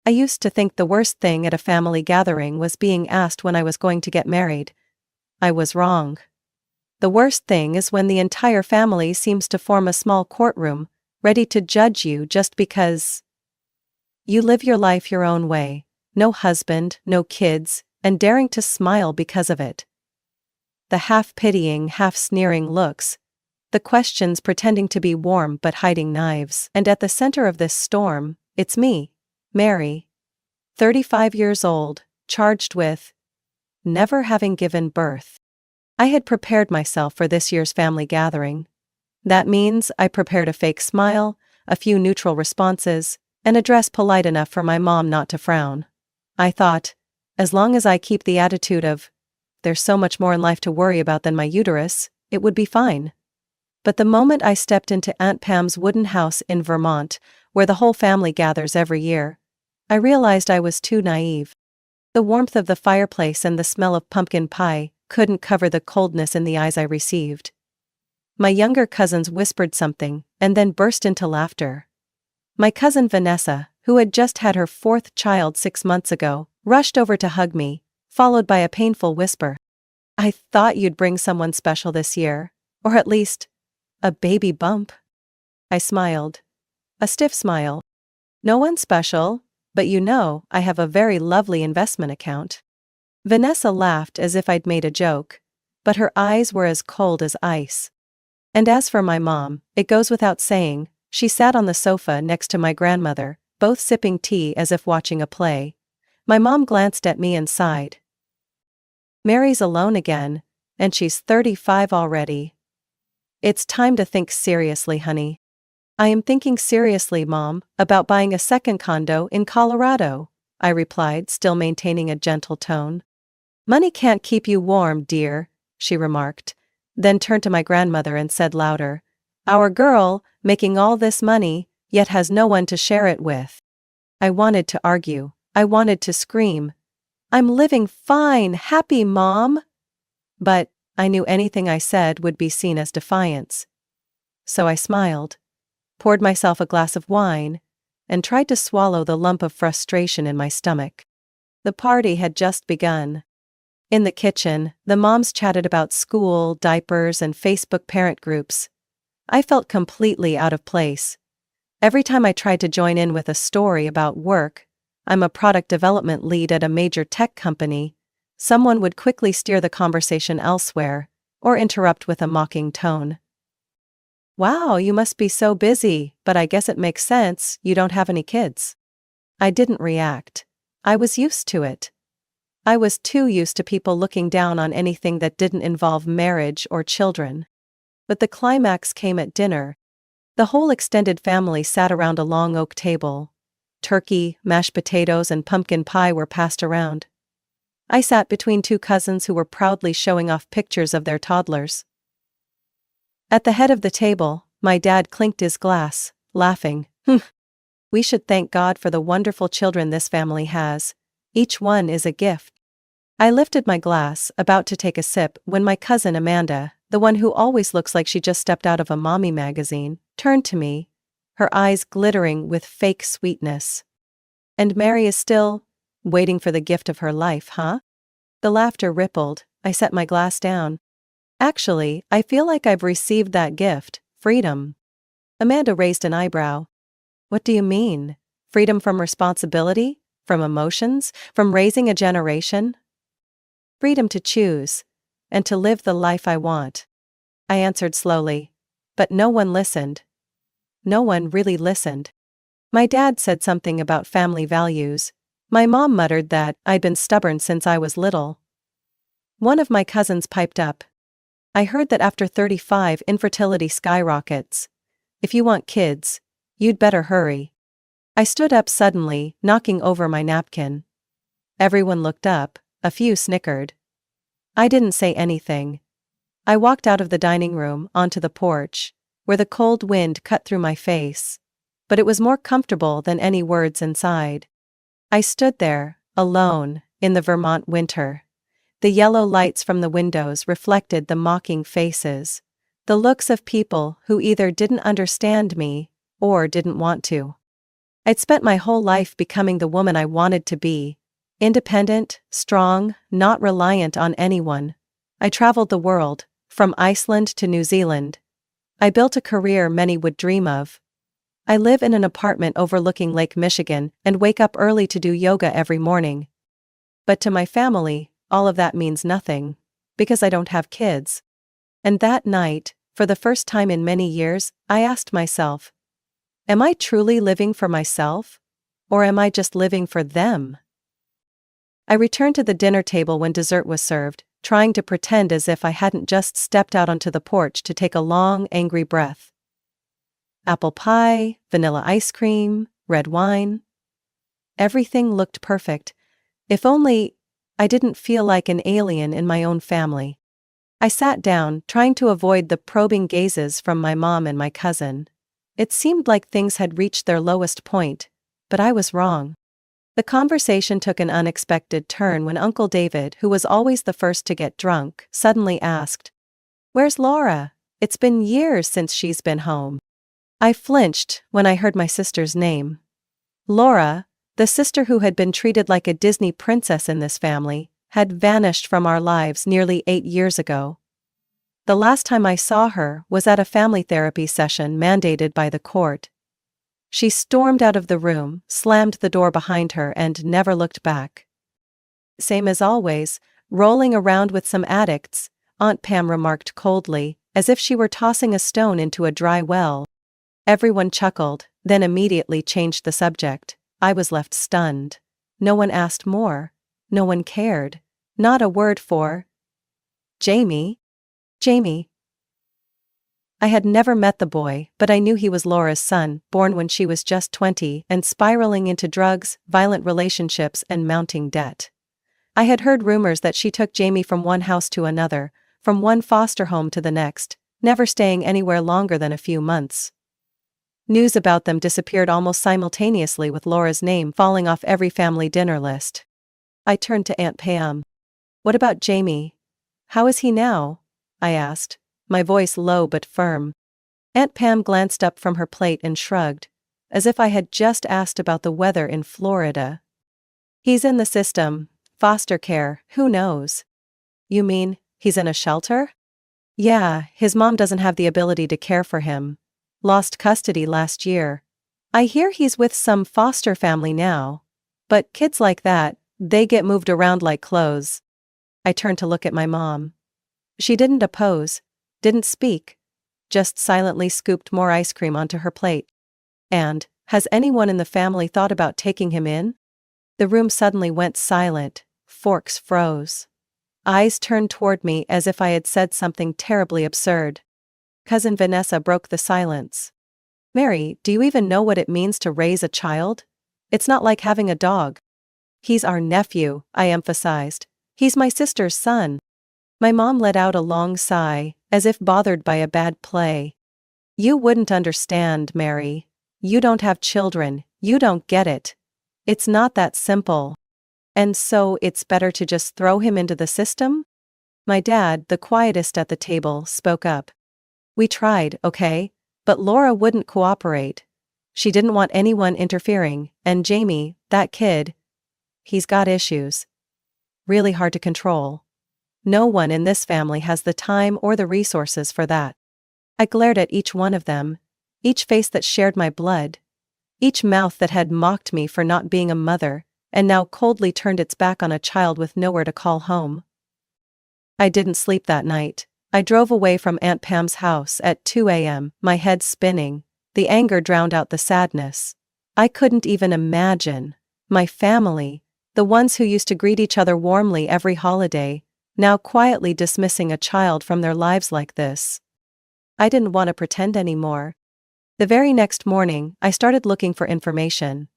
I used to think the worst thing at a family gathering was being asked when I was going to get married. I was wrong. The worst thing is when the entire family seems to form a small courtroom, ready to judge you just because you live your life your own way, no husband, no kids, and daring to smile because of it. The half-pitying, half-sneering looks, the questions pretending to be warm but hiding knives. And at the center of this storm, it's me, Mary, 35 years old, charged with never having given birth. I had prepared myself for this year's family gathering. That means I prepared a fake smile, a few neutral responses, and a dress polite enough for my mom not to frown. I thought, as long as I keep the attitude of, there's so much more in life to worry about than my uterus, it would be fine. But the moment I stepped into Aunt Pam's wooden house in Vermont, where the whole family gathers every year, I realized I was too naive. The warmth of the fireplace and the smell of pumpkin pie couldn't cover the coldness in the eyes I received. My younger cousins whispered something, and then burst into laughter. My cousin Vanessa, who had just had her 4th child 6 months ago, rushed over to hug me, followed by a painful whisper. "I thought you'd bring someone special this year, or at least, a baby bump." I smiled. A stiff smile. "No one special, but I have a very lovely investment account." Vanessa laughed as if I'd made a joke, but her eyes were as cold as ice. And as for my mom, it goes without saying, she sat on the sofa next to my grandmother, both sipping tea as if watching a play. My mom glanced at me and sighed. "Mary's alone again, and she's 35 already. It's time to think seriously, honey." "I am thinking seriously, Mom, about buying a second condo in Colorado," I replied, still maintaining a gentle tone. "Money can't keep you warm, dear," she remarked, then turned to my grandmother and said louder, "Our girl, making all this money, yet has no one to share it with." I wanted to argue. I wanted to scream, "I'm living fine, happy, Mom!" But I knew anything I said would be seen as defiance. So I smiled, poured myself a glass of wine, and tried to swallow the lump of frustration in my stomach. The party had just begun. In the kitchen, the moms chatted about school, diapers, and Facebook parent groups. I felt completely out of place. Every time I tried to join in with a story about work, I'm a product development lead at a major tech company, someone would quickly steer the conversation elsewhere, or interrupt with a mocking tone. "Wow, you must be so busy, but I guess it makes sense, you don't have any kids." I didn't react. I was used to it. I was too used to people looking down on anything that didn't involve marriage or children. But the climax came at dinner. The whole extended family sat around a long oak table. Turkey, mashed potatoes, and pumpkin pie were passed around. I sat between 2 cousins who were proudly showing off pictures of their toddlers. At the head of the table, my dad clinked his glass, laughing. "We should thank God for the wonderful children this family has. Each one is a gift." I lifted my glass, about to take a sip, when my cousin Amanda, the one who always looks like she just stepped out of a mommy magazine, turned to me, her eyes glittering with fake sweetness. "And Mary is still waiting for the gift of her life, huh?" The laughter rippled. I set my glass down. "Actually, I feel like I've received that gift, freedom." Amanda raised an eyebrow. "What do you mean? Freedom from responsibility? From emotions? From raising a generation?" "Freedom to choose, and to live the life I want," I answered slowly. But no one listened. No one really listened. My dad said something about family values. My mom muttered that I'd been stubborn since I was little. One of my cousins piped up. "I heard that after 35 infertility skyrockets. If you want kids, you'd better hurry." I stood up suddenly, knocking over my napkin. Everyone looked up, a few snickered. I didn't say anything. I walked out of the dining room, onto the porch, where the cold wind cut through my face. But it was more comfortable than any words inside. I stood there, alone, in the Vermont winter. The yellow lights from the windows reflected the mocking faces, the looks of people who either didn't understand me, or didn't want to. I'd spent my whole life becoming the woman I wanted to be. Independent, strong, not reliant on anyone. I traveled the world, from Iceland to New Zealand. I built a career many would dream of. I live in an apartment overlooking Lake Michigan and wake up early to do yoga every morning. But to my family, all of that means nothing. Because I don't have kids. And that night, for the first time in many years, I asked myself, am I truly living for myself? Or am I just living for them? I returned to the dinner table when dessert was served, trying to pretend as if I hadn't just stepped out onto the porch to take a long, angry breath. Apple pie, vanilla ice cream, red wine. Everything looked perfect. If only I didn't feel like an alien in my own family. I sat down, trying to avoid the probing gazes from my mom and my cousin. It seemed like things had reached their lowest point, but I was wrong. The conversation took an unexpected turn when Uncle David, who was always the first to get drunk, suddenly asked, "Where's Laura? It's been years since she's been home." I flinched when I heard my sister's name. Laura, the sister who had been treated like a Disney princess in this family, had vanished from our lives nearly 8 years ago. The last time I saw her was at a family therapy session mandated by the court. She stormed out of the room, slammed the door behind her, and never looked back. "Same as always, rolling around with some addicts," Aunt Pam remarked coldly, as if she were tossing a stone into a dry well. Everyone chuckled, then immediately changed the subject. I was left stunned. No one asked more. No one cared. Not a word for Jamie. Jamie. I had never met the boy, but I knew he was Laura's son, born when she was just 20 and spiraling into drugs, violent relationships, and mounting debt. I had heard rumors that she took Jamie from one house to another, from one foster home to the next, never staying anywhere longer than a few months. News about them disappeared almost simultaneously, with Laura's name falling off every family dinner list. I turned to Aunt Pam. "What about Jamie? How is he now?" I asked, my voice low but firm. Aunt Pam glanced up from her plate and shrugged, as if I had just asked about the weather in Florida. "He's in the system, foster care, who knows?" "You mean, he's in a shelter?" "Yeah, his mom doesn't have the ability to care for him. Lost custody last year. I hear he's with some foster family now. But kids like that, they get moved around like clothes." I turned to look at my mom. She didn't oppose, didn't speak, just silently scooped more ice cream onto her plate. "And, has anyone in the family thought about taking him in?" The room suddenly went silent, forks froze. Eyes turned toward me as if I had said something terribly absurd. Cousin Vanessa broke the silence. "Mary, do you even know what it means to raise a child? It's not like having a dog." "He's our nephew," I emphasized. "He's my sister's son." My mom let out a long sigh, as if bothered by a bad play. "You wouldn't understand, Mary. You don't have children, you don't get it. It's not that simple. And so it's better to just throw him into the system?" My dad, the quietest at the table, spoke up. "We tried, okay? But Laura wouldn't cooperate. She didn't want anyone interfering, and Jamie, that kid, he's got issues. Really hard to control. No one in this family has the time or the resources for that." I glared at each one of them, each face that shared my blood, each mouth that had mocked me for not being a mother, and now coldly turned its back on a child with nowhere to call home. I didn't sleep that night. I drove away from Aunt Pam's house at 2 a.m., my head spinning. The anger drowned out the sadness. I couldn't even imagine. My family, the ones who used to greet each other warmly every holiday, now quietly dismissing a child from their lives like this. I didn't want to pretend anymore. The very next morning, I started looking for information.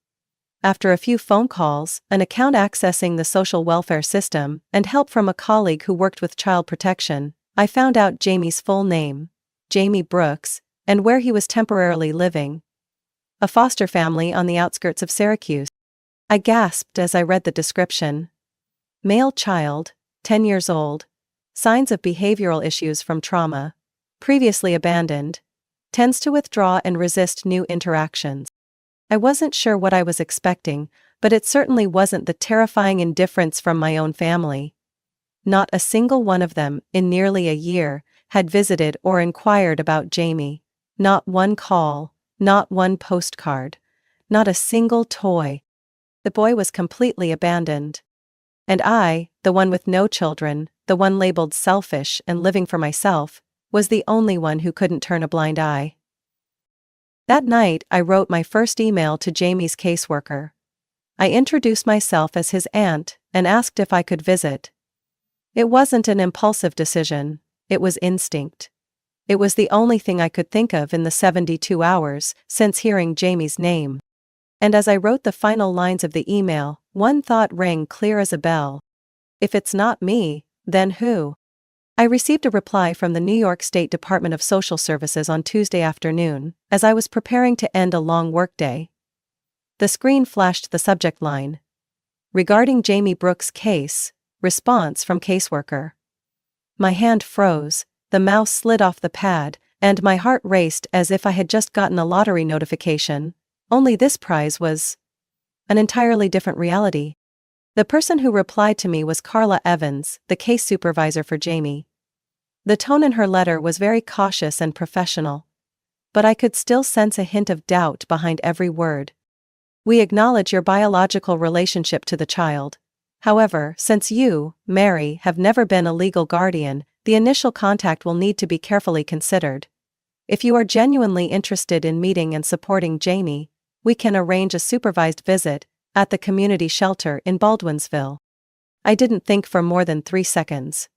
After a few phone calls, an account accessing the social welfare system, and help from a colleague who worked with child protection, I found out Jamie's full name, Jamie Brooks, and where he was temporarily living. A foster family on the outskirts of Syracuse. I gasped as I read the description. Male child, 10 years old, signs of behavioral issues from trauma, previously abandoned, tends to withdraw and resist new interactions. I wasn't sure what I was expecting, but it certainly wasn't the terrifying indifference from my own family. Not a single one of them, in nearly a year, had visited or inquired about Jamie. Not one call, not one postcard, not a single toy. The boy was completely abandoned. And I, the one with no children, the one labeled selfish and living for myself, was the only one who couldn't turn a blind eye. That night, I wrote my first email to Jamie's caseworker. I introduced myself as his aunt and asked if I could visit. It wasn't an impulsive decision, it was instinct. It was the only thing I could think of in the 72 hours since hearing Jamie's name. And as I wrote the final lines of the email, one thought rang clear as a bell. If it's not me, then who? I received a reply from the New York State Department of Social Services on Tuesday afternoon, as I was preparing to end a long workday. The screen flashed the subject line. Regarding Jamie Brooks' case, response from caseworker. My hand froze, the mouse slid off the pad, and my heart raced as if I had just gotten a lottery notification, only this prize was an entirely different reality. The person who replied to me was Carla Evans, the case supervisor for Jamie. The tone in her letter was very cautious and professional. But I could still sense a hint of doubt behind every word. We acknowledge your biological relationship to the child. However, since you, Mary, have never been a legal guardian, the initial contact will need to be carefully considered. If you are genuinely interested in meeting and supporting Jamie, we can arrange a supervised visit at the community shelter in Baldwinsville. I didn't think for more than 3 seconds.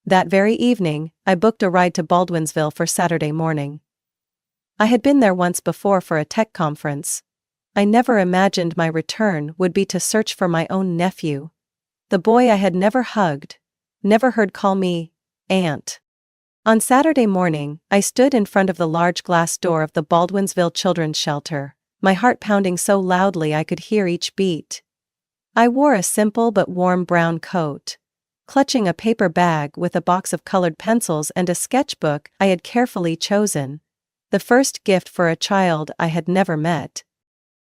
That very evening, I booked a ride to Baldwinsville for Saturday morning. I had been there once before for a tech conference. I never imagined my return would be to search for my own nephew. The boy I had never hugged, never heard call me Aunt. On Saturday morning, I stood in front of the large glass door of the Baldwinsville Children's Shelter, my heart pounding so loudly I could hear each beat. I wore a simple but warm brown coat, clutching a paper bag with a box of colored pencils and a sketchbook I had carefully chosen, the first gift for a child I had never met.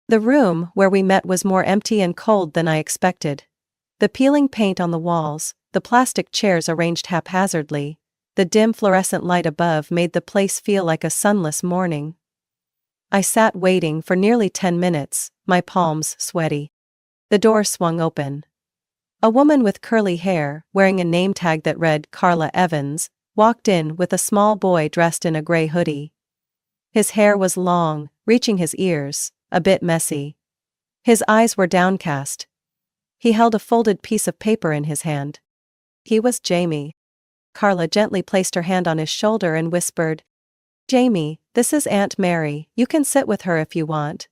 The room where we met was more empty and cold than I expected. The peeling paint on the walls, the plastic chairs arranged haphazardly, the dim fluorescent light above made the place feel like a sunless morning. I sat waiting for nearly 10 minutes, my palms sweaty. The door swung open. A woman with curly hair, wearing a name tag that read Carla Evans, walked in with a small boy dressed in a gray hoodie. His hair was long, reaching his ears, a bit messy. His eyes were downcast. He held a folded piece of paper in his hand. He was Jamie. Carla gently placed her hand on his shoulder and whispered, "Jamie, this is Aunt Mary, you can sit with her if you want.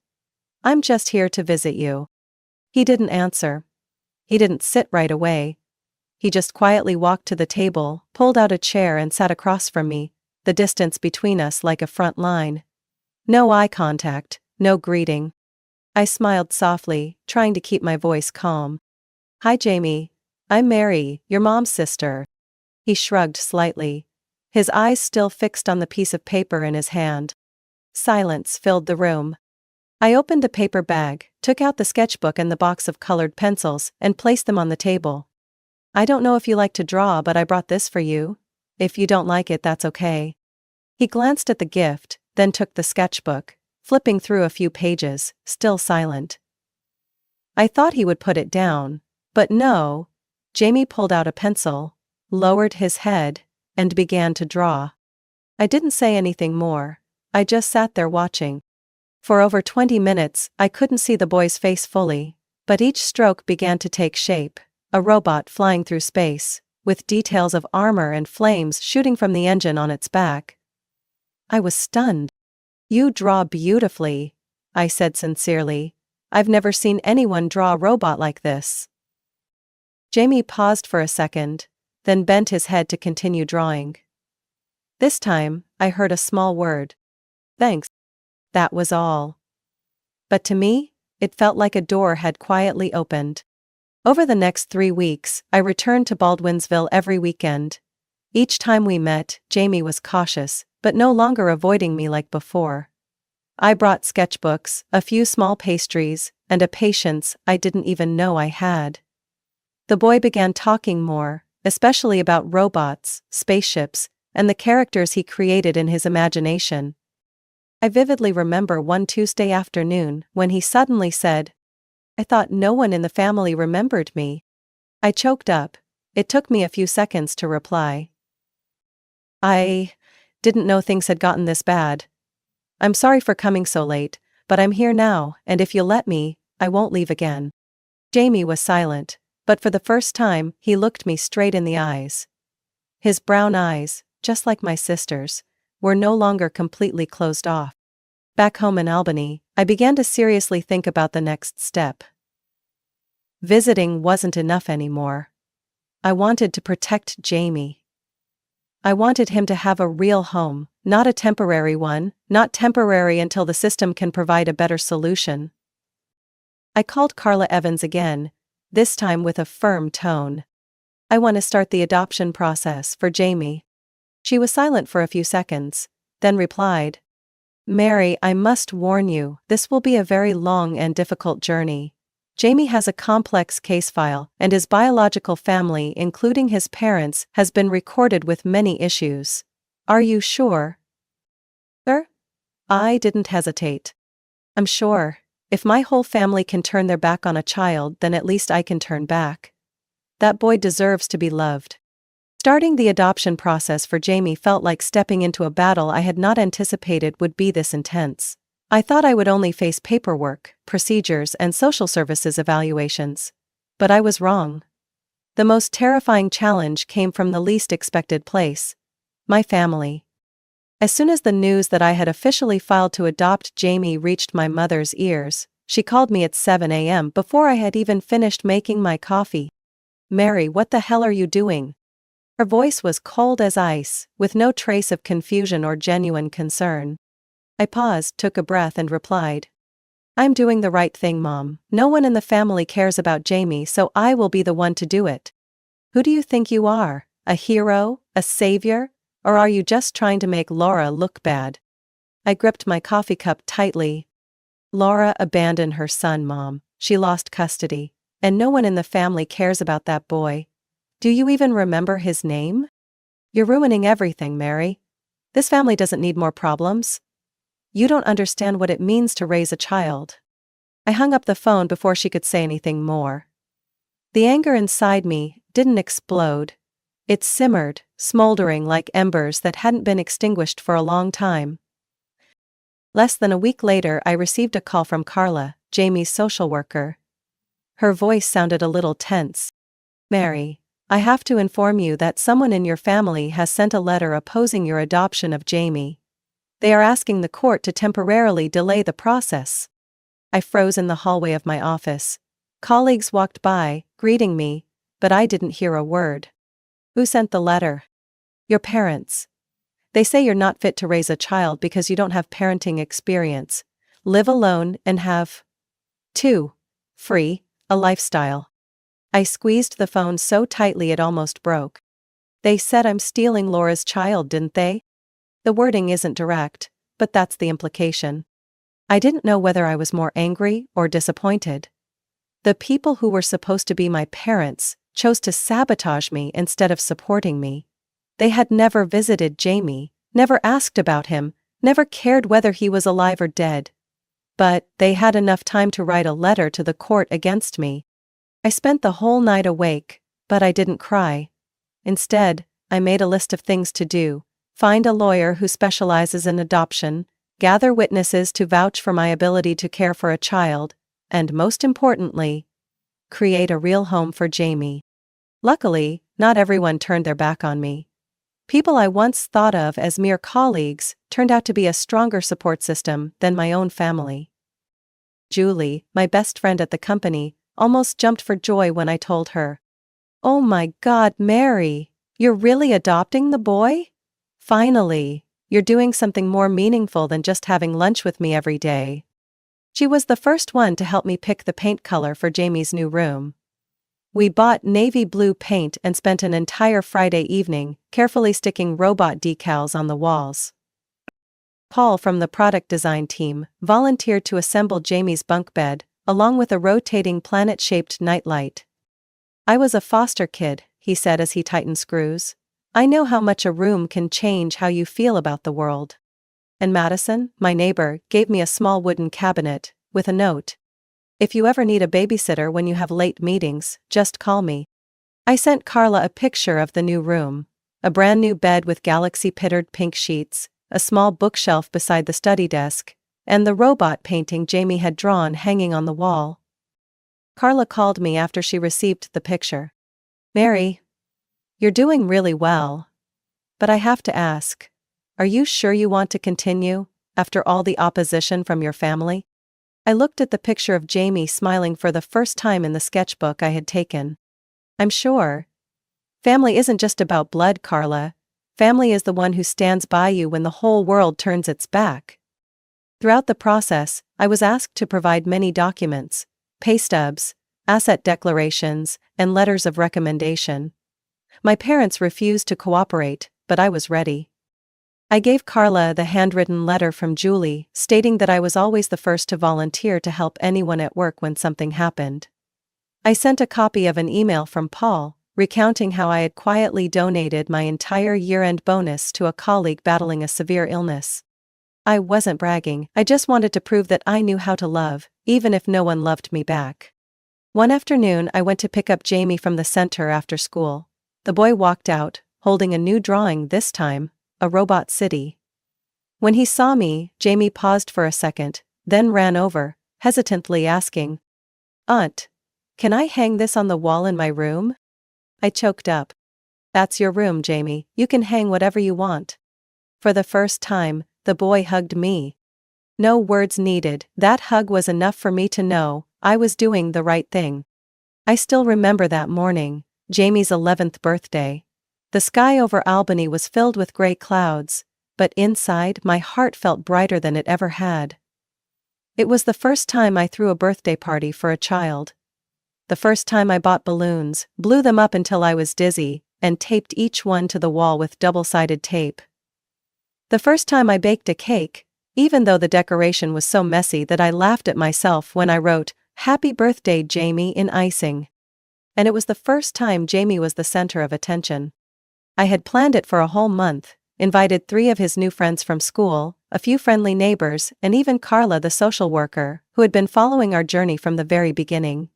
I'm just here to visit you." He didn't answer. He didn't sit right away. He just quietly walked to the table, pulled out a chair and sat across from me, the distance between us like a front line. No eye contact, no greeting. I smiled softly, trying to keep my voice calm. "Hi Jamie. I'm Mary, your mom's sister." He shrugged slightly, his eyes still fixed on the piece of paper in his hand. Silence filled the room. I opened a paper bag, took out the sketchbook and the box of colored pencils, and placed them on the table. "I don't know if you like to draw, but I brought this for you. If you don't like it, that's okay." He glanced at the gift, then took the sketchbook, flipping through a few pages, still silent. I thought he would put it down, but no. Jamie pulled out a pencil, lowered his head, and began to draw. I didn't say anything more, I just sat there watching. For over 20 minutes, I couldn't see the boy's face fully, but each stroke began to take shape, a robot flying through space, with details of armor and flames shooting from the engine on its back. I was stunned. "You draw beautifully," I said sincerely. "I've never seen anyone draw a robot like this." Jamie paused for a second, then bent his head to continue drawing. This time, I heard a small word. "Thanks." That was all. But to me, it felt like a door had quietly opened. Over the next 3 weeks, I returned to Baldwinsville every weekend. Each time we met, Jamie was cautious, but no longer avoiding me like before. I brought sketchbooks, a few small pastries, and a patience I didn't even know I had. The boy began talking more, especially about robots, spaceships, and the characters he created in his imagination. I vividly remember one Tuesday afternoon when he suddenly said, "I thought no one in the family remembered me." I choked up. It took me a few seconds to reply. "I didn't know things had gotten this bad. I'm sorry for coming so late, but I'm here now, and if you'll let me, I won't leave again." Jamie was silent, but for the first time, he looked me straight in the eyes. His brown eyes, just like my sister's, were no longer completely closed off. Back home in Albany, I began to seriously think about the next step. Visiting wasn't enough anymore. I wanted to protect Jamie. I wanted him to have a real home, not a temporary one, not temporary until the system can provide a better solution. I called Carla Evans again, this time with a firm tone. "I want to start the adoption process for Jamie." She was silent for a few seconds, then replied, "Mary, I must warn you, this will be a very long and difficult journey. Jamie has a complex case file, and his biological family, including his parents, has been recorded with many issues. Are you sure?" "Sir?" I didn't hesitate. "I'm sure. If my whole family can turn their back on a child, then at least I can turn back. That boy deserves to be loved." Starting the adoption process for Jamie felt like stepping into a battle I had not anticipated would be this intense. I thought I would only face paperwork, procedures, and social services evaluations. But I was wrong. The most terrifying challenge came from the least expected place: my family. As soon as the news that I had officially filed to adopt Jamie reached my mother's ears, she called me at 7 a.m. before I had even finished making my coffee. "Mary, what the hell are you doing?" Her voice was cold as ice, with no trace of confusion or genuine concern. I paused, took a breath, and replied, "I'm doing the right thing, Mom. No one in the family cares about Jamie, so I will be the one to do it." "Who do you think you are? A hero? A savior? Or are you just trying to make Laura look bad?" I gripped my coffee cup tightly. "Laura abandoned her son, Mom. She lost custody. And no one in the family cares about that boy. Do you even remember his name? You're ruining everything, Mary. This family doesn't need more problems. You don't understand what it means to raise a child." I hung up the phone before she could say anything more. The anger inside me didn't explode. It simmered, smoldering like embers that hadn't been extinguished for a long time. Less than a week later, I received a call from Carla, Jamie's social worker. Her voice sounded a little tense. "Mary, I have to inform you that someone in your family has sent a letter opposing your adoption of Jamie. They are asking the court to temporarily delay the process." I froze in the hallway of my office. Colleagues walked by, greeting me, but I didn't hear a word. "Who sent the letter?" "Your parents. They say you're not fit to raise a child because you don't have parenting experience, live alone, and have a lifestyle." I squeezed the phone so tightly it almost broke. "They said I'm stealing Laura's child, didn't they?" The wording isn't direct, but that's the implication. I didn't know whether I was more angry or disappointed. The people who were supposed to be my parents chose to sabotage me instead of supporting me. They had never visited Jamie, never asked about him, never cared whether he was alive or dead. But they had enough time to write a letter to the court against me. I spent the whole night awake, but I didn't cry. Instead, I made a list of things to do: find a lawyer who specializes in adoption, gather witnesses to vouch for my ability to care for a child, and most importantly, create a real home for Jamie. Luckily, not everyone turned their back on me. People I once thought of as mere colleagues turned out to be a stronger support system than my own family. Julie, my best friend at the company, almost jumped for joy when I told her, "Oh my God, Mary, you're really adopting the boy? Finally, you're doing something more meaningful than just having lunch with me every day." She was the first one to help me pick the paint color for Jamie's new room. We bought navy blue paint and spent an entire Friday evening carefully sticking robot decals on the walls. Paul from the product design team volunteered to assemble Jamie's bunk bed, along with a rotating planet-shaped nightlight. "I was a foster kid," he said as he tightened screws. "I know how much a room can change how you feel about the world." And Madison, my neighbor, gave me a small wooden cabinet, with a note. "If you ever need a babysitter when you have late meetings, just call me." I sent Carla a picture of the new room. A brand new bed with galaxy-pittered pink sheets, a small bookshelf beside the study desk, and the robot painting Jamie had drawn hanging on the wall. Carla called me after she received the picture. "Mary, you're doing really well. But I have to ask, are you sure you want to continue, after all the opposition from your family?" I looked at the picture of Jamie smiling for the first time in the sketchbook I had taken. "I'm sure. Family isn't just about blood, Carla. Family is the one who stands by you when the whole world turns its back." Throughout the process, I was asked to provide many documents: pay stubs, asset declarations, and letters of recommendation. My parents refused to cooperate, but I was ready. I gave Carla the handwritten letter from Julie, stating that I was always the first to volunteer to help anyone at work when something happened. I sent a copy of an email from Paul, recounting how I had quietly donated my entire year-end bonus to a colleague battling a severe illness. I wasn't bragging, I just wanted to prove that I knew how to love, even if no one loved me back. One afternoon I went to pick up Jamie from the center after school. The boy walked out, holding a new drawing this time, a robot city. When he saw me, Jamie paused for a second, then ran over, hesitantly asking, "Aunt, can I hang this on the wall in my room?" I choked up. "That's your room, Jamie, you can hang whatever you want." For the first time, the boy hugged me. No words needed, that hug was enough for me to know I was doing the right thing. I still remember that morning, Jamie's 11th birthday. The sky over Albany was filled with gray clouds, but inside my heart felt brighter than it ever had. It was the first time I threw a birthday party for a child. The first time I bought balloons, blew them up until I was dizzy, and taped each one to the wall with double-sided tape. The first time I baked a cake, even though the decoration was so messy that I laughed at myself when I wrote, "Happy birthday, Jamie," in icing. And it was the first time Jamie was the center of attention. I had planned it for a whole month, invited 3 of his new friends from school, a few friendly neighbors, and even Carla the social worker, who had been following our journey from the very beginning.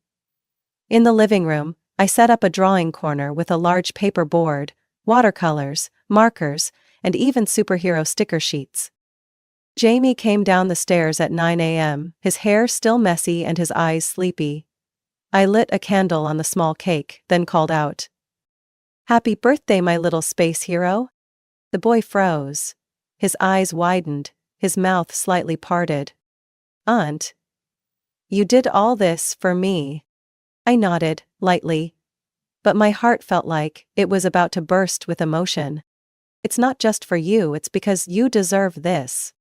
In the living room, I set up a drawing corner with a large paper board, watercolors, markers, and even superhero sticker sheets. Jamie came down the stairs at 9 a.m., his hair still messy and his eyes sleepy. I lit a candle on the small cake, then called out, "Happy birthday, my little space hero." The boy froze. His eyes widened, his mouth slightly parted. "Aunt, you did all this for me." I nodded, lightly. But my heart felt like it was about to burst with emotion. "It's not just for you, it's because you deserve this."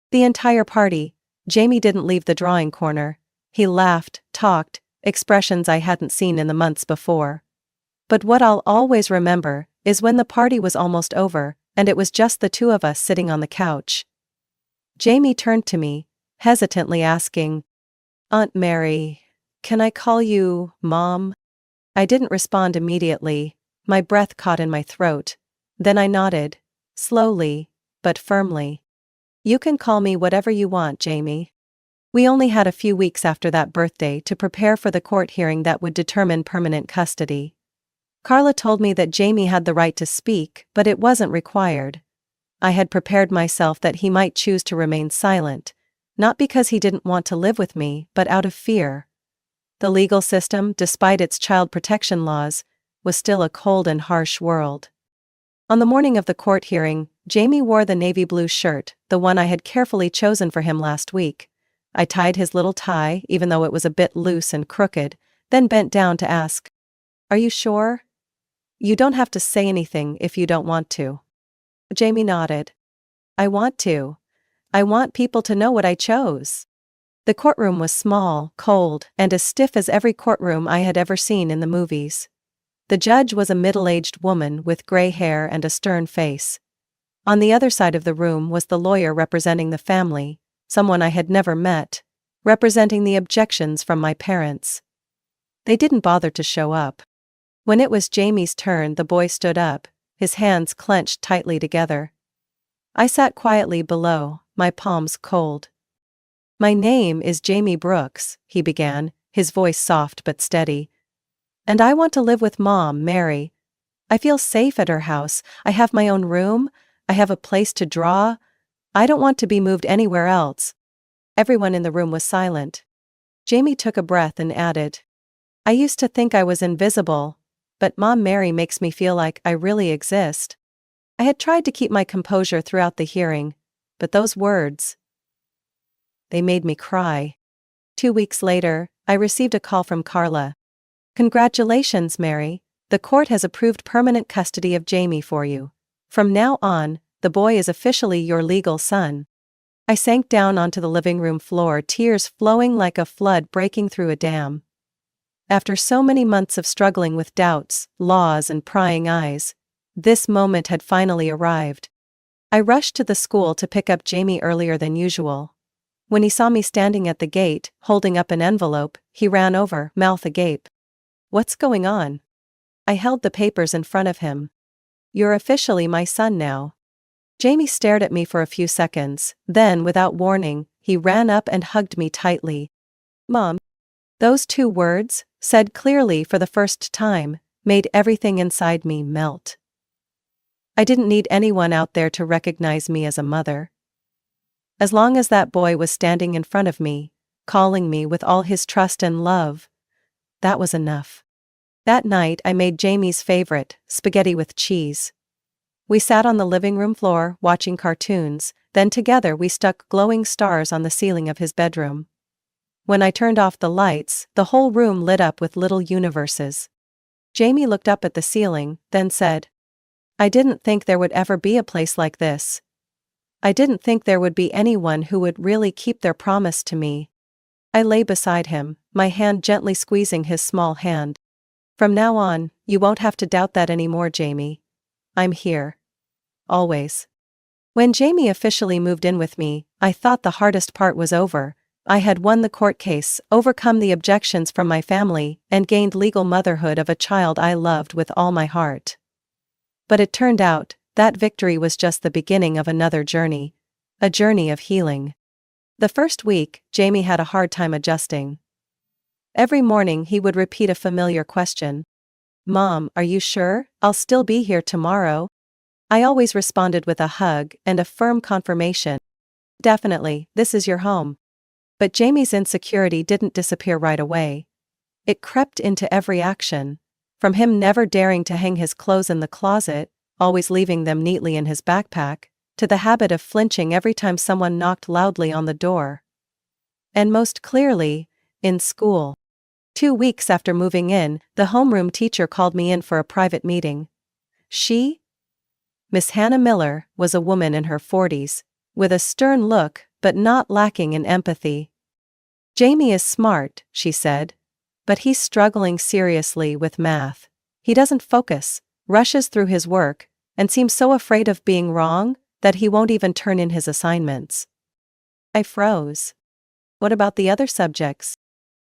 The entire party, Jamie didn't leave the drawing corner. He laughed, talked, expressions I hadn't seen in the months before. But what I'll always remember is when the party was almost over, and it was just the 2 of us sitting on the couch. Jamie turned to me, hesitantly asking, "Aunt Mary, can I call you Mom?" I didn't respond immediately, my breath caught in my throat. Then I nodded, slowly, but firmly. "You can call me whatever you want, Jamie." We only had a few weeks after that birthday to prepare for the court hearing that would determine permanent custody. Carla told me that Jamie had the right to speak, but it wasn't required. I had prepared myself that he might choose to remain silent, not because he didn't want to live with me, but out of fear. The legal system, despite its child protection laws, was still a cold and harsh world. On the morning of the court hearing, Jamie wore the navy blue shirt, the one I had carefully chosen for him last week. I tied his little tie, even though it was a bit loose and crooked, then bent down to ask, "Are you sure? You don't have to say anything if you don't want to." Jamie nodded. "I want to. I want people to know what I chose." The courtroom was small, cold, and as stiff as every courtroom I had ever seen in the movies. The judge was a middle-aged woman with gray hair and a stern face. On the other side of the room was the lawyer representing the family, someone I had never met, representing the objections from my parents. They didn't bother to show up. When it was Jamie's turn, the boy stood up, his hands clenched tightly together. I sat quietly below, my palms cold. "My name is Jamie Brooks," he began, his voice soft but steady. "And I want to live with Mom, Mary. I feel safe at her house, I have my own room, I have a place to draw. I don't want to be moved anywhere else." Everyone in the room was silent. Jamie took a breath and added, "I used to think I was invisible, but Mom Mary makes me feel like I really exist." I had tried to keep my composure throughout the hearing, but those words, they made me cry. 2 weeks later, I received a call from Carla. "Congratulations, Mary. The court has approved permanent custody of Jamie for you. From now on, the boy is officially your legal son." I sank down onto the living room floor, tears flowing like a flood breaking through a dam. After so many months of struggling with doubts, laws, and prying eyes, this moment had finally arrived. I rushed to the school to pick up Jamie earlier than usual. When he saw me standing at the gate, holding up an envelope, he ran over, mouth agape. "What's going on?" I held the papers in front of him. "You're officially my son now." Jamie stared at me for a few seconds, then without warning, he ran up and hugged me tightly. "Mom." Those 2 words, said clearly for the first time, made everything inside me melt. I didn't need anyone out there to recognize me as a mother. As long as that boy was standing in front of me, calling me with all his trust and love, that was enough. That night I made Jamie's favorite, spaghetti with cheese. We sat on the living room floor watching cartoons, then together we stuck glowing stars on the ceiling of his bedroom. When I turned off the lights, the whole room lit up with little universes. Jamie looked up at the ceiling, then said, "I didn't think there would ever be a place like this. I didn't think there would be anyone who would really keep their promise to me." I lay beside him, my hand gently squeezing his small hand. "From now on, you won't have to doubt that anymore, Jamie. I'm here. Always." When Jamie officially moved in with me, I thought the hardest part was over. I had won the court case, overcome the objections from my family, and gained legal motherhood of a child I loved with all my heart. But it turned out, that victory was just the beginning of another journey. A journey of healing. The first week, Jamie had a hard time adjusting. Every morning he would repeat a familiar question. "Mom, are you sure I'll still be here tomorrow?" I always responded with a hug and a firm confirmation. "Definitely, this is your home." But Jamie's insecurity didn't disappear right away. It crept into every action, from him never daring to hang his clothes in the closet, always leaving them neatly in his backpack, to the habit of flinching every time someone knocked loudly on the door. And most clearly, in school. 2 weeks after moving in, the homeroom teacher called me in for a private meeting. Miss Hannah Miller, was a woman in her 40s, with a stern look, but not lacking in empathy. "Jamie is smart," she said, "but he's struggling seriously with math. He doesn't focus, rushes through his work, and seems so afraid of being wrong that he won't even turn in his assignments." I froze. "What about the other subjects?"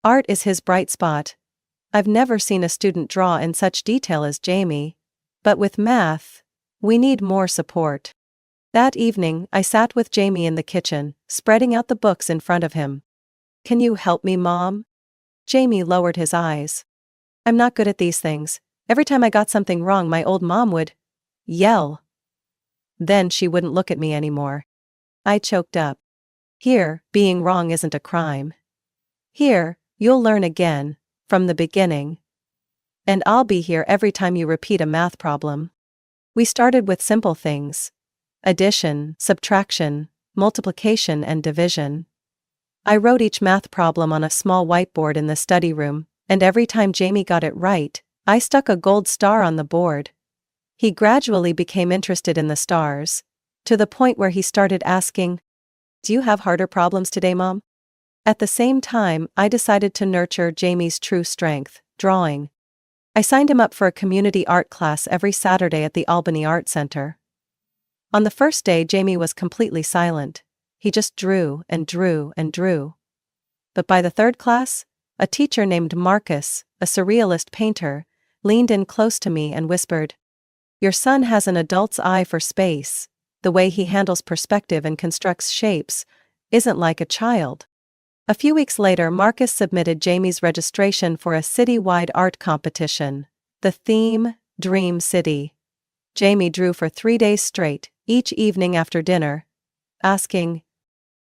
"Art is his bright spot. I've never seen a student draw in such detail as Jamie. But with math, we need more support." That evening, I sat with Jamie in the kitchen, spreading out the books in front of him. "Can you help me, Mom?" Jamie lowered his eyes. "I'm not good at these things. Every time I got something wrong, my old mom would yell. Then she wouldn't look at me anymore." I choked up. "Here, being wrong isn't a crime. Here, you'll learn again, from the beginning. And I'll be here every time you repeat a math problem." We started with simple things: addition, subtraction, multiplication, and division. I wrote each math problem on a small whiteboard in the study room, and every time Jamie got it right, I stuck a gold star on the board. He gradually became interested in the stars, to the point where he started asking, "Do you have harder problems today, Mom?" At the same time, I decided to nurture Jamie's true strength, drawing. I signed him up for a community art class every Saturday at the Albany Art Center. On the first day, Jamie was completely silent. He just drew and drew and drew. But by the third class, a teacher named Marcus, a surrealist painter, leaned in close to me and whispered, "Your son has an adult's eye for space. The way he handles perspective and constructs shapes isn't like a child." A few weeks later, Marcus submitted Jamie's registration for a city-wide art competition. The theme, Dream City. Jamie drew for 3 days straight, each evening after dinner, asking,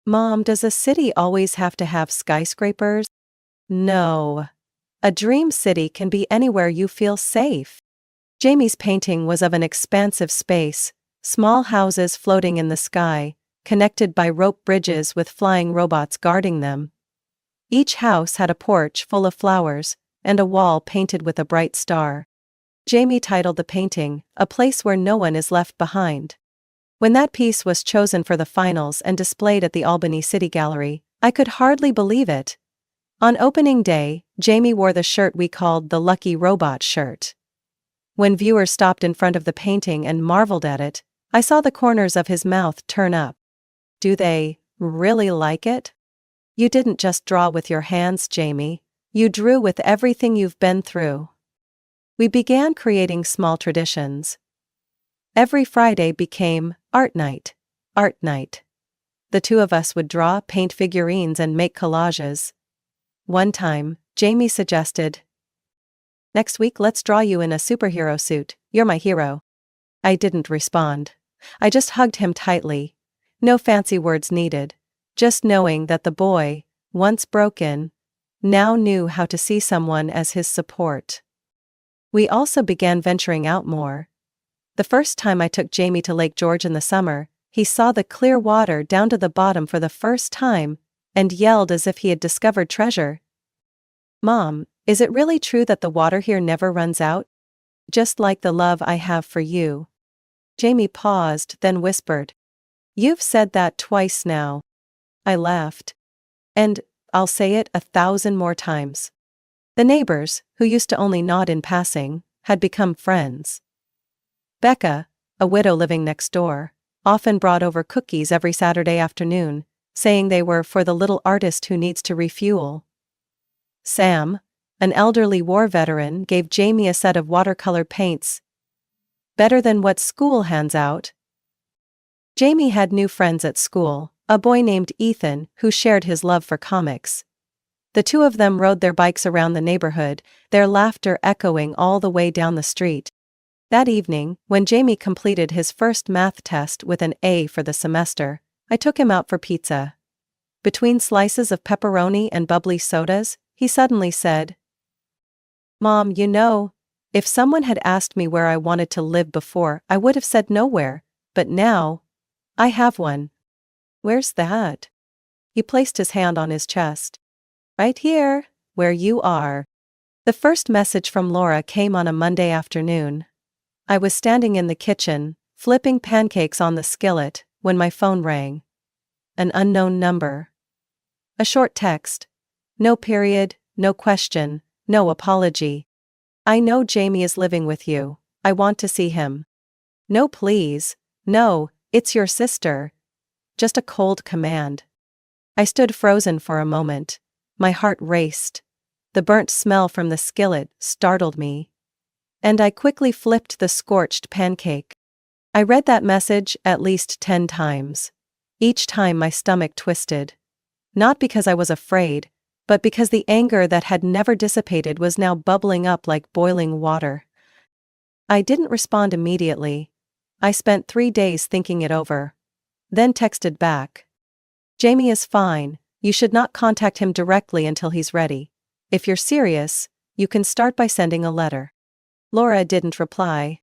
"Mom, does a city always have to have skyscrapers?" "No. A dream city can be anywhere you feel safe." Jamie's painting was of an expansive space, small houses floating in the sky, connected by rope bridges with flying robots guarding them. Each house had a porch full of flowers, and a wall painted with a bright star. Jamie titled the painting, "A Place Where No One Is Left Behind." When that piece was chosen for the finals and displayed at the Albany City Gallery, I could hardly believe it. On opening day, Jamie wore the shirt we called the Lucky Robot shirt. When viewers stopped in front of the painting and marveled at it, I saw the corners of his mouth turn up. "Do they really like it?" "You didn't just draw with your hands, Jamie. You drew with everything you've been through." We began creating small traditions. Every Friday became art night. Art night. The two of us would draw, paint figurines, and make collages. One time, Jamie suggested, "Next week let's draw you in a superhero suit. You're my hero." I didn't respond. I just hugged him tightly. No fancy words needed. Just knowing that the boy, once broken, now knew how to see someone as his support. We also began venturing out more. The first time I took Jamie to Lake George in the summer, he saw the clear water down to the bottom for the first time, and yelled as if he had discovered treasure. "Mom, is it really true that the water here never runs out? Just like the love I have for you?" Jamie paused, then whispered, "You've said that twice now." I laughed. "And I'll say it 1,000 more times." The neighbors, who used to only nod in passing, had become friends. Becca, a widow living next door, often brought over cookies every Saturday afternoon, saying they were for the little artist who needs to refuel. Sam, an elderly war veteran, gave Jamie a set of watercolor paints. "Better than what school hands out." Jamie had new friends at school, a boy named Ethan who shared his love for comics. The two of them rode their bikes around the neighborhood, their laughter echoing all the way down the street. That evening, when Jamie completed his first math test with an A for the semester, I took him out for pizza. Between slices of pepperoni and bubbly sodas, he suddenly said, "Mom, you know, if someone had asked me where I wanted to live before, I would have said nowhere, but now, I have one." "Where's that?" He placed his hand on his chest. "Right here, where you are." The first message from Laura came on a Monday afternoon. I was standing in the kitchen, flipping pancakes on the skillet, when my phone rang. An unknown number. A short text. No period, no question, no apology. "I know Jamie is living with you. I want to see him." No please, no, it's your sister. Just a cold command. I stood frozen for a moment. My heart raced. The burnt smell from the skillet startled me. And I quickly flipped the scorched pancake. I read that message at least 10 times. Each time my stomach twisted. Not because I was afraid, but because the anger that had never dissipated was now bubbling up like boiling water. I didn't respond immediately. I spent 3 days thinking it over. Then texted back. "Jamie is fine. You should not contact him directly until he's ready. If you're serious, you can start by sending a letter." Laura didn't reply.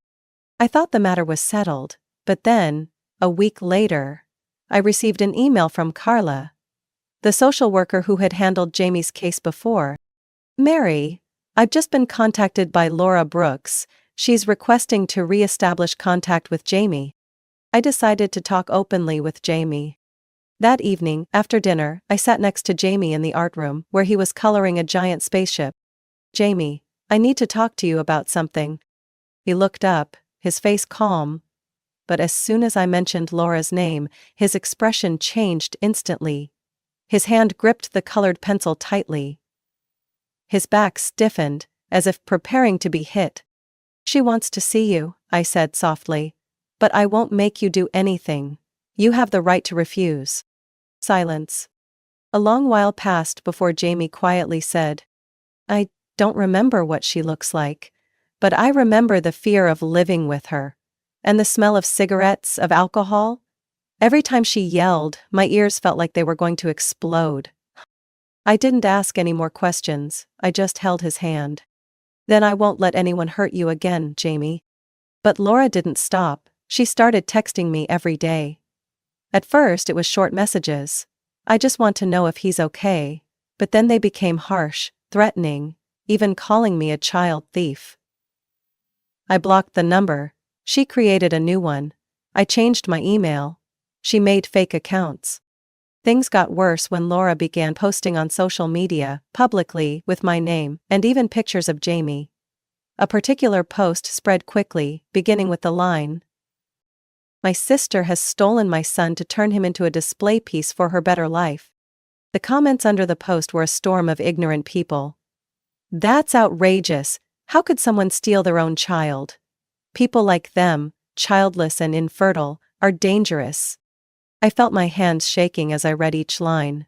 I thought the matter was settled, but then, a week later, I received an email from Carla, the social worker who had handled Jamie's case before. "Mary, I've just been contacted by Laura Brooks. She's requesting to re-establish contact with Jamie." I decided to talk openly with Jamie. That evening, after dinner, I sat next to Jamie in the art room, where he was coloring a giant spaceship. "Jamie, I need to talk to you about something." He looked up, his face calm. but as soon as I mentioned Laura's name, his expression changed instantly. His hand gripped the colored pencil tightly. His back stiffened, as if preparing to be hit. "She wants to see you," I said softly. "But I won't make you do anything. You have the right to refuse." Silence. A long while passed before Jamie quietly said, "I don't remember what she looks like, but I remember the fear of living with her. And the smell of cigarettes, of alcohol. Every time she yelled, my ears felt like they were going to explode." I didn't ask any more questions, I just held his hand. "Then I won't let anyone hurt you again, Jamie." But Laura didn't stop. She started texting me every day. At first it was short messages. "I just want to know if he's okay," but then they became harsh, threatening, even calling me a child thief. I blocked the number. She created a new one. I changed my email. She made fake accounts. Things got worse when Laura began posting on social media, publicly, with my name, and even pictures of Jamie. A particular post spread quickly, beginning with the line, "My sister has stolen my son to turn him into a display piece for her better life." The comments under the post were a storm of ignorant people. "That's outrageous. How could someone steal their own child? People like them, childless and infertile, are dangerous." I felt my hands shaking as I read each line.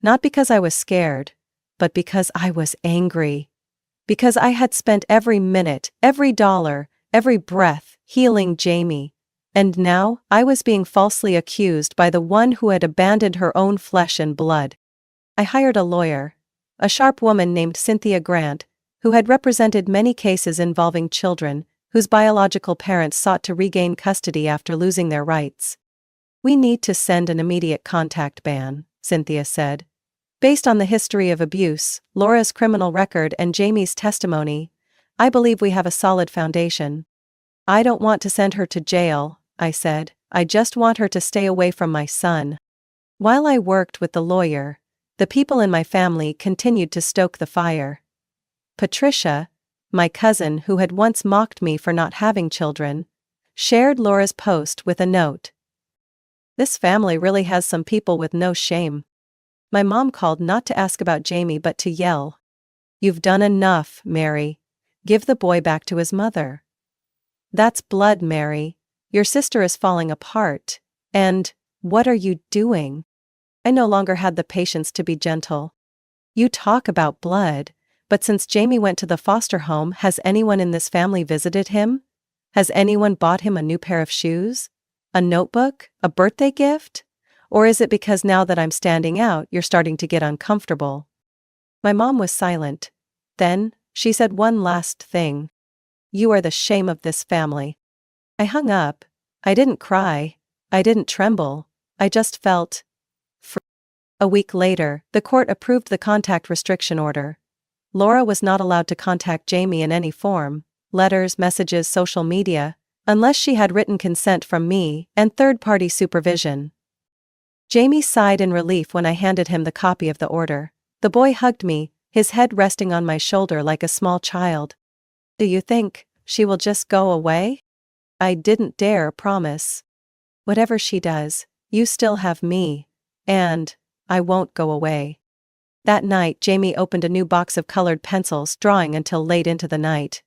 Not because I was scared, but because I was angry. Because I had spent every minute, every dollar, every breath, healing Jamie. And now, I was being falsely accused by the one who had abandoned her own flesh and blood. I hired a lawyer. A sharp woman named Cynthia Grant, who had represented many cases involving children, whose biological parents sought to regain custody after losing their rights. "We need to send an immediate contact ban," Cynthia said. "Based on the history of abuse, Laura's criminal record and Jamie's testimony, I believe we have a solid foundation." "I don't want to send her to jail," I said. "I just want her to stay away from my son." While I worked with the lawyer, the people in my family continued to stoke the fire. Patricia, my cousin who had once mocked me for not having children, shared Laura's post with a note. "This family really has some people with no shame." My mom called not to ask about Jamie but to yell, "You've done enough, Mary. Give the boy back to his mother." "That's blood, Mary. Your sister is falling apart. And, what are you doing?" I no longer had the patience to be gentle. "You talk about blood, but since Jamie went to the foster home, has anyone in this family visited him? Has anyone bought him a new pair of shoes? A notebook? A birthday gift? Or is it because now that I'm standing out, you're starting to get uncomfortable?" My mom was silent. Then, she said one last thing. "You are the shame of this family." I hung up. I didn't cry. I didn't tremble. I just felt free. A week later, the court approved the contact restriction order. Laura was not allowed to contact Jamie in any form, letters, messages, social media, unless she had written consent from me and third-party supervision. Jamie sighed in relief when I handed him the copy of the order. The boy hugged me, his head resting on my shoulder like a small child. "Do you think she will just go away?" I didn't dare promise. "Whatever she does, you still have me. And I won't go away." That night Jamie opened a new box of colored pencils, drawing until late into the night.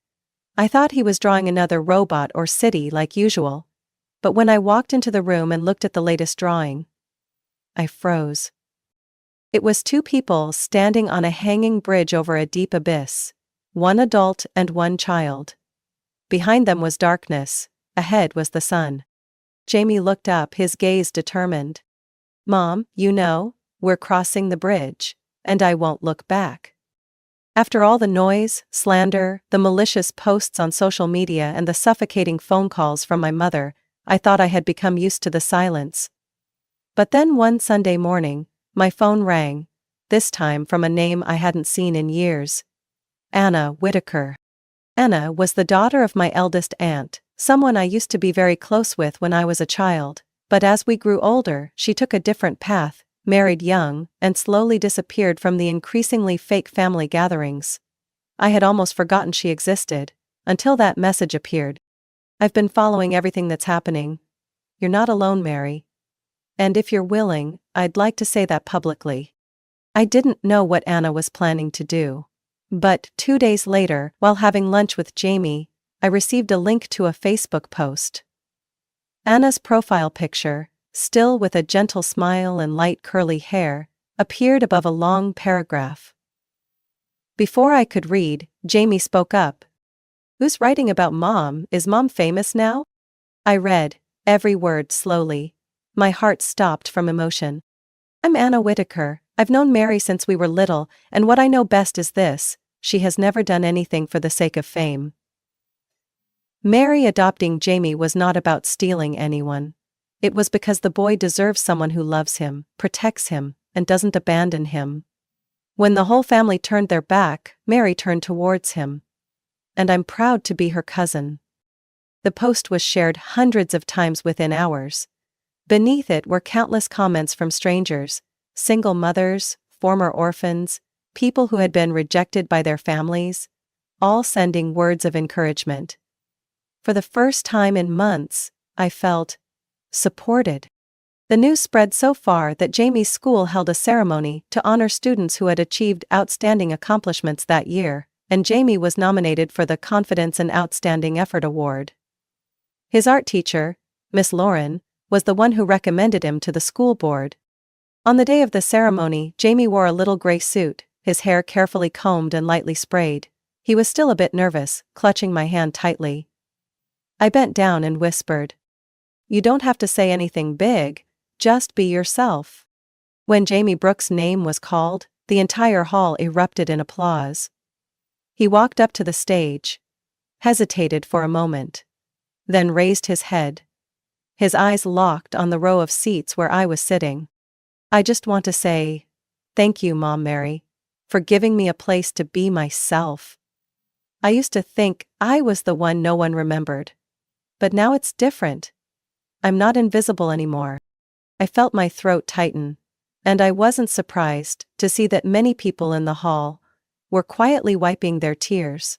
I thought he was drawing another robot or city like usual. But when I walked into the room and looked at the latest drawing, I froze. It was two people standing on a hanging bridge over a deep abyss. One adult and one child. Behind them was darkness. Ahead was the sun. Jamie looked up, his gaze determined. "Mom, you know, we're crossing the bridge, and I won't look back." After all the noise, slander, the malicious posts on social media and the suffocating phone calls from my mother, I thought I had become used to the silence. But then one Sunday morning, my phone rang, this time from a name I hadn't seen in years. Anna Whitaker. Anna was the daughter of my eldest aunt, someone I used to be very close with when I was a child, but as we grew older, she took a different path, married young, and slowly disappeared from the increasingly fake family gatherings. I had almost forgotten she existed, until that message appeared. "I've been following everything that's happening. "You're not alone, Mary. And if you're willing, I'd like to say that publicly." I didn't know what Anna was planning to do. But 2 days later, while having lunch with Jamie, I received a link to a Facebook post. Anna's profile picture, still with a gentle smile and light curly hair, appeared above a long paragraph. Before I could read, Jamie spoke up. "Who's writing about Mom? Is Mom famous now?" I read every word slowly. My heart stopped from emotion. "I'm Anna Whitaker. I've known Mary since we were little, and what I know best is this: she has never done anything for the sake of fame." Mary adopting Jamie was not about stealing anyone. It was because the boy deserves someone who loves him, protects him, and doesn't abandon him. When the whole family turned their back, Mary turned towards him. And I'm proud to be her cousin. The post was shared hundreds of times within hours. Beneath it were countless comments from strangers, single mothers, former orphans, people who had been rejected by their families, all sending words of encouragement. For the first time in months, I felt supported. The news spread so far that Jamie's school held a ceremony to honor students who had achieved outstanding accomplishments that year, and Jamie was nominated for the Confidence and Outstanding Effort Award. His art teacher, Miss Lauren, was the one who recommended him to the school board. On the day of the ceremony, Jamie wore a little gray suit, his hair carefully combed and lightly sprayed. He was still a bit nervous, clutching my hand tightly. I bent down and whispered, "You don't have to say anything big, just be yourself." When Jamie Brooks' name was called, the entire hall erupted in applause. He walked up to the stage, hesitated for a moment, then raised his head. His eyes locked on the row of seats where I was sitting. "I just want to say, thank you, Mom Mary, for giving me a place to be myself. I used to think I was the one no one remembered. But now it's different. I'm not invisible anymore." I felt my throat tighten, and I wasn't surprised to see that many people in the hall were quietly wiping their tears.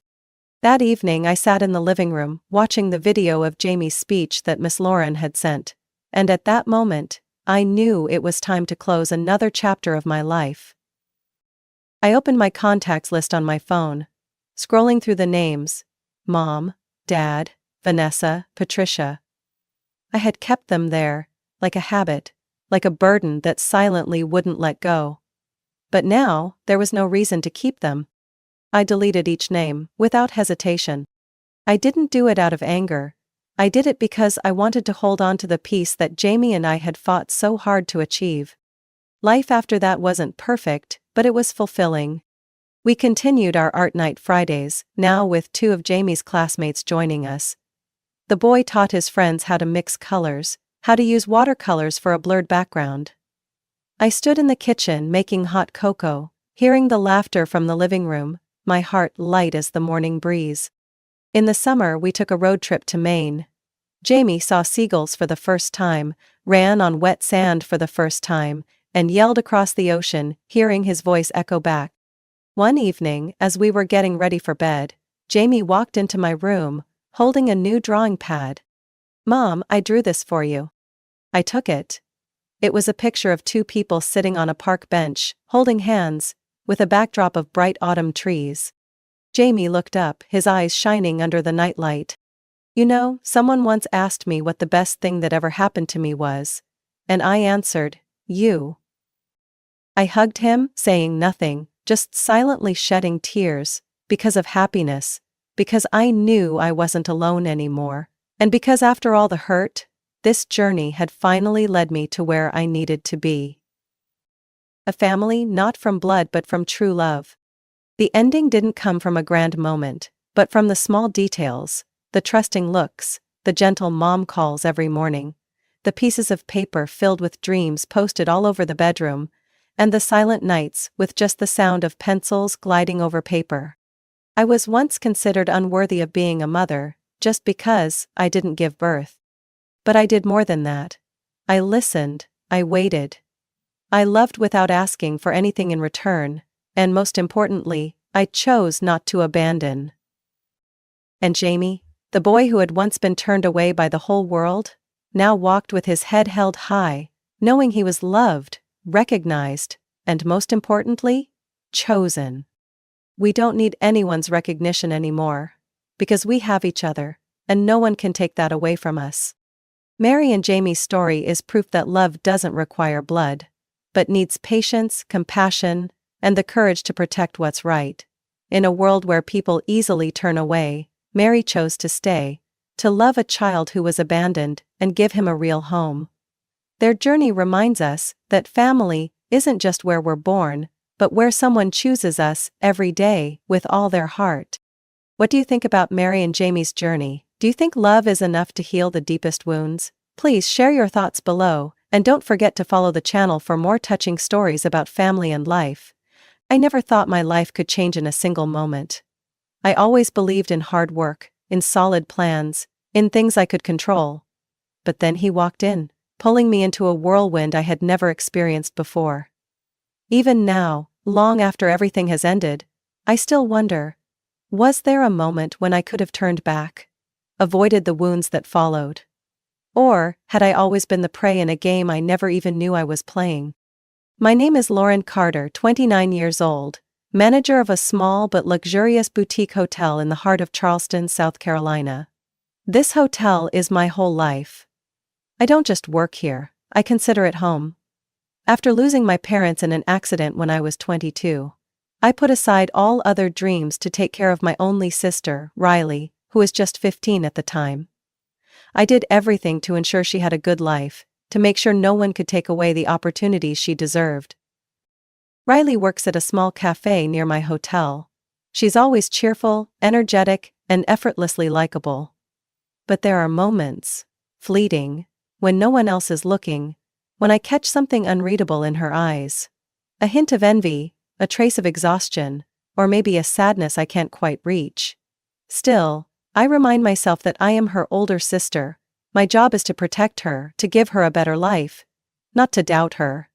That evening I sat in the living room, watching the video of Jamie's speech that Miss Lauren had sent, and at that moment, I knew it was time to close another chapter of my life. I opened my contacts list on my phone, scrolling through the names: Mom, Dad, Vanessa, Patricia. I had kept them there, like a habit, like a burden that silently wouldn't let go. But now, there was no reason to keep them. I deleted each name, without hesitation. I didn't do it out of anger. I did it because I wanted to hold on to the peace that Jamie and I had fought so hard to achieve. Life after that wasn't perfect, but it was fulfilling. We continued our art night Fridays, now with 2 of Jamie's classmates joining us. The boy taught his friends how to mix colors, how to use watercolors for a blurred background. I stood in the kitchen making hot cocoa, hearing the laughter from the living room, my heart light as the morning breeze. In the summer we took a road trip to Maine. Jamie saw seagulls for the first time, ran on wet sand for the first time, and yelled across the ocean, hearing his voice echo back. One evening, as we were getting ready for bed, Jamie walked into my room, holding a new drawing pad. "Mom, I drew this for you." I took it. It was a picture of 2 people sitting on a park bench, holding hands, with a backdrop of bright autumn trees. Jamie looked up, his eyes shining under the nightlight. "You know, someone once asked me what the best thing that ever happened to me was. And I answered, you." I hugged him, saying nothing, just silently shedding tears, because of happiness, because I knew I wasn't alone anymore, and because after all the hurt, this journey had finally led me to where I needed to be. A family not from blood but from true love. The ending didn't come from a grand moment, but from the small details, the trusting looks, the gentle mom calls every morning, the pieces of paper filled with dreams posted all over the bedroom, and the silent nights with just the sound of pencils gliding over paper. I was once considered unworthy of being a mother, just because I didn't give birth. But I did more than that. I listened, I waited. I loved without asking for anything in return, and most importantly, I chose not to abandon. And Jamie, the boy who had once been turned away by the whole world, now walked with his head held high, knowing he was loved, recognized, and most importantly, chosen. We don't need anyone's recognition anymore, because we have each other, and no one can take that away from us. Mary and Jamie's story is proof that love doesn't require blood, but needs patience, compassion, and the courage to protect what's right. In a world where people easily turn away, Mary chose to stay, to love a child who was abandoned and give him a real home. Their journey reminds us that family isn't just where we're born, but where someone chooses us every day with all their heart. What do you think about Mary and Jamie's journey? Do you think love is enough to heal the deepest wounds? Please share your thoughts below, and don't forget to follow the channel for more touching stories about family and life. I never thought my life could change in a single moment. I always believed in hard work, in solid plans, in things I could control. But then he walked in, pulling me into a whirlwind I had never experienced before. Even now, long after everything has ended, I still wonder, was there a moment when I could have turned back, avoided the wounds that followed? Or had I always been the prey in a game I never even knew I was playing? My name is Lauren Carter, 29 years old, manager of a small but luxurious boutique hotel in the heart of Charleston, South Carolina. This hotel is my whole life. I don't just work here, I consider it home. After losing my parents in an accident when I was 22, I put aside all other dreams to take care of my only sister, Riley, who was just 15 at the time. I did everything to ensure she had a good life, to make sure no one could take away the opportunities she deserved. Riley works at a small cafe near my hotel. She's always cheerful, energetic, and effortlessly likable. But there are moments, fleeting, when no one else is looking, when I catch something unreadable in her eyes. A hint of envy, a trace of exhaustion, or maybe a sadness I can't quite reach. Still, I remind myself that I am her older sister. My job is to protect her, to give her a better life, not to doubt her.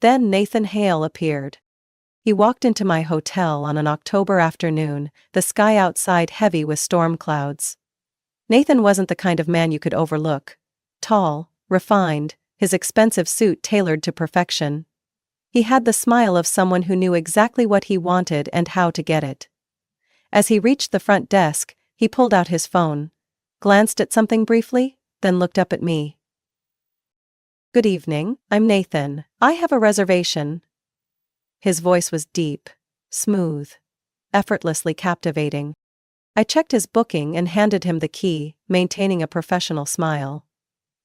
Then Nathan Hale appeared. He walked into my hotel on an October afternoon, the sky outside heavy with storm clouds. Nathan wasn't the kind of man you could overlook. Tall, refined, his expensive suit tailored to perfection. He had the smile of someone who knew exactly what he wanted and how to get it. As he reached the front desk, he pulled out his phone, glanced at something briefly, then looked up at me. "Good evening, I'm Nathan. I have a reservation." His voice was deep, smooth, effortlessly captivating. I checked his booking and handed him the key, maintaining a professional smile.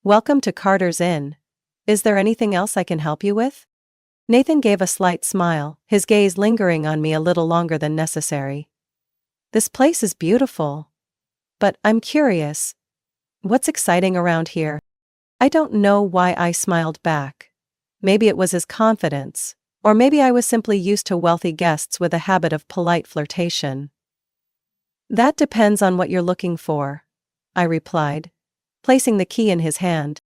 "Welcome to Carter's Inn. Is there anything else I can help you with?" Nathan gave a slight smile, his gaze lingering on me a little longer than necessary. "This place is beautiful. But I'm curious. What's exciting around here?" I don't know why I smiled back. Maybe it was his confidence, or maybe I was simply used to wealthy guests with a habit of polite flirtation. "That depends on what you're looking for," I replied, placing the key in his hand.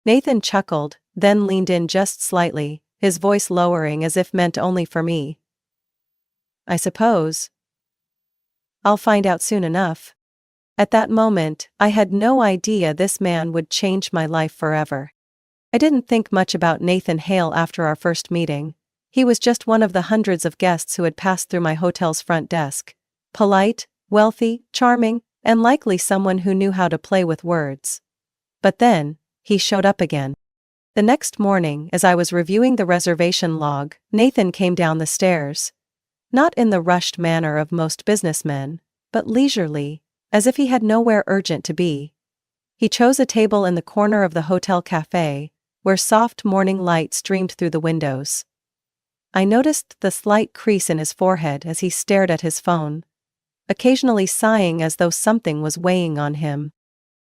Nathan chuckled, then leaned in just slightly, his voice lowering as if meant only for me. "I suppose I'll find out soon enough." At that moment, I had no idea this man would change my life forever. I didn't think much about Nathan Hale after our first meeting. He was just one of the hundreds of guests who had passed through my hotel's front desk. Polite, wealthy, charming, and likely someone who knew how to play with words. But then, he showed up again. The next morning, as I was reviewing the reservation log, Nathan came down the stairs. Not in the rushed manner of most businessmen, but leisurely, as if he had nowhere urgent to be. He chose a table in the corner of the hotel cafe, where soft morning light streamed through the windows. I noticed the slight crease in his forehead as he stared at his phone, occasionally sighing as though something was weighing on him.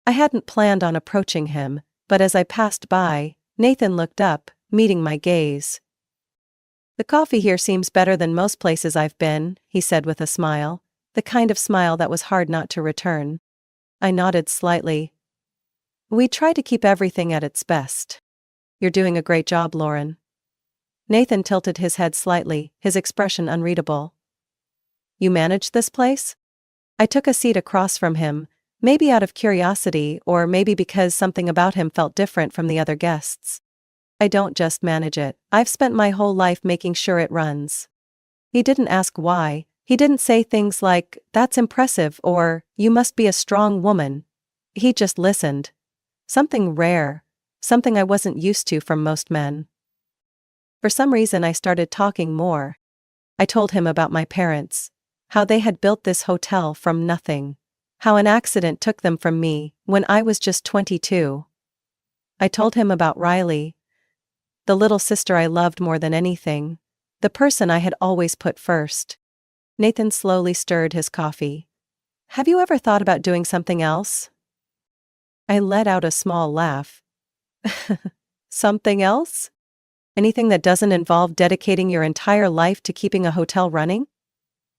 I hadn't planned on approaching him, but as I passed by, Nathan looked up, meeting my gaze. "The coffee here seems better than most places I've been," he said with a smile, the kind of smile that was hard not to return. I nodded slightly. "We try to keep everything at its best." "You're doing a great job, Lauren." Nathan tilted his head slightly, his expression unreadable. "You manage this place?" I took a seat across from him, Maybe out of curiosity, or maybe because something about him felt different from the other guests. I don't just manage it, I've spent my whole life making sure it runs. He didn't ask why, he didn't say things like, "That's impressive," or, "You must be a strong woman." He just listened. Something rare, something I wasn't used to from most men. For some reason I started talking more. I told him about my parents, how they had built this hotel from nothing, how an accident took them from me when I was just 22. I told him about Riley, the little sister I loved more than anything, the person I had always put first. Nathan slowly stirred his coffee. "Have you ever thought about doing something else?" I let out a small laugh. "Something else? Anything that doesn't involve dedicating your entire life to keeping a hotel running?"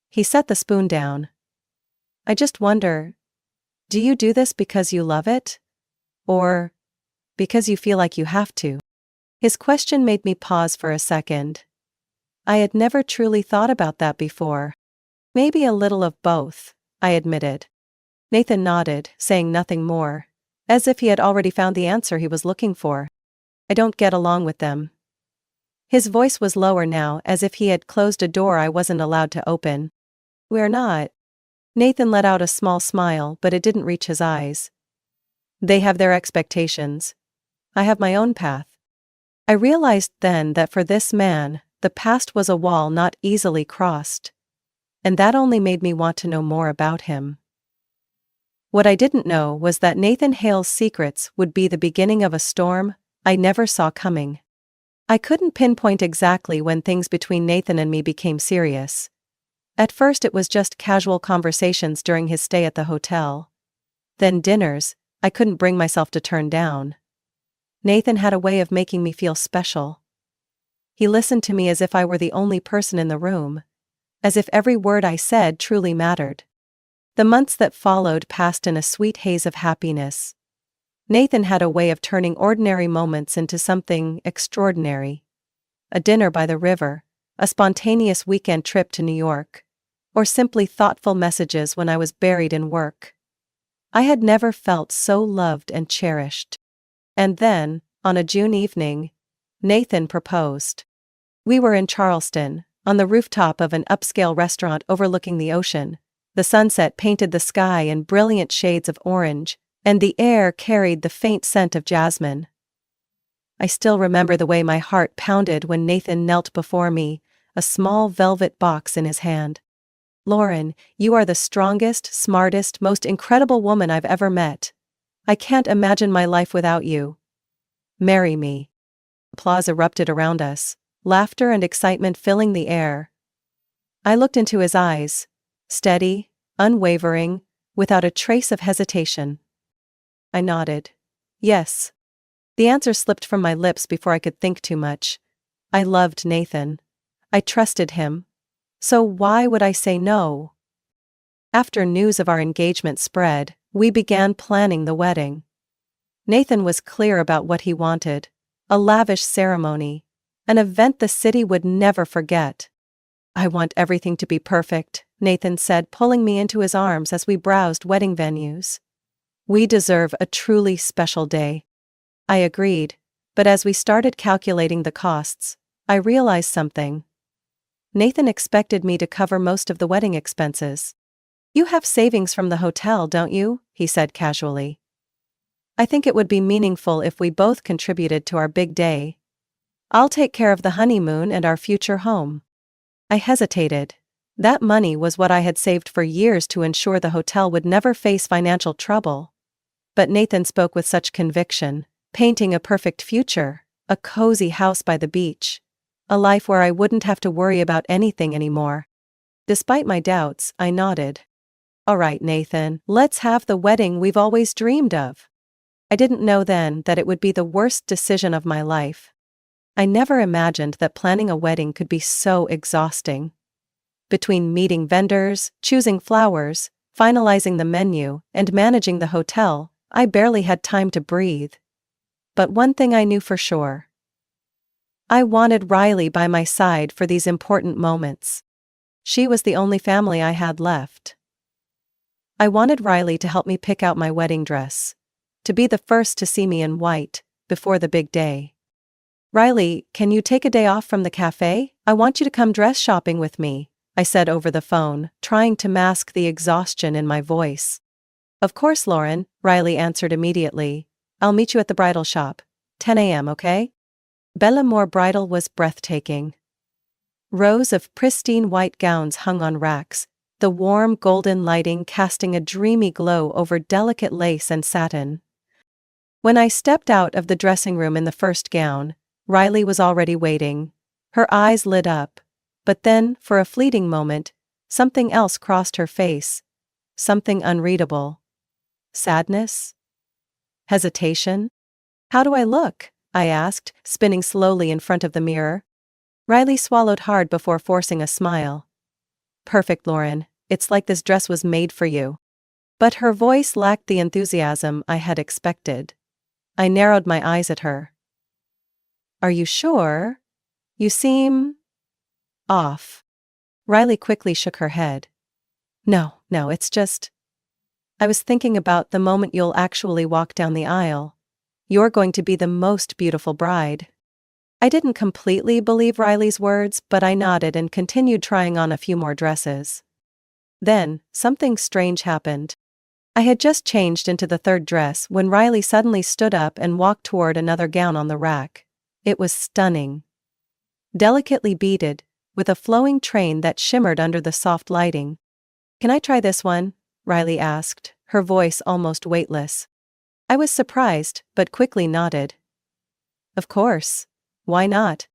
He set the spoon down. "I just wonder, do you do this because you love it? Or because you feel like you have to?" His question made me pause for a second. I had never truly thought about that before. "Maybe a little of both," I admitted. Nathan nodded, saying nothing more, as if he had already found the answer he was looking for. "I don't get along with them." His voice was lower now, as if he had closed a door I wasn't allowed to open. "We're not." Nathan let out a small smile, but it didn't reach his eyes. "They have their expectations. I have my own path." I realized then that for this man, the past was a wall not easily crossed. And that only made me want to know more about him. What I didn't know was that Nathan Hale's secrets would be the beginning of a storm I never saw coming. I couldn't pinpoint exactly when things between Nathan and me became serious. At first it was just casual conversations during his stay at the hotel. Then dinners I couldn't bring myself to turn down. Nathan had a way of making me feel special. He listened to me as if I were the only person in the room, as if every word I said truly mattered. The months that followed passed in a sweet haze of happiness. Nathan had a way of turning ordinary moments into something extraordinary. A dinner by the river, a spontaneous weekend trip to New York, or simply thoughtful messages when I was buried in work. I had never felt so loved and cherished. And then, on a June evening, Nathan proposed. We were in Charleston, on the rooftop of an upscale restaurant overlooking the ocean. The sunset painted the sky in brilliant shades of orange, and the air carried the faint scent of jasmine. I still remember the way my heart pounded when Nathan knelt before me, a small velvet box in his hand. "Lauren, you are the strongest, smartest, most incredible woman I've ever met. I can't imagine my life without you. Marry me." Applause erupted around us, laughter and excitement filling the air. I looked into his eyes, steady, unwavering, without a trace of hesitation. I nodded. Yes. The answer slipped from my lips before I could think too much. I loved Nathan. I trusted him. So why would I say no? After news of our engagement spread, we began planning the wedding. Nathan was clear about what he wanted: a lavish ceremony, an event the city would never forget. "I want everything to be perfect," Nathan said, pulling me into his arms as we browsed wedding venues. "We deserve a truly special day." I agreed, but as we started calculating the costs, I realized something. Nathan expected me to cover most of the wedding expenses. "You have savings from the hotel, don't you?" he said casually. "I think it would be meaningful if we both contributed to our big day. I'll take care of the honeymoon and our future home." I hesitated. That money was what I had saved for years to ensure the hotel would never face financial trouble. But Nathan spoke with such conviction, painting a perfect future, a cozy house by the beach, a life where I wouldn't have to worry about anything anymore. Despite my doubts, I nodded. "All right, Nathan, let's have the wedding we've always dreamed of." I didn't know then that it would be the worst decision of my life. I never imagined that planning a wedding could be so exhausting. Between meeting vendors, choosing flowers, finalizing the menu, and managing the hotel, I barely had time to breathe. But one thing I knew for sure. I wanted Riley by my side for these important moments. She was the only family I had left. I wanted Riley to help me pick out my wedding dress. To be the first to see me in white, before the big day. "Riley, can you take a day off from the cafe? I want you to come dress shopping with me," I said over the phone, trying to mask the exhaustion in my voice. "Of course, Lauren," Riley answered immediately. "I'll meet you at the bridal shop. 10 a.m., okay?" Bellamore Bridal was breathtaking. Rows of pristine white gowns hung on racks, the warm golden lighting casting a dreamy glow over delicate lace and satin. When I stepped out of the dressing room in the first gown, Riley was already waiting. Her eyes lit up. But then, for a fleeting moment, something else crossed her face. Something unreadable. Sadness? Hesitation? "How do I look?" I asked, spinning slowly in front of the mirror. Riley swallowed hard before forcing a smile. "Perfect, Lauren. It's like this dress was made for you." But her voice lacked the enthusiasm I had expected. I narrowed my eyes at her. "Are you sure? You seem off." Riley quickly shook her head. No, it's just. I was thinking about the moment you'll actually walk down the aisle. You're going to be the most beautiful bride." I didn't completely believe Riley's words, but I nodded and continued trying on a few more dresses. Then, something strange happened. I had just changed into the third dress when Riley suddenly stood up and walked toward another gown on the rack. It was stunning. Delicately beaded, with a flowing train that shimmered under the soft lighting. "Can I try this one?" Riley asked, her voice almost weightless. I was surprised, but quickly nodded. "Of course. Why not?"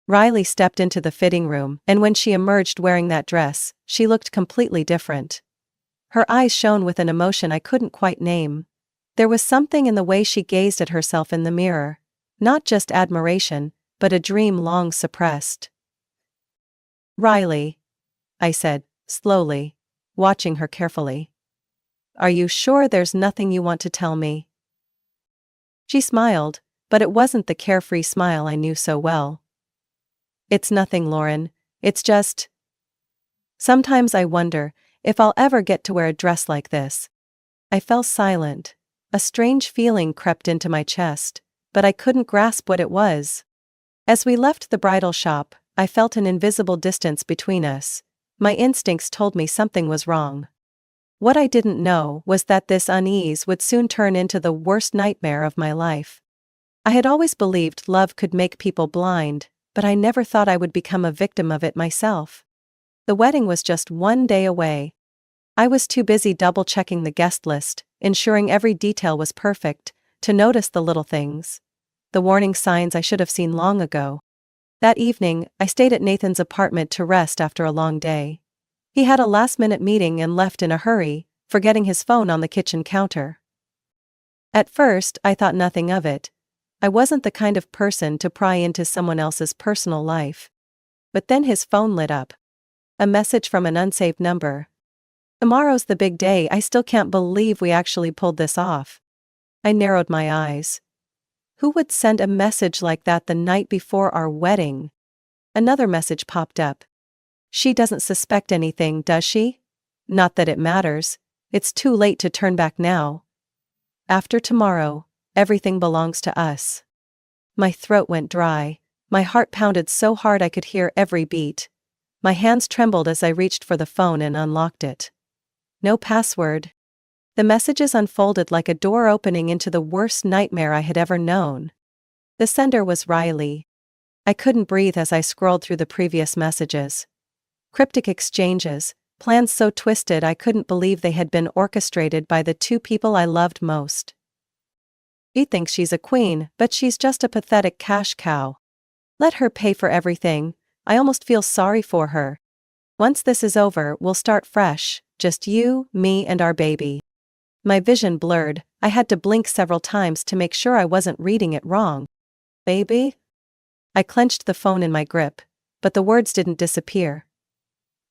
Riley stepped into the fitting room, and when she emerged wearing that dress, she looked completely different. Her eyes shone with an emotion I couldn't quite name. There was something in the way she gazed at herself in the mirror. Not just admiration, but a dream long suppressed. "Riley," I said, slowly, watching her carefully. "Are you sure there's nothing you want to tell me?" She smiled, but it wasn't the carefree smile I knew so well. "It's nothing, Lauren. It's just. Sometimes I wonder if I'll ever get to wear a dress like this." I fell silent. A strange feeling crept into my chest, but I couldn't grasp what it was. As we left the bridal shop, I felt an invisible distance between us. My instincts told me something was wrong. What I didn't know was that this unease would soon turn into the worst nightmare of my life. I had always believed love could make people blind, but I never thought I would become a victim of it myself. The wedding was just one day away. I was too busy double-checking the guest list, ensuring every detail was perfect, to notice the little things. The warning signs I should have seen long ago. That evening, I stayed at Nathan's apartment to rest after a long day. He had a last-minute meeting and left in a hurry, forgetting his phone on the kitchen counter. At first, I thought nothing of it. I wasn't the kind of person to pry into someone else's personal life. But then his phone lit up. A message from an unsaved number. "Tomorrow's the big day. I still can't believe we actually pulled this off." I narrowed my eyes. Who would send a message like that the night before our wedding? Another message popped up. "She doesn't suspect anything, does she? Not that it matters. It's too late to turn back now. After tomorrow, everything belongs to us." My throat went dry. My heart pounded so hard I could hear every beat. My hands trembled as I reached for the phone and unlocked it. No password. The messages unfolded like a door opening into the worst nightmare I had ever known. The sender was Riley. I couldn't breathe as I scrolled through the previous messages. Cryptic exchanges, plans so twisted I couldn't believe they had been orchestrated by the two people I loved most. "He thinks she's a queen, but she's just a pathetic cash cow. Let her pay for everything. I almost feel sorry for her. Once this is over, we'll start fresh, just you, me, and our baby." My vision blurred. I had to blink several times to make sure I wasn't reading it wrong. "Baby?" I clenched the phone in my grip, but the words didn't disappear.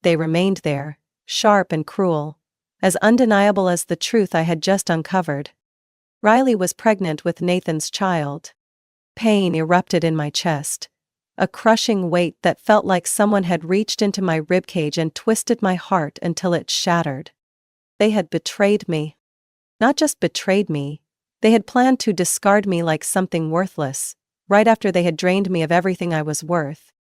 They remained there, sharp and cruel, as undeniable as the truth I had just uncovered. Riley was pregnant with Nathan's child. Pain erupted in my chest. A crushing weight that felt like someone had reached into my ribcage and twisted my heart until it shattered. They had betrayed me. Not just betrayed me, they had planned to discard me like something worthless, right after they had drained me of everything I was worth.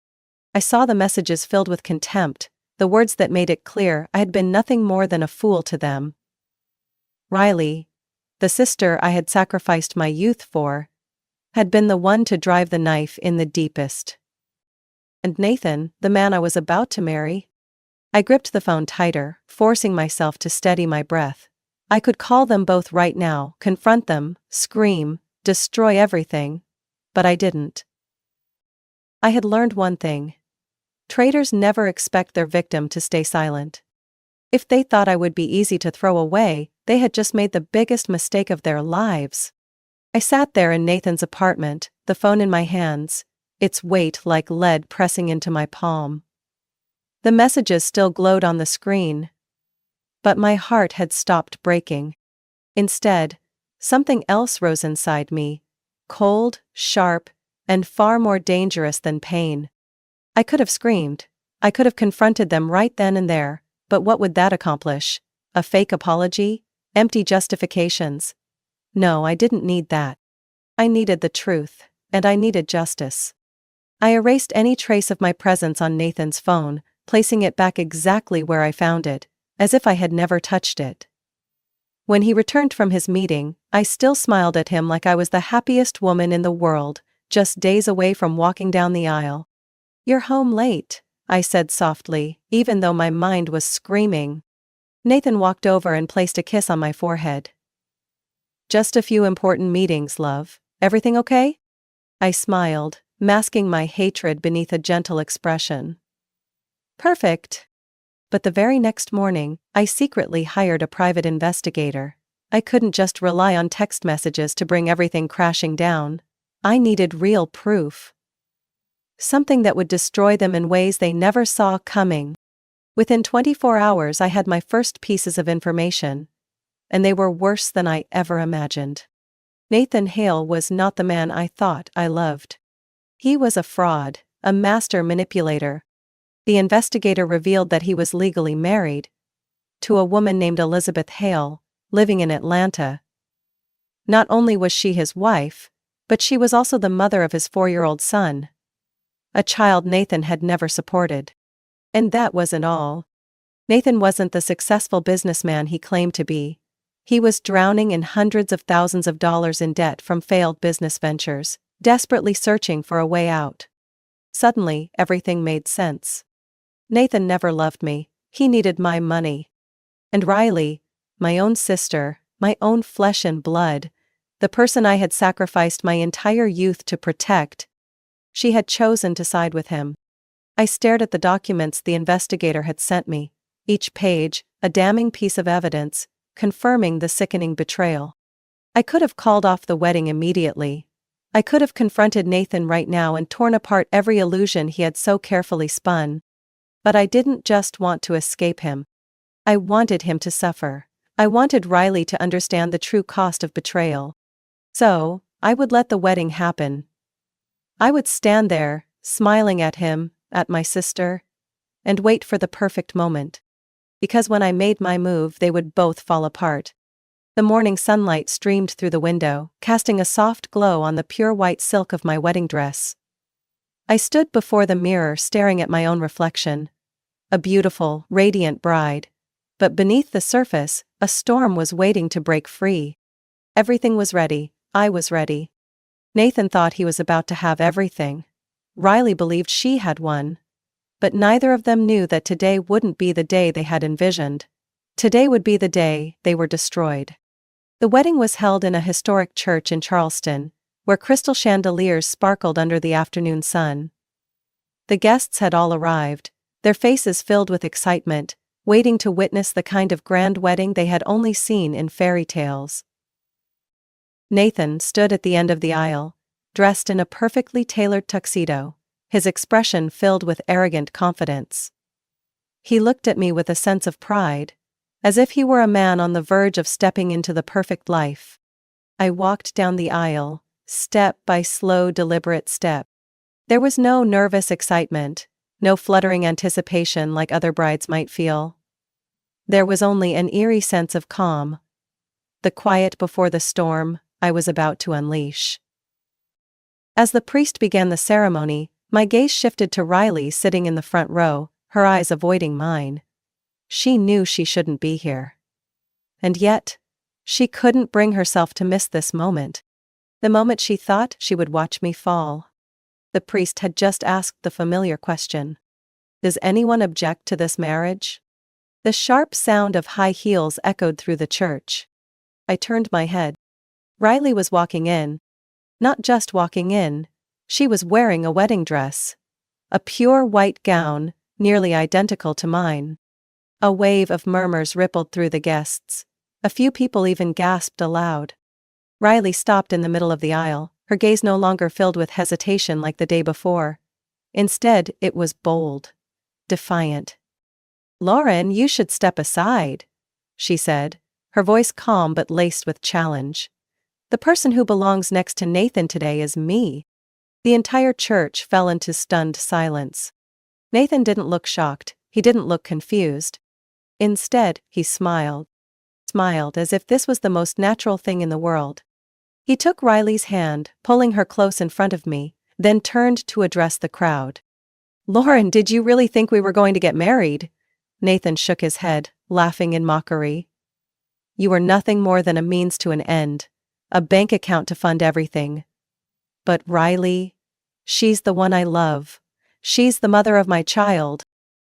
I saw the messages filled with contempt, the words that made it clear I had been nothing more than a fool to them. Riley, the sister I had sacrificed my youth for, had been the one to drive the knife in the deepest. And Nathan, the man I was about to marry? I gripped the phone tighter, forcing myself to steady my breath. I could call them both right now, confront them, scream, destroy everything. But I didn't. I had learned one thing. Traitors never expect their victim to stay silent. If they thought I would be easy to throw away, they had just made the biggest mistake of their lives. I sat there in Nathan's apartment, the phone in my hands, its weight like lead pressing into my palm. The messages still glowed on the screen. But my heart had stopped breaking. Instead, something else rose inside me, cold, sharp, and far more dangerous than pain. I could have screamed. I could have confronted them right then and there, but what would that accomplish? A fake apology? Empty justifications? No, I didn't need that. I needed the truth, and I needed justice. I erased any trace of my presence on Nathan's phone, placing it back exactly where I found it, as if I had never touched it. When he returned from his meeting, I still smiled at him like I was the happiest woman in the world, just days away from walking down the aisle. "You're home late," I said softly, even though my mind was screaming. Nathan walked over and placed a kiss on my forehead. "Just a few important meetings, love. Everything okay?" I smiled, masking my hatred beneath a gentle expression. "Perfect." But the very next morning, I secretly hired a private investigator. I couldn't just rely on text messages to bring everything crashing down. I needed real proof. Something that would destroy them in ways they never saw coming. Within 24 hours I had my first pieces of information. And they were worse than I ever imagined. Nathan Hale was not the man I thought I loved. He was a fraud, a master manipulator. The investigator revealed that he was legally married to a woman named Elizabeth Hale, living in Atlanta. Not only was she his wife, but she was also the mother of his 4-year-old son. A child Nathan had never supported. And that wasn't all. Nathan wasn't the successful businessman he claimed to be. He was drowning in hundreds of thousands of dollars in debt from failed business ventures, desperately searching for a way out. Suddenly, everything made sense. Nathan never loved me. He needed my money. And Riley, my own sister, my own flesh and blood, the person I had sacrificed my entire youth to protect, she had chosen to side with him. I stared at the documents the investigator had sent me, each page, a damning piece of evidence, confirming the sickening betrayal. I could have called off the wedding immediately. I could have confronted Nathan right now and torn apart every illusion he had so carefully spun. But I didn't just want to escape him. I wanted him to suffer. I wanted Riley to understand the true cost of betrayal. So, I would let the wedding happen. I would stand there, smiling at him, at my sister, and wait for the perfect moment. Because when I made my move, they would both fall apart. The morning sunlight streamed through the window, casting a soft glow on the pure white silk of my wedding dress. I stood before the mirror staring at my own reflection. A beautiful, radiant bride. But beneath the surface, a storm was waiting to break free. Everything was ready. I was ready. Nathan thought he was about to have everything. Riley believed she had won. But neither of them knew that today wouldn't be the day they had envisioned. Today would be the day they were destroyed. The wedding was held in a historic church in Charleston, where crystal chandeliers sparkled under the afternoon sun. The guests had all arrived, their faces filled with excitement, waiting to witness the kind of grand wedding they had only seen in fairy tales. Nathan stood at the end of the aisle, dressed in a perfectly tailored tuxedo, his expression filled with arrogant confidence. He looked at me with a sense of pride, as if he were a man on the verge of stepping into the perfect life. I walked down the aisle, step by slow, deliberate step. There was no nervous excitement, no fluttering anticipation like other brides might feel. There was only an eerie sense of calm. The quiet before the storm I was about to unleash. As the priest began the ceremony, my gaze shifted to Riley sitting in the front row, her eyes avoiding mine. She knew she shouldn't be here. And yet, she couldn't bring herself to miss this moment. The moment she thought she would watch me fall. The priest had just asked the familiar question. Does anyone object to this marriage? The sharp sound of high heels echoed through the church. I turned my head. Riley was walking in. Not just walking in, she was wearing a wedding dress. A pure white gown, nearly identical to mine. A wave of murmurs rippled through the guests. A few people even gasped aloud. Riley stopped in the middle of the aisle, her gaze no longer filled with hesitation like the day before. Instead, it was bold. Defiant. "Lauren, you should step aside," she said, her voice calm but laced with challenge. "The person who belongs next to Nathan today is me." The entire church fell into stunned silence. Nathan didn't look shocked, he didn't look confused. Instead, he smiled. Smiled as if this was the most natural thing in the world. He took Riley's hand, pulling her close in front of me, then turned to address the crowd. "Lauren, did you really think we were going to get married?" Nathan shook his head, laughing in mockery. "You were nothing more than a means to an end. A bank account to fund everything. But Riley, she's the one I love. She's the mother of my child."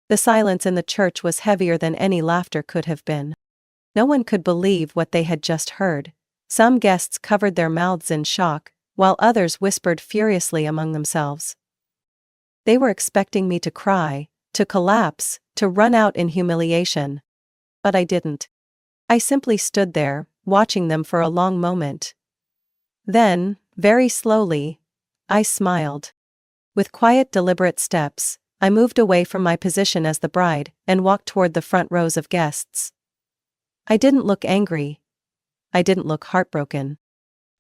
The silence in the church was heavier than any laughter could have been. No one could believe what they had just heard. Some guests covered their mouths in shock, while others whispered furiously among themselves. They were expecting me to cry, to collapse, to run out in humiliation. But I didn't. I simply stood there, watching them for a long moment. Then, very slowly, I smiled. With quiet, deliberate steps, I moved away from my position as the bride and walked toward the front rows of guests. I didn't look angry. I didn't look heartbroken.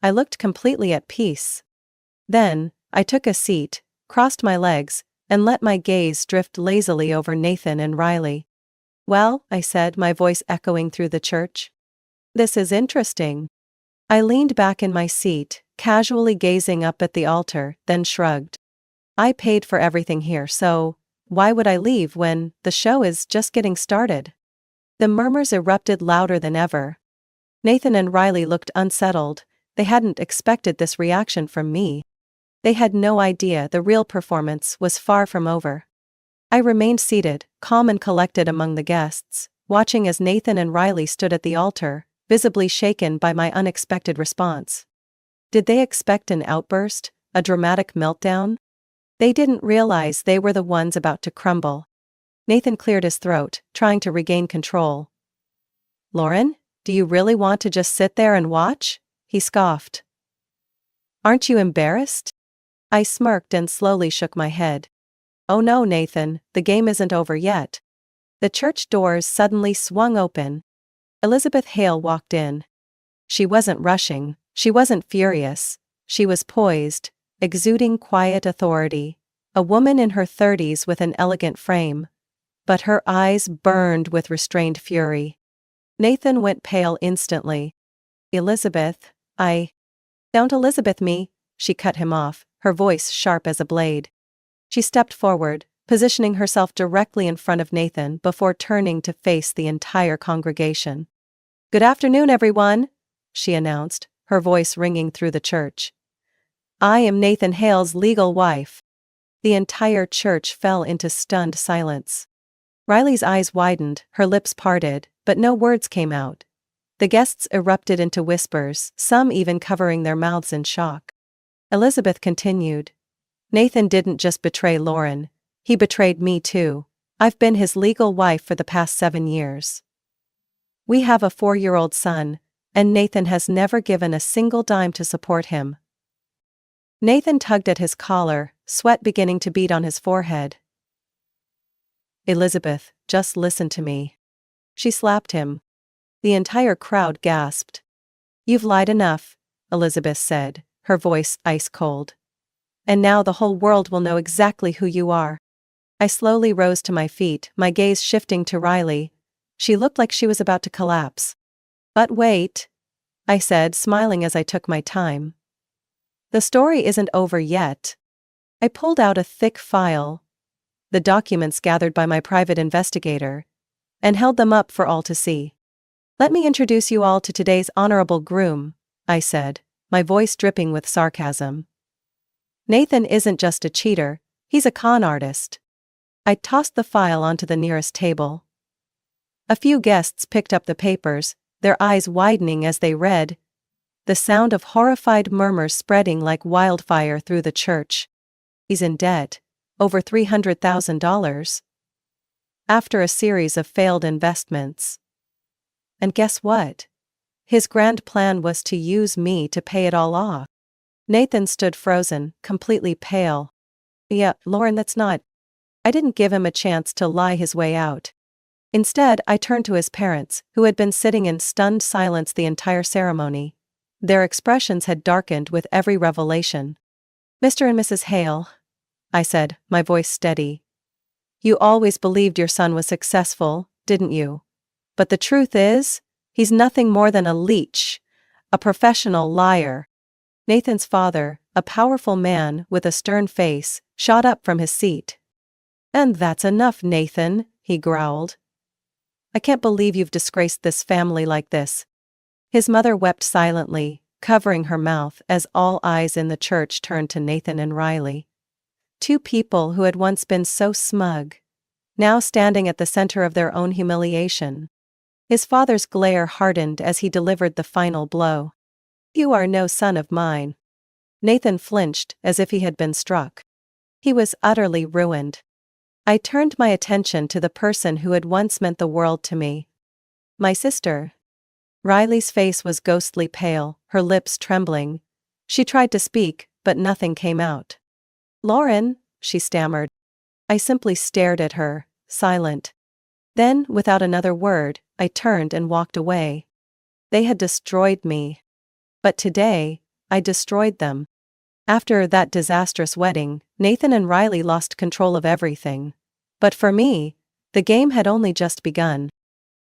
I looked completely at peace. Then, I took a seat, crossed my legs, and let my gaze drift lazily over Nathan and Riley. "Well," I said, my voice echoing through the church. "This is interesting." I leaned back in my seat, casually gazing up at the altar, then shrugged. "I paid for everything here, so why would I leave when the show is just getting started?" The murmurs erupted louder than ever. Nathan and Riley looked unsettled. They hadn't expected this reaction from me. They had no idea the real performance was far from over. I remained seated, calm and collected among the guests, watching as Nathan and Riley stood at the altar, visibly shaken by my unexpected response. Did they expect an outburst, a dramatic meltdown? They didn't realize they were the ones about to crumble. Nathan cleared his throat, trying to regain control. "Lauren, do you really want to just sit there and watch?" he scoffed. "Aren't you embarrassed?" I smirked and slowly shook my head. "Oh no, Nathan, the game isn't over yet." The church doors suddenly swung open. Elizabeth Hale walked in. She wasn't rushing, she wasn't furious, she was poised, exuding quiet authority. A woman in her 30s with an elegant frame. But her eyes burned with restrained fury. Nathan went pale instantly. "Elizabeth, Don't Elizabeth me," she cut him off, her voice sharp as a blade. She stepped forward, positioning herself directly in front of Nathan before turning to face the entire congregation. "Good afternoon, everyone," she announced, her voice ringing through the church. "I am Nathan Hale's legal wife." The entire church fell into stunned silence. Riley's eyes widened, her lips parted, but no words came out. The guests erupted into whispers, some even covering their mouths in shock. Elizabeth continued. "Nathan didn't just betray Lauren, he betrayed me too. I've been his legal wife for the past 7 years. We have a 4-year-old son, and Nathan has never given a single dime to support him." Nathan tugged at his collar, sweat beginning to bead on his forehead. "Elizabeth, just listen to me." She slapped him. The entire crowd gasped. "You've lied enough," Elizabeth said, her voice ice cold. "And now the whole world will know exactly who you are." I slowly rose to my feet, my gaze shifting to Riley. She looked like she was about to collapse. But wait, I said, smiling as I took my time. The story isn't over yet. I pulled out a thick file, the documents gathered by my private investigator, and held them up for all to see. Let me introduce you all to today's honorable groom, I said, my voice dripping with sarcasm. Nathan isn't just a cheater, he's a con artist. I tossed the file onto the nearest table. A few guests picked up the papers, their eyes widening as they read, the sound of horrified murmurs spreading like wildfire through the church. He's in debt, over $300,000. After a series of failed investments. And guess what? His grand plan was to use me to pay it all off. Nathan stood frozen, completely pale. Yeah, Lauren, that's not. I didn't give him a chance to lie his way out. Instead, I turned to his parents, who had been sitting in stunned silence the entire ceremony. Their expressions had darkened with every revelation. Mr. and Mrs. Hale, I said, my voice steady. You always believed your son was successful, didn't you? But the truth is, he's nothing more than a leech, a professional liar. Nathan's father, a powerful man with a stern face, shot up from his seat. And that's enough, Nathan, he growled. I can't believe you've disgraced this family like this. His mother wept silently, covering her mouth as all eyes in the church turned to Nathan and Riley. Two people who had once been so smug, now standing at the center of their own humiliation. His father's glare hardened as he delivered the final blow. You are no son of mine. Nathan flinched as if he had been struck. He was utterly ruined. I turned my attention to the person who had once meant the world to me. My sister. Riley's face was ghostly pale, her lips trembling. She tried to speak, but nothing came out. Lauren, she stammered. I simply stared at her, silent. Then, without another word, I turned and walked away. They had destroyed me. But today, I destroyed them. After that disastrous wedding, Nathan and Riley lost control of everything. But for me, the game had only just begun.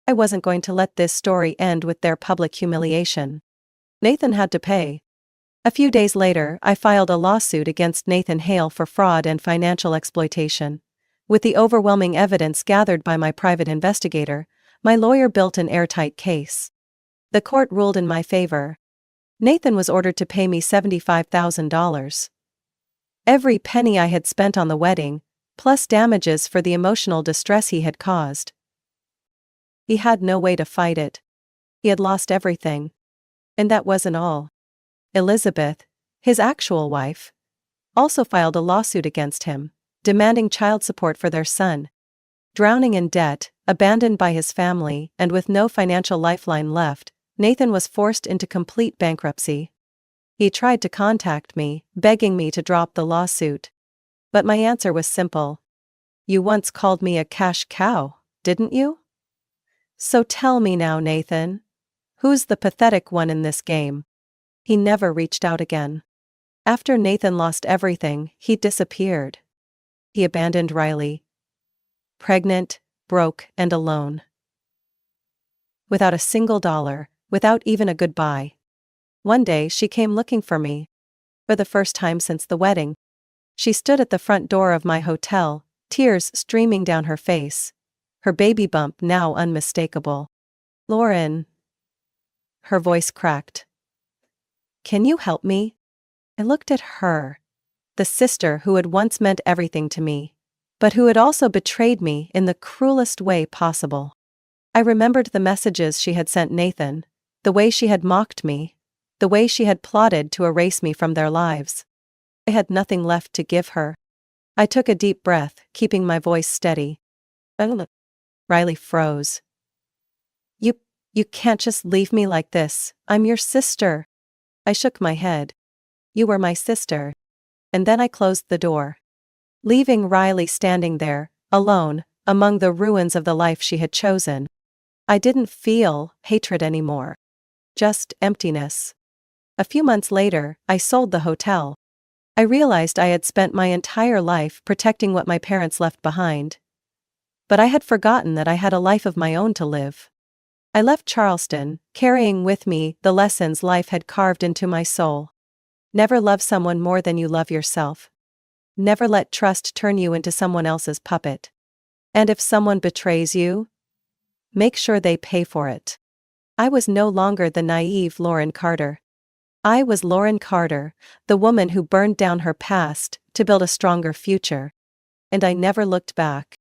I wasn't going to let this story end with their public humiliation. Nathan had to pay. A few days later, I filed a lawsuit against Nathan Hale for fraud and financial exploitation. With the overwhelming evidence gathered by my private investigator, my lawyer built an airtight case. The court ruled in my favor. Nathan was ordered to pay me $75,000. Every penny I had spent on the wedding, plus damages for the emotional distress he had caused. He had no way to fight it. He had lost everything. And that wasn't all. Elizabeth, his actual wife, also filed a lawsuit against him, demanding child support for their son. Drowning in debt, abandoned by his family, and with no financial lifeline left, Nathan was forced into complete bankruptcy. He tried to contact me, begging me to drop the lawsuit. But my answer was simple. You once called me a cash cow, didn't you? So tell me now, Nathan. Who's the pathetic one in this game? He never reached out again. After Nathan lost everything, he disappeared. He abandoned Riley. Pregnant, broke, and alone. Without a single dollar, without even a goodbye. One day she came looking for me. For the first time since the wedding. She stood at the front door of my hotel, tears streaming down her face. Her baby bump now unmistakable. Lauren. Her voice cracked. Can you help me? I looked at her. The sister who had once meant everything to me, but who had also betrayed me in the cruelest way possible. I remembered the messages she had sent Nathan, the way she had mocked me, the way she had plotted to erase me from their lives. I had nothing left to give her. I took a deep breath, keeping my voice steady. Riley froze. You can't just leave me like this. I'm your sister. I shook my head. You were my sister. And then I closed the door. Leaving Riley standing there, alone, among the ruins of the life she had chosen. I didn't feel hatred anymore. Just emptiness. A few months later, I sold the hotel. I realized I had spent my entire life protecting what my parents left behind. but I had forgotten that I had a life of my own to live. I left Charleston, carrying with me the lessons life had carved into my soul. Never love someone more than you love yourself. Never let trust turn you into someone else's puppet. And if someone betrays you, make sure they pay for it. I was no longer the naive Lauren Carter. I was Lauren Carter, the woman who burned down her past to build a stronger future. And I never looked back.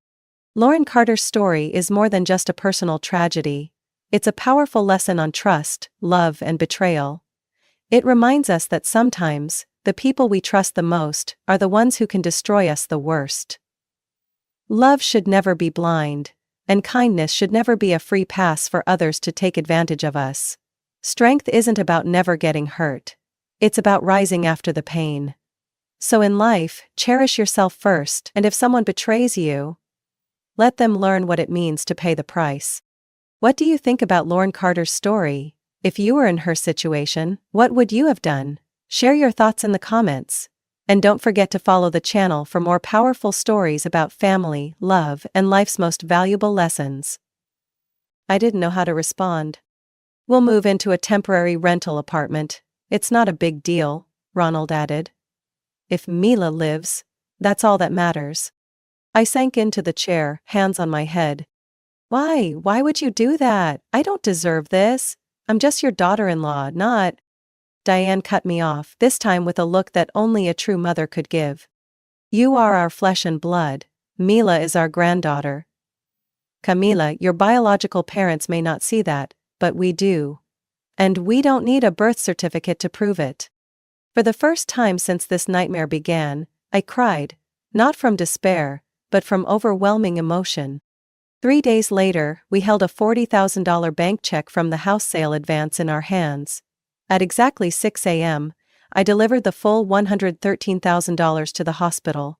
Lauren Carter's story is more than just a personal tragedy. It's a powerful lesson on trust, love, and betrayal. It reminds us that sometimes, the people we trust the most are the ones who can destroy us the worst. Love should never be blind, and kindness should never be a free pass for others to take advantage of us. Strength isn't about never getting hurt. It's about rising after the pain. So in life, cherish yourself first, and if someone betrays you, let them learn what it means to pay the price. What do you think about Lauren Carter's story? If you were in her situation, what would you have done? Share your thoughts in the comments. And don't forget to follow the channel for more powerful stories about family, love, and life's most valuable lessons. I didn't know how to respond. We'll move into a temporary rental apartment. It's not a big deal, Ronald added. If Mila lives, that's all that matters. I sank into the chair, hands on my head. Why would you do that? I don't deserve this. I'm just your daughter-in-law, not... Diane cut me off, this time with a look that only a true mother could give. You are our flesh and blood. Mila is our granddaughter. Camila, your biological parents may not see that, but we do. And we don't need a birth certificate to prove it. For the first time since this nightmare began, I cried, not from despair, but from overwhelming emotion. 3 days later, we held a $40,000 bank check from the house sale advance in our hands. At exactly 6 a.m., I delivered the full $113,000 to the hospital.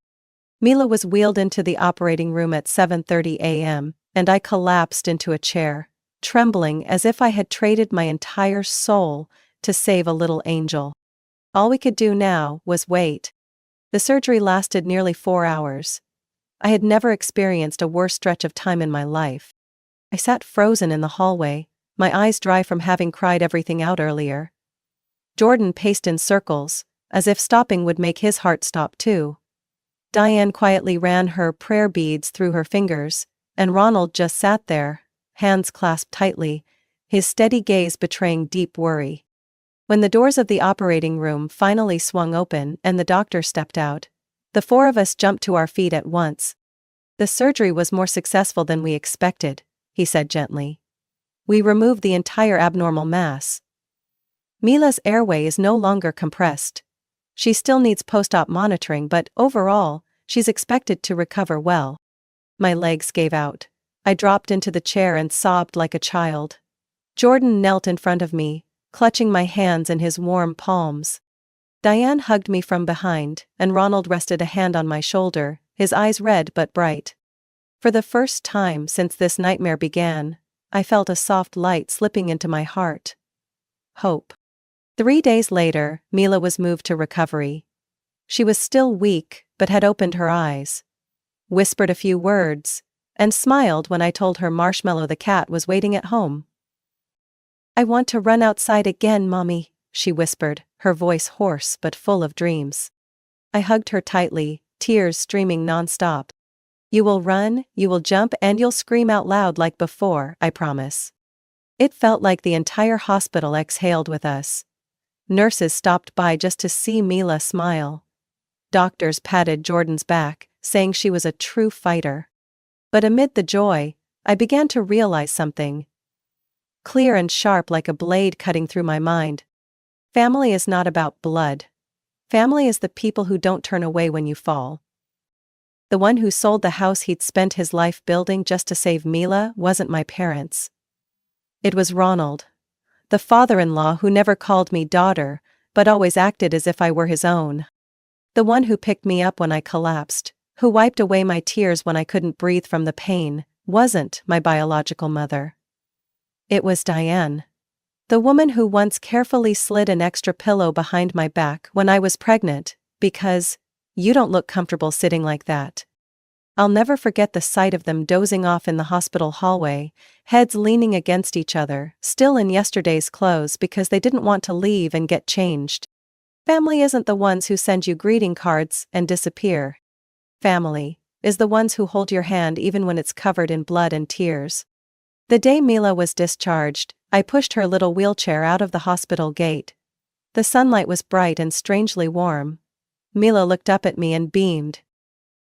Mila was wheeled into the operating room at 7:30 a.m., and I collapsed into a chair, trembling as if I had traded my entire soul to save a little angel. All we could do now was wait. The surgery lasted nearly 4 hours. I had never experienced a worse stretch of time in my life. I sat frozen in the hallway, my eyes dry from having cried everything out earlier. Jordan paced in circles, as if stopping would make his heart stop too. Diane quietly ran her prayer beads through her fingers, and Ronald just sat there, hands clasped tightly, his steady gaze betraying deep worry. When the doors of the operating room finally swung open and the doctor stepped out, the 4 of us jumped to our feet at once. The surgery was more successful than we expected, he said gently. We removed the entire abnormal mass. Mila's airway is no longer compressed. She still needs post-op monitoring, but overall, she's expected to recover well. My legs gave out. I dropped into the chair and sobbed like a child. Jordan knelt in front of me, clutching my hands in his warm palms. Diane hugged me from behind, and Ronald rested a hand on my shoulder, his eyes red but bright. For the first time since this nightmare began, I felt a soft light slipping into my heart. Hope. 3 days later, Mila was moved to recovery. She was still weak, but had opened her eyes, whispered a few words, and smiled when I told her Marshmallow the cat was waiting at home. I want to run outside again, Mommy, she whispered, her voice hoarse but full of dreams. I hugged her tightly, tears streaming non-stop. You will run, you will jump, and you'll scream out loud like before, I promise. It felt like the entire hospital exhaled with us. Nurses stopped by just to see Mila smile. Doctors patted Jordan's back, saying she was a true fighter. But amid the joy, I began to realize something. Clear and sharp like a blade cutting through my mind. Family is not about blood. Family is the people who don't turn away when you fall. The one who sold the house he'd spent his life building just to save Mila wasn't my parents. It was Ronald, the father-in-law who never called me daughter, but always acted as if I were his own. The one who picked me up when I collapsed, who wiped away my tears when I couldn't breathe from the pain, wasn't my biological mother. It was Diane. The woman who once carefully slid an extra pillow behind my back when I was pregnant, because, you don't look comfortable sitting like that. I'll never forget the sight of them dozing off in the hospital hallway, heads leaning against each other, still in yesterday's clothes because they didn't want to leave and get changed. Family isn't the ones who send you greeting cards and disappear. Family is the ones who hold your hand even when it's covered in blood and tears. The day Mila was discharged, I pushed her little wheelchair out of the hospital gate. The sunlight was bright and strangely warm. Mila looked up at me and beamed.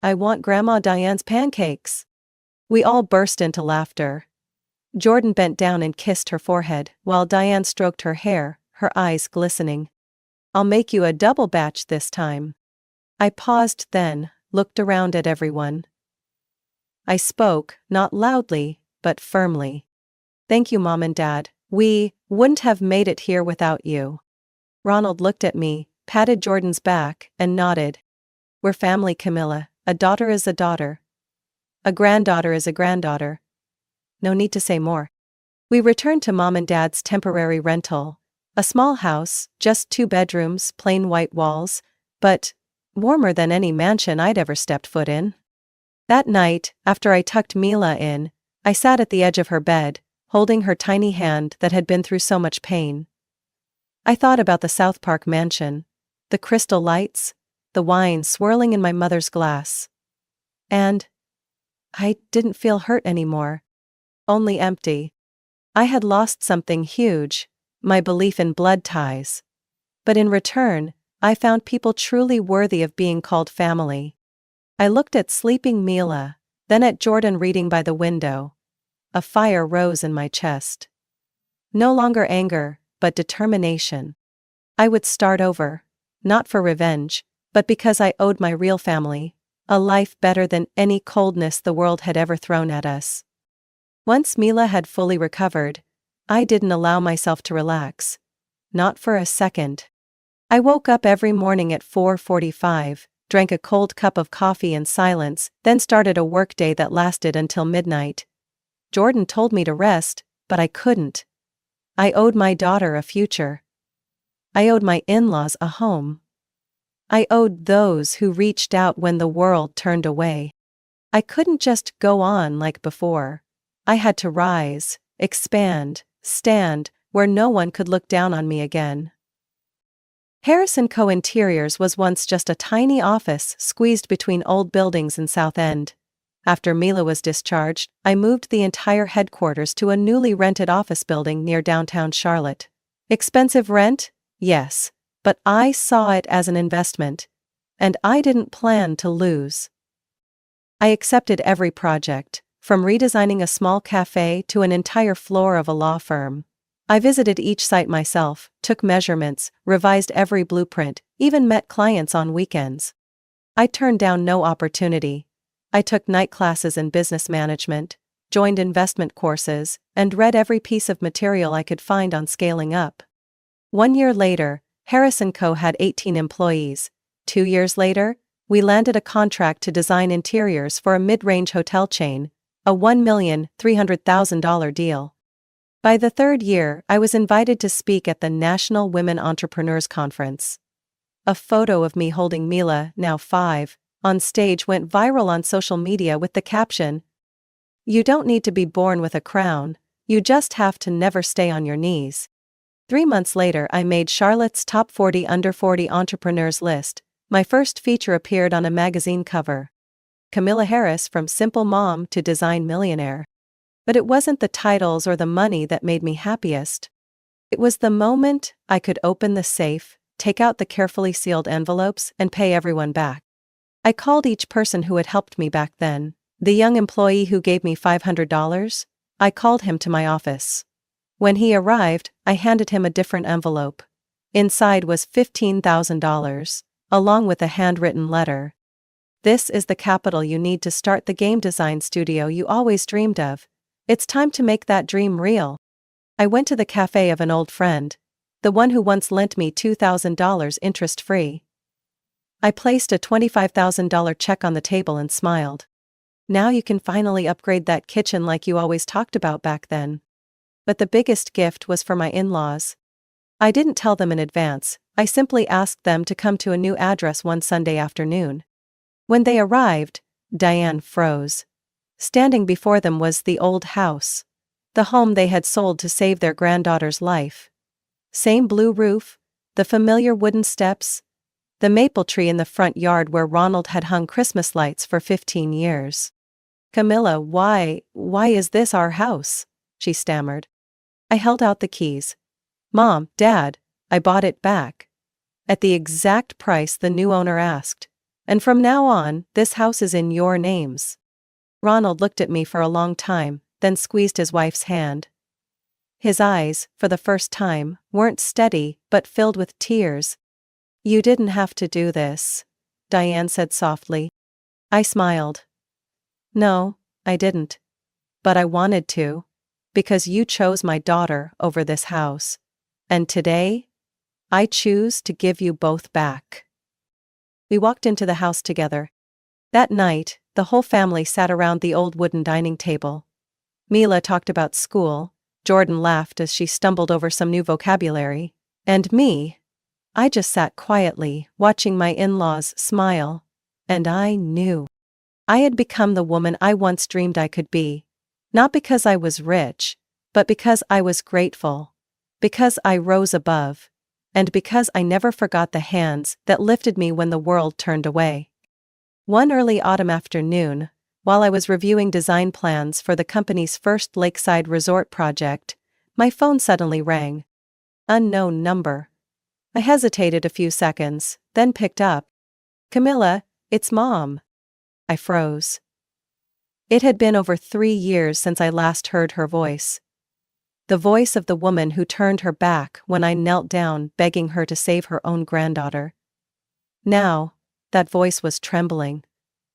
"I want Grandma Diane's pancakes." We all burst into laughter. Jordan bent down and kissed her forehead, while Diane stroked her hair, her eyes glistening. "I'll make you a double batch this time." I paused then, looked around at everyone. I spoke, not loudly, but firmly. "Thank you, Mom and Dad. We wouldn't have made it here without you." Ronald looked at me, patted Jordan's back, and nodded. "We're family, Camilla. A daughter is a daughter. A granddaughter is a granddaughter." No need to say more. We returned to Mom and Dad's temporary rental. A small house, just 2 bedrooms, plain white walls, but warmer than any mansion I'd ever stepped foot in. That night, after I tucked Mila in, I sat at the edge of her bed, holding her tiny hand that had been through so much pain. I thought about the South Park mansion, the crystal lights, the wine swirling in my mother's glass. And I didn't feel hurt anymore. Only empty. I had lost something huge, my belief in blood ties. But in return, I found people truly worthy of being called family. I looked at sleeping Mila, then at Jordan reading by the window. A fire rose in my chest. No longer anger, but determination. I would start over, not for revenge, but because I owed my real family a life better than any coldness the world had ever thrown at us. Once Mila had fully recovered, I didn't allow myself to relax. Not for a second. I woke up every morning at 4:45, drank a cold cup of coffee in silence, then started a workday that lasted until midnight. Jordan told me to rest, but I couldn't. I owed my daughter a future. I owed my in-laws a home. I owed those who reached out when the world turned away. I couldn't just go on like before. I had to rise, expand, stand, where no one could look down on me again. Harris & Co. Interiors was once just a tiny office squeezed between old buildings in South End. After Mila was discharged, I moved the entire headquarters to a newly rented office building near downtown Charlotte. Expensive rent? Yes. But I saw it as an investment. And I didn't plan to lose. I accepted every project, from redesigning a small cafe to an entire floor of a law firm. I visited each site myself, took measurements, revised every blueprint, even met clients on weekends. I turned down no opportunity. I took night classes in business management, joined investment courses, and read every piece of material I could find on scaling up. 1 year later, Harris & Co. had 18 employees. 2 years later, we landed a contract to design interiors for a mid-range hotel chain, a $1,300,000 deal. By the 3rd year, I was invited to speak at the National Women Entrepreneurs Conference. A photo of me holding Mila, now 5, on stage went viral on social media with the caption, "You don't need to be born with a crown, you just have to never stay on your knees." 3 months later, I made Charlotte's Top 40 Under 40 Entrepreneurs list. My first feature appeared on a magazine cover. Camilla Harris, from simple mom to design millionaire. But it wasn't the titles or the money that made me happiest. It was the moment I could open the safe, take out the carefully sealed envelopes, and pay everyone back. I called each person who had helped me back then. The young employee who gave me $500, I called him to my office. When he arrived, I handed him a different envelope. Inside was $15,000, along with a handwritten letter. "This is the capital you need to start the game design studio you always dreamed of. It's time to make that dream real." I went to the cafe of an old friend, the one who once lent me $2,000 interest-free. I placed a $25,000 check on the table and smiled. "Now you can finally upgrade that kitchen like you always talked about back then." But the biggest gift was for my in-laws. I didn't tell them in advance, I simply asked them to come to a new address one Sunday afternoon. When they arrived, Diane froze. Standing before them was the old house. The home they had sold to save their granddaughter's life. Same blue roof, the familiar wooden steps, the maple tree in the front yard where Ronald had hung Christmas lights for 15 years. "Camilla, why is this our house?" she stammered. I held out the keys. "Mom, Dad, I bought it back. At the exact price the new owner asked. And from now on, this house is in your names." Ronald looked at me for a long time, then squeezed his wife's hand. His eyes, for the first time, weren't steady, but filled with tears. "You didn't have to do this," Diane said softly. I smiled. "No, I didn't. But I wanted to. Because you chose my daughter over this house. And today, I choose to give you both back." We walked into the house together. That night, the whole family sat around the old wooden dining table. Mila talked about school, Jordan laughed as she stumbled over some new vocabulary, and me, I just sat quietly, watching my in-laws smile. And I knew. I had become the woman I once dreamed I could be. Not because I was rich, but because I was grateful. Because I rose above. And because I never forgot the hands that lifted me when the world turned away. One early autumn afternoon, while I was reviewing design plans for the company's first lakeside resort project, my phone suddenly rang. Unknown number. I hesitated a few seconds, then picked up. "Camilla, it's Mom." I froze. It had been over 3 years since I last heard her voice. The voice of the woman who turned her back when I knelt down begging her to save her own granddaughter. Now, that voice was trembling,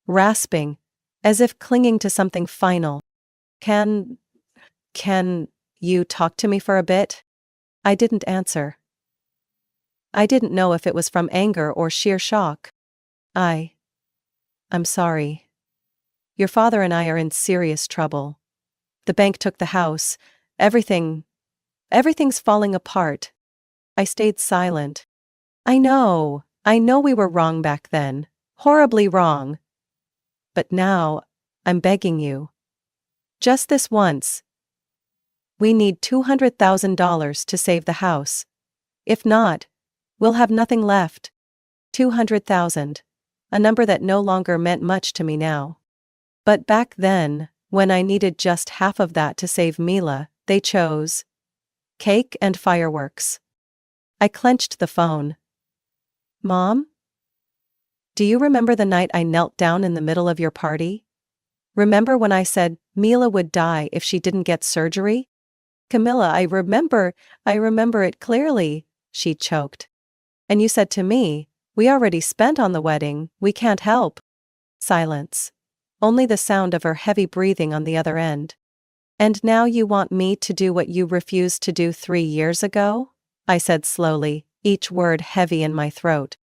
rasping, as if clinging to something final. Can you talk to me for a bit?" I didn't answer. I didn't know if it was from anger or sheer shock. "I'm sorry. Your father and I are in serious trouble. The bank took the house. Everything's falling apart." I stayed silent. I know we were wrong back then. Horribly wrong. But now, I'm begging you. Just this once. We need $200,000 to save the house. If not, we'll have nothing left. 200,000. A number that no longer meant much to me now. But back then, when I needed just half of that to save Mila, they chose cake and fireworks. I clenched the phone. "Mom? Do you remember the night I knelt down in the middle of your party? Remember when I said Mila would die if she didn't get surgery?" "Camilla, I remember it clearly," she choked. "And you said to me, we already spent on the wedding, we can't help." Silence. Only the sound of her heavy breathing on the other end. "And now you want me to do what you refused to do 3 years ago?" I said slowly, each word heavy in my throat.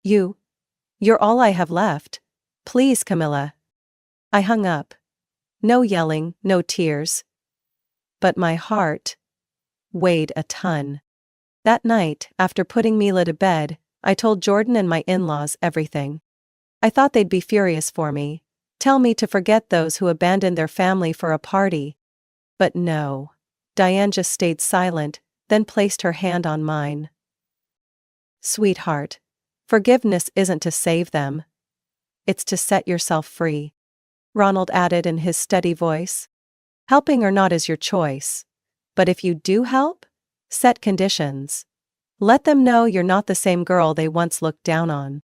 You're all I have left. Please, Camilla." I hung up. No yelling, no tears. But my heart weighed a ton. That night, after putting Mila to bed, I told Jordan and my in-laws everything. I thought they'd be furious for me, tell me to forget those who abandoned their family for a party. But no. Diane just stayed silent, then placed her hand on mine. "Sweetheart, forgiveness isn't to save them. It's to set yourself free," Ronald added in his steady voice. "Helping or not is your choice. But if you do help, set conditions. Let them know you're not the same girl they once looked down on."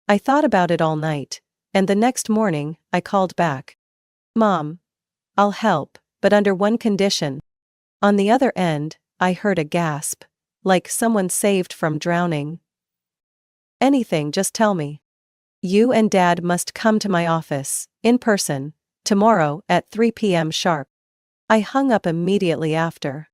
I thought about it all night, and the next morning, I called back. "Mom, I'll help, but under one condition." On the other end, I heard a gasp, like someone saved from drowning. "Anything, just tell me. You and Dad must come to my office, in person, tomorrow at 3 p.m. sharp." I hung up immediately after.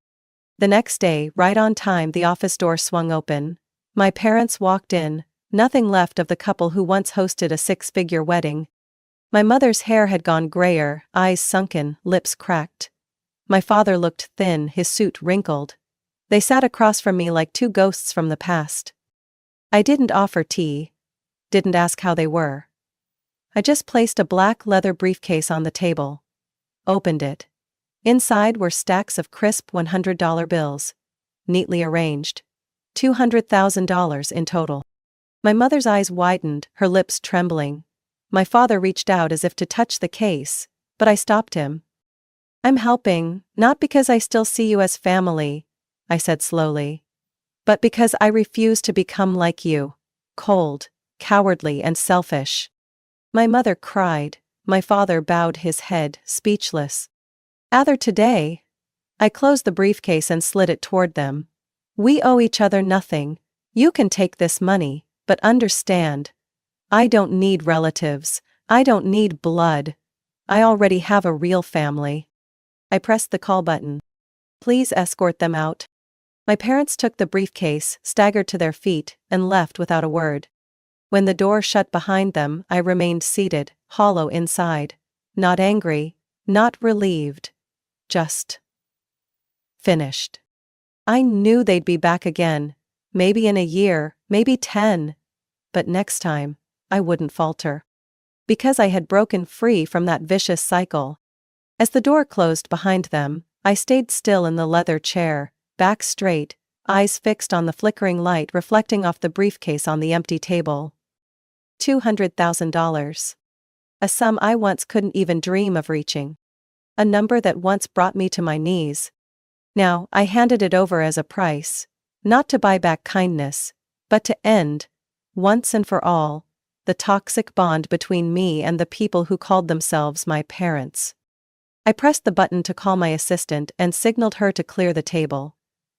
The next day, right on time, the office door swung open. My parents walked in, nothing left of the couple who once hosted a 6-figure wedding. My mother's hair had gone grayer, eyes sunken, lips cracked. My father looked thin, his suit wrinkled. They sat across from me like two ghosts from the past. I didn't offer tea. Didn't ask how they were. I just placed a black leather briefcase on the table. Opened it. Inside were stacks of crisp $100 bills. Neatly arranged. $200,000 in total. My mother's eyes widened, her lips trembling. My father reached out as if to touch the case, but I stopped him. "I'm helping, not because I still see you as family," I said slowly. "But because I refuse to become like you. Cold, cowardly and selfish." My mother cried. My father bowed his head, speechless. "Either today." I closed the briefcase and slid it toward them. "We owe each other nothing. You can take this money, but understand. I don't need relatives. I don't need blood. I already have a real family." I pressed the call button. "Please escort them out." My parents took the briefcase, staggered to their feet, and left without a word. When the door shut behind them, I remained seated, hollow inside. Not angry, not relieved. Just finished. I knew they'd be back again. Maybe in a year, maybe 10. But next time, I wouldn't falter. Because I had broken free from that vicious cycle. As the door closed behind them, I stayed still in the leather chair, back straight, eyes fixed on the flickering light reflecting off the briefcase on the empty table. $200,000. A sum I once couldn't even dream of reaching. A number that once brought me to my knees. Now, I handed it over as a price, not to buy back kindness, but to end, once and for all, the toxic bond between me and the people who called themselves my parents. I pressed the button to call my assistant and signaled her to clear the table.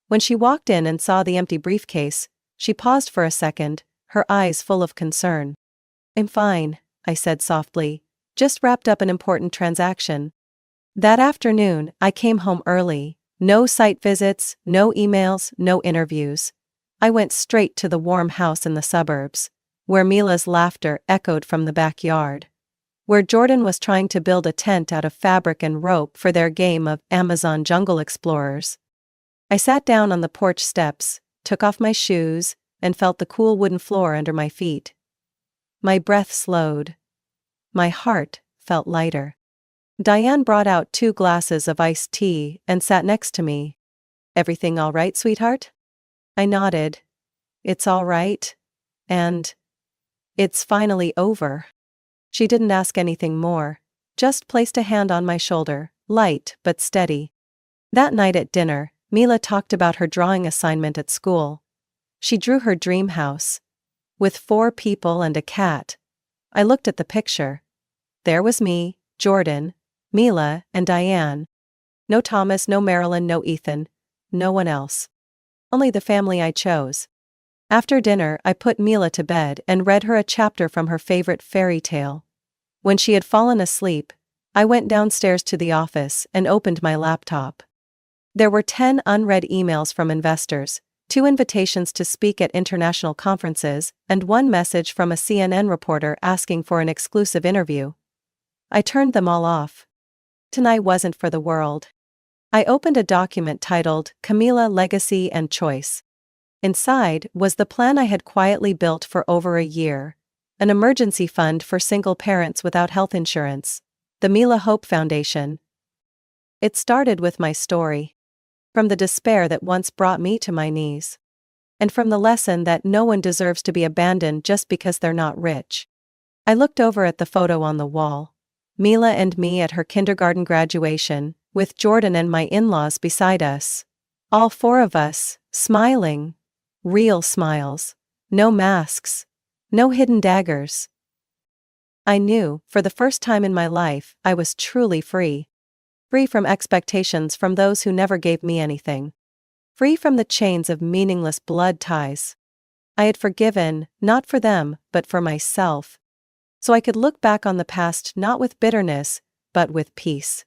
When she walked in and saw the empty briefcase, she paused for a second, her eyes full of concern. "I'm fine," I said softly, "just wrapped up an important transaction." That afternoon, I came home early. No site visits, no emails, no interviews. I went straight to the warm house in the suburbs, where Mila's laughter echoed from the backyard. Where Jordan was trying to build a tent out of fabric and rope for their game of Amazon Jungle Explorers. I sat down on the porch steps, took off my shoes, and felt the cool wooden floor under my feet. My breath slowed. My heart felt lighter. Diane brought out 2 glasses of iced tea and sat next to me. "Everything all right, sweetheart?" I nodded. "It's all right. And it's finally over." She didn't ask anything more, just placed a hand on my shoulder, light but steady. That night at dinner, Mila talked about her drawing assignment at school. She drew her dream house. With 4 people and a cat. I looked at the picture. There was me, Jordan, Mila, and Diane. No Thomas, no Marilyn, no Ethan. No one else. Only the family I chose. After dinner, I put Mila to bed and read her a chapter from her favorite fairy tale. When she had fallen asleep, I went downstairs to the office and opened my laptop. There were 10 unread emails from investors, 2 invitations to speak at international conferences, and 1 message from a CNN reporter asking for an exclusive interview. I turned them all off. Tonight wasn't for the world. I opened a document titled Camila Legacy and Choice. Inside was the plan I had quietly built for over a year. An emergency fund for single parents without health insurance. The Mila Hope Foundation. It started with my story. From the despair that once brought me to my knees. And from the lesson that no one deserves to be abandoned just because they're not rich. I looked over at the photo on the wall. Mila and me at her kindergarten graduation, with Jordan and my in-laws beside us. All 4 of us, smiling. Real smiles. No masks. No hidden daggers. I knew, for the first time in my life, I was truly free. Free from expectations from those who never gave me anything. Free from the chains of meaningless blood ties. I had forgiven, not for them, but for myself. So I could look back on the past not with bitterness, but with peace.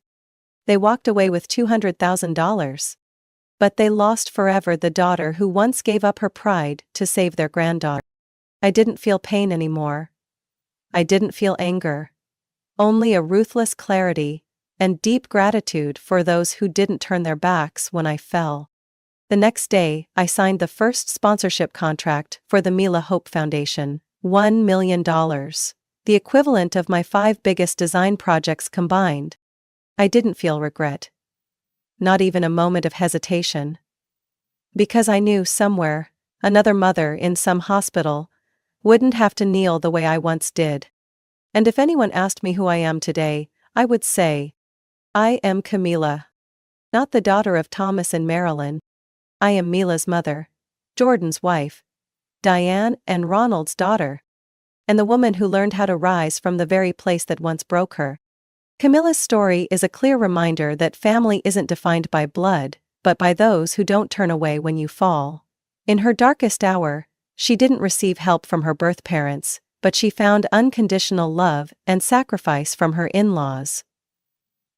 They walked away with $200,000. But they lost forever the daughter who once gave up her pride to save their granddaughter. I didn't feel pain anymore. I didn't feel anger. Only a ruthless clarity, and deep gratitude for those who didn't turn their backs when I fell. The next day, I signed the first sponsorship contract for the Mila Hope Foundation, $1 million. the equivalent of my 5 biggest design projects combined. I didn't feel regret. Not even a moment of hesitation. Because I knew somewhere, another mother in some hospital wouldn't have to kneel the way I once did. And if anyone asked me who I am today, I would say, I am Camila. Not the daughter of Thomas and Marilyn. I am Mila's mother, Jordan's wife, Diane and Ronald's daughter, and the woman who learned how to rise from the very place that once broke her. Camilla's story is a clear reminder that family isn't defined by blood, but by those who don't turn away when you fall. In her darkest hour, she didn't receive help from her birth parents, but she found unconditional love and sacrifice from her in-laws.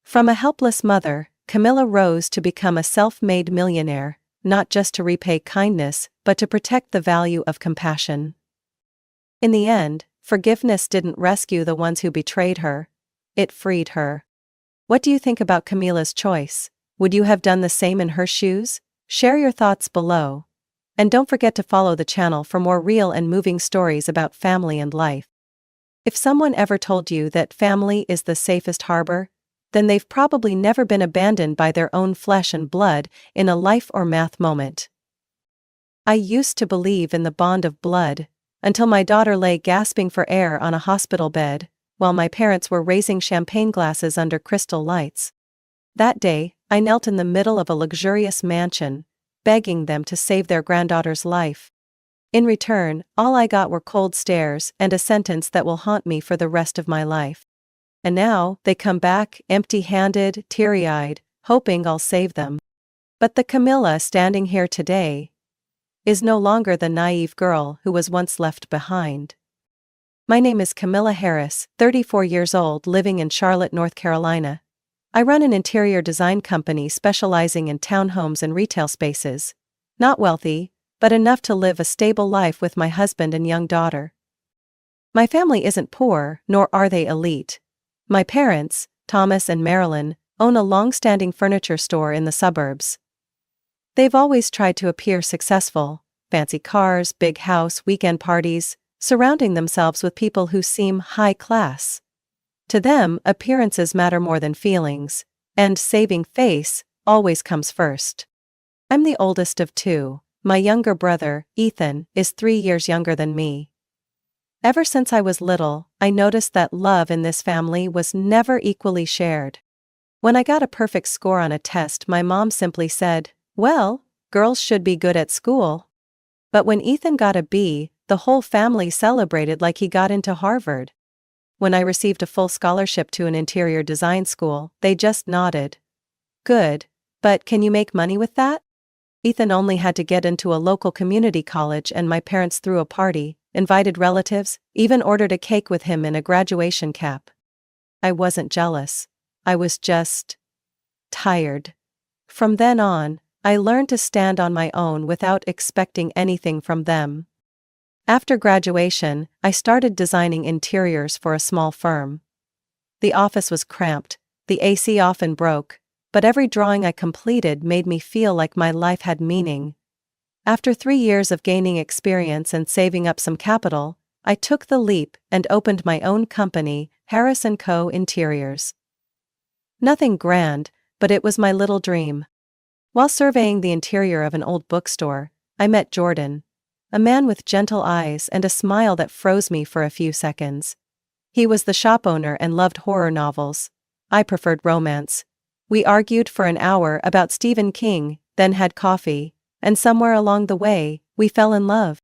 From a helpless mother, Camilla rose to become a self-made millionaire, not just to repay kindness, but to protect the value of compassion. In the end, forgiveness didn't rescue the ones who betrayed her. It freed her. What do you think about Camila's choice? Would you have done the same in her shoes? Share your thoughts below. And don't forget to follow the channel for more real and moving stories about family and life. If someone ever told you that family is the safest harbor, then they've probably never been abandoned by their own flesh and blood in a life or math moment. I used to believe in the bond of blood, until my daughter lay gasping for air on a hospital bed, while my parents were raising champagne glasses under crystal lights. That day, I knelt in the middle of a luxurious mansion, begging them to save their granddaughter's life. In return, all I got were cold stares and a sentence that will haunt me for the rest of my life. And now, they come back, empty-handed, teary-eyed, hoping I'll save them. But the Camilla standing here today is no longer the naive girl who was once left behind. My name is Camilla Harris, 34 years old, living in Charlotte, North Carolina. I run an interior design company specializing in townhomes and retail spaces. Not wealthy, but enough to live a stable life with my husband and young daughter. My family isn't poor, nor are they elite. My parents, Thomas and Marilyn, own a long-standing furniture store in the suburbs. They've always tried to appear successful, fancy cars, big house, weekend parties, surrounding themselves with people who seem high class. To them, appearances matter more than feelings, and saving face always comes first. I'm the oldest of 2. My younger brother, Ethan, is 3 years younger than me. Ever since I was little, I noticed that love in this family was never equally shared. When I got a perfect score on a test, my mom simply said, "Well, girls should be good at school." But when Ethan got a B, the whole family celebrated like he got into Harvard. When I received a full scholarship to an interior design school, they just nodded. Good, but can you make money with that? Ethan only had to get into a local community college, and my parents threw a party, invited relatives, even ordered a cake with him in a graduation cap. I wasn't jealous. I was just tired. From then on, I learned to stand on my own without expecting anything from them. After graduation, I started designing interiors for a small firm. The office was cramped, the AC often broke, but every drawing I completed made me feel like my life had meaning. After 3 years of gaining experience and saving up some capital, I took the leap and opened my own company, Harris & Co. Interiors. Nothing grand, but it was my little dream. While surveying the interior of an old bookstore, I met Jordan, a man with gentle eyes and a smile that froze me for a few seconds. He was the shop owner and loved horror novels. I preferred romance. We argued for an hour about Stephen King, then had coffee, and somewhere along the way, we fell in love.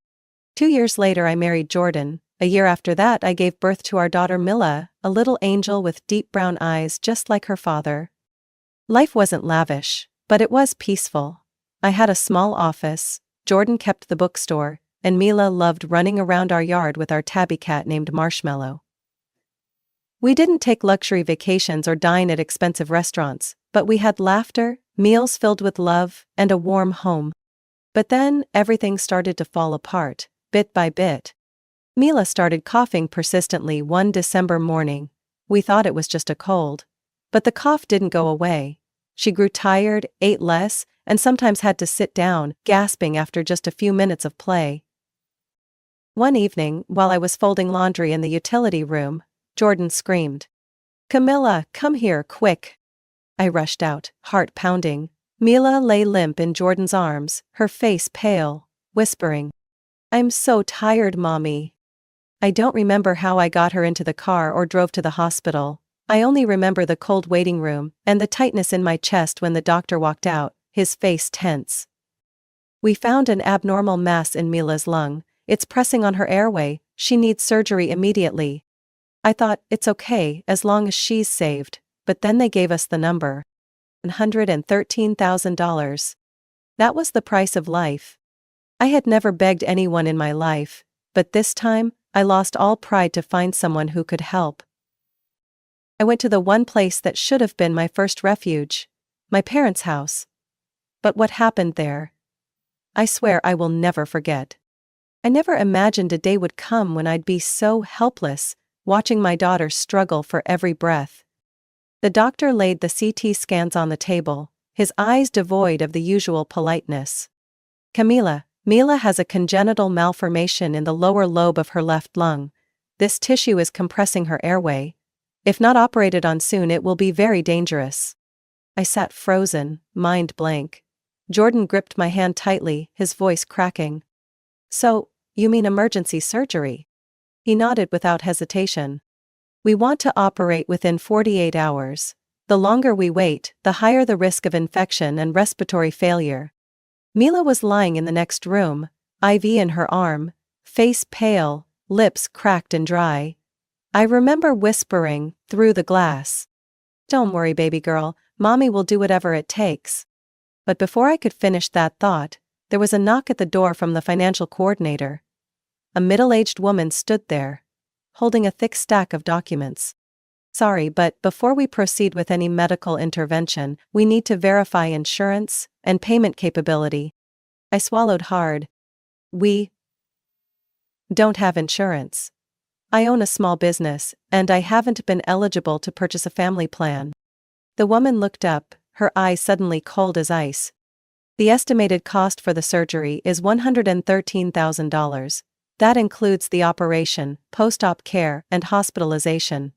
2 years later I married Jordan. A year after that I gave birth to our daughter Mila, a little angel with deep brown eyes just like her father. Life wasn't lavish, but it was peaceful. I had a small office, Jordan kept the bookstore, and Mila loved running around our yard with our tabby cat named Marshmallow. We didn't take luxury vacations or dine at expensive restaurants, but we had laughter, meals filled with love, and a warm home. But then, everything started to fall apart, bit by bit. Mila started coughing persistently one December morning. We thought it was just a cold. But the cough didn't go away. She grew tired, ate less, and sometimes had to sit down, gasping after just a few minutes of play. One evening, while I was folding laundry in the utility room, Jordan screamed, "Camilla, come here, quick." I rushed out, heart pounding. Mila lay limp in Jordan's arms, her face pale, whispering, "I'm so tired, Mommy." I don't remember how I got her into the car or drove to the hospital. I only remember the cold waiting room and the tightness in my chest when the doctor walked out, his face tense. "We found an abnormal mass in Mila's lung. It's pressing on her airway. She needs surgery immediately." I thought, it's okay as long as she's saved, but then they gave us the number. $113,000. That was the price of life. I had never begged anyone in my life, but this time, I lost all pride to find someone who could help. I went to the one place that should have been my first refuge, my parents' house. But what happened there? I swear I will never forget. I never imagined a day would come when I'd be so helpless, watching my daughter struggle for every breath. The doctor laid the CT scans on the table, his eyes devoid of the usual politeness. Mila has a congenital malformation in the lower lobe of her left lung. This tissue is compressing her airway. If not operated on soon, it will be very dangerous." I sat frozen, mind blank. Jordan gripped my hand tightly, his voice cracking. "So, you mean emergency surgery?" He nodded without hesitation. "We want to operate within 48 hours. The longer we wait, the higher the risk of infection and respiratory failure." Mila was lying in the next room, IV in her arm, face pale, lips cracked and dry. I remember whispering, through the glass, "Don't worry, baby girl, Mommy will do whatever it takes." But before I could finish that thought, there was a knock at the door from the financial coordinator. A middle-aged woman stood there, holding a thick stack of documents. "Sorry, but before we proceed with any medical intervention, we need to verify insurance and payment capability." I swallowed hard. "We don't have insurance. I own a small business, and I haven't been eligible to purchase a family plan." The woman looked up, her eyes suddenly cold as ice. "The estimated cost for the surgery is $113,000. That includes the operation, post-op care, and hospitalization.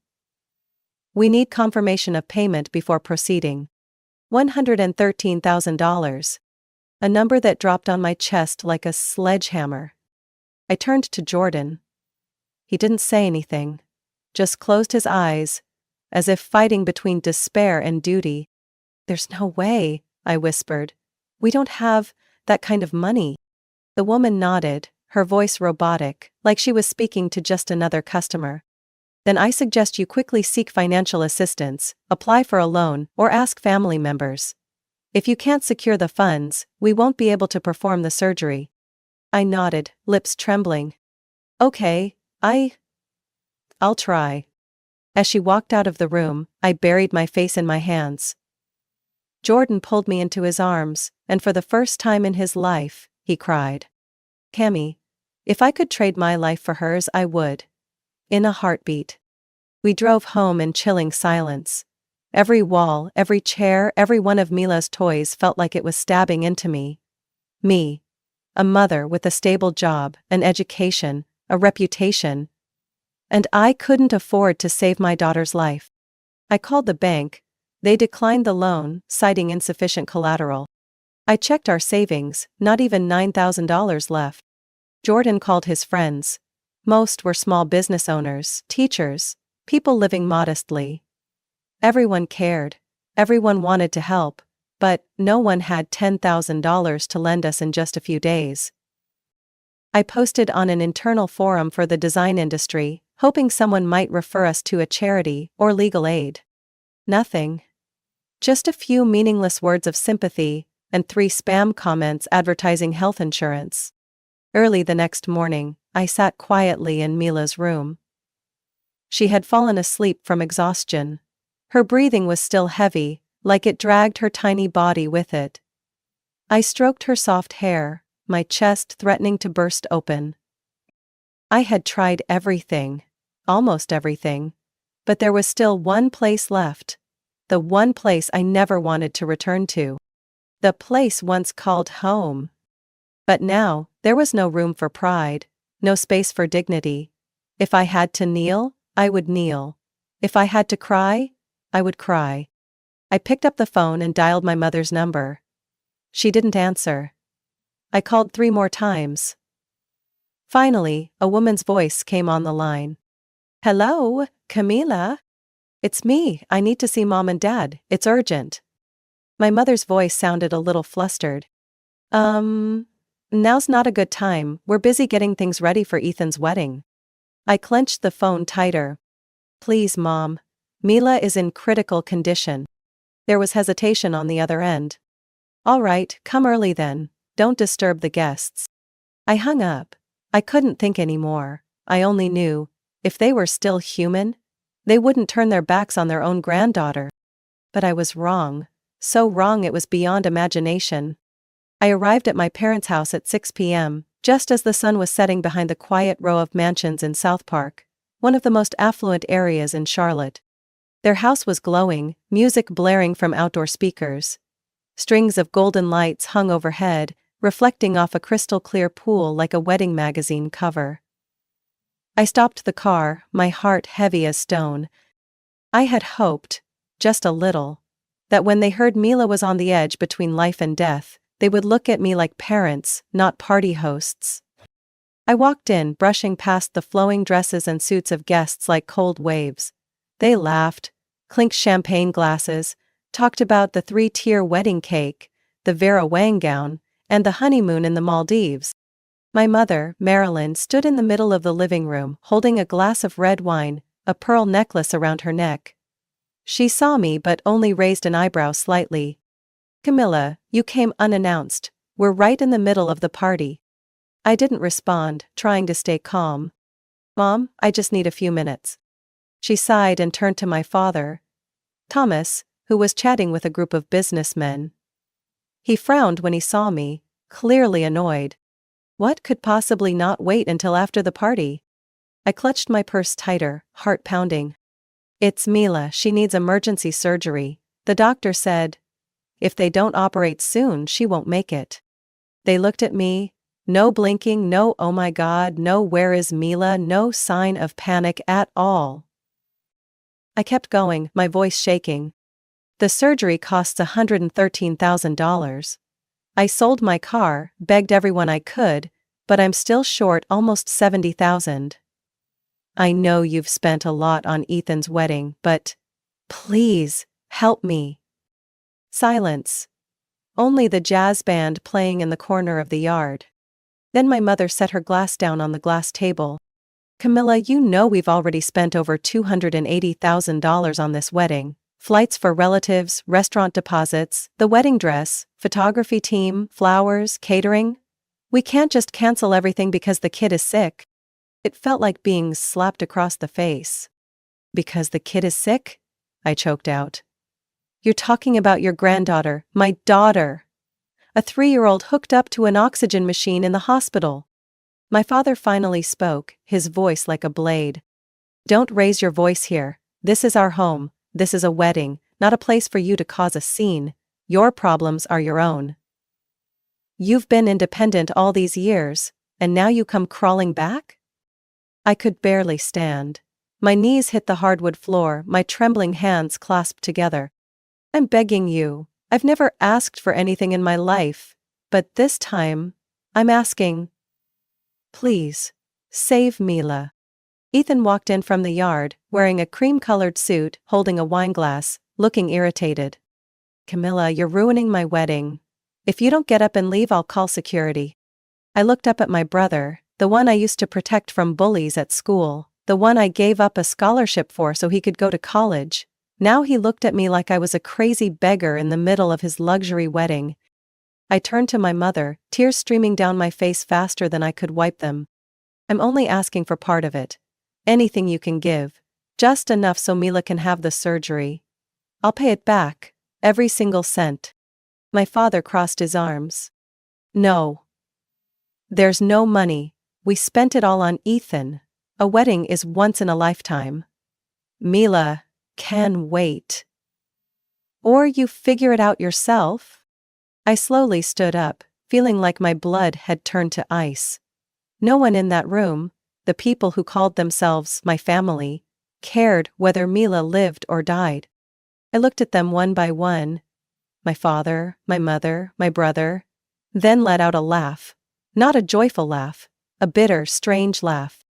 We need confirmation of payment before proceeding." $113,000. A number that dropped on my chest like a sledgehammer. I turned to Jordan. He didn't say anything, just closed his eyes, as if fighting between despair and duty. "There's no way," I whispered. "We don't have that kind of money." The woman nodded, her voice robotic, like she was speaking to just another customer. "Then I suggest you quickly seek financial assistance, apply for a loan, or ask family members. If you can't secure the funds, we won't be able to perform the surgery." I nodded, lips trembling. "Okay, I'll try." As she walked out of the room, I buried my face in my hands. Jordan pulled me into his arms, and for the first time in his life, he cried. "Cammy, if I could trade my life for hers, I would." In a heartbeat. We drove home in chilling silence. Every wall, every chair, every one of Mila's toys felt like it was stabbing into me. Me. A mother with a stable job, an education, a reputation. And I couldn't afford to save my daughter's life. I called the bank. They declined the loan, citing insufficient collateral. I checked our savings, not even $9,000 left. Jordan called his friends. Most were small business owners, teachers, people living modestly. Everyone cared. Everyone wanted to help. But no one had $10,000 to lend us in just a few days. I posted on an internal forum for the design industry, hoping someone might refer us to a charity or legal aid. Nothing. Just a few meaningless words of sympathy, and 3 spam comments advertising health insurance. Early the next morning, I sat quietly in Mila's room. She had fallen asleep from exhaustion. Her breathing was still heavy, like it dragged her tiny body with it. I stroked her soft hair, my chest threatening to burst open. I had tried everything, almost everything, but there was still one place left. The one place I never wanted to return to. The place once called home. But now, there was no room for pride, No space for dignity. If I had to kneel, I would kneel. If I had to cry, I would cry. I picked up the phone and dialed my mother's number. She didn't answer. I called 3 more times. Finally, a woman's voice came on the line. "Hello, Camila? It's me, I need to see Mom and Dad, it's urgent." My mother's voice sounded a little flustered. Now's not a good time, we're busy getting things ready for Ethan's wedding." I clenched the phone tighter. "Please, Mom. Mila is in critical condition." There was hesitation on the other end. "All right, come early then. Don't disturb the guests." I hung up. I couldn't think anymore. I only knew, if they were still human, they wouldn't turn their backs on their own granddaughter. But I was wrong. So wrong it was beyond imagination. I arrived at my parents' house at 6 p.m., just as the sun was setting behind the quiet row of mansions in South Park, one of the most affluent areas in Charlotte. Their house was glowing, music blaring from outdoor speakers. Strings of golden lights hung overhead, reflecting off a crystal-clear pool like a wedding magazine cover. I stopped the car, my heart heavy as stone. I had hoped, just a little, that when they heard Mila was on the edge between life and death, they would look at me like parents, not party hosts. I walked in, brushing past the flowing dresses and suits of guests like cold waves. They laughed, clinked champagne glasses, talked about the 3-tier wedding cake, the Vera Wang gown, and the honeymoon in the Maldives. My mother, Marilyn, stood in the middle of the living room, holding a glass of red wine, a pearl necklace around her neck. She saw me but only raised an eyebrow slightly. "Camilla, you came unannounced. We're right in the middle of the party." I didn't respond, trying to stay calm. "Mom, I just need a few minutes." She sighed and turned to my father, Thomas, who was chatting with a group of businessmen. He frowned when he saw me, clearly annoyed. What could possibly not wait until after the party? I clutched my purse tighter, heart pounding. "It's Mila, she needs emergency surgery. The doctor said, if they don't operate soon, she won't make it." They looked at me, no blinking, no "oh my God," no "where is Mila," no sign of panic at all. I kept going, my voice shaking. "The surgery costs $113,000. I sold my car, begged everyone I could, but I'm still short almost $70,000. I know you've spent a lot on Ethan's wedding, but please, help me." Silence. Only the jazz band playing in the corner of the yard. Then my mother set her glass down on the glass table. "Camilla, you know we've already spent over $280,000 on this wedding. Flights for relatives, restaurant deposits, the wedding dress, photography team, flowers, catering. We can't just cancel everything because the kid is sick." It felt like being slapped across the face. "Because the kid is sick?" I choked out. "You're talking about your granddaughter, my daughter. A 3-year-old hooked up to an oxygen machine in the hospital." My father finally spoke, his voice like a blade. "Don't raise your voice here. This is our home. This is a wedding, not a place for you to cause a scene. Your problems are your own. You've been independent all these years, and now you come crawling back?" I could barely stand. My knees hit the hardwood floor, my trembling hands clasped together. "I'm begging you. I've never asked for anything in my life, but this time, I'm asking. Please, save Mila." Ethan walked in from the yard, wearing a cream-colored suit, holding a wineglass, looking irritated. "Camilla, you're ruining my wedding. If you don't get up and leave, I'll call security." I looked up at my brother, the one I used to protect from bullies at school, the one I gave up a scholarship for so he could go to college. Now he looked at me like I was a crazy beggar in the middle of his luxury wedding. I turned to my mother, tears streaming down my face faster than I could wipe them. "I'm only asking for part of it. Anything you can give. Just enough so Mila can have the surgery. I'll pay it back. Every single cent." My father crossed his arms. "No. There's no money. We spent it all on Ethan. A wedding is once in a lifetime. Mila can wait. Or you figure it out yourself." I slowly stood up, feeling like my blood had turned to ice. No one in that room, the people who called themselves my family, cared whether Mila lived or died. I looked at them one by one, my father, my mother, my brother, then let out a laugh. Not a joyful laugh, a bitter, strange laugh.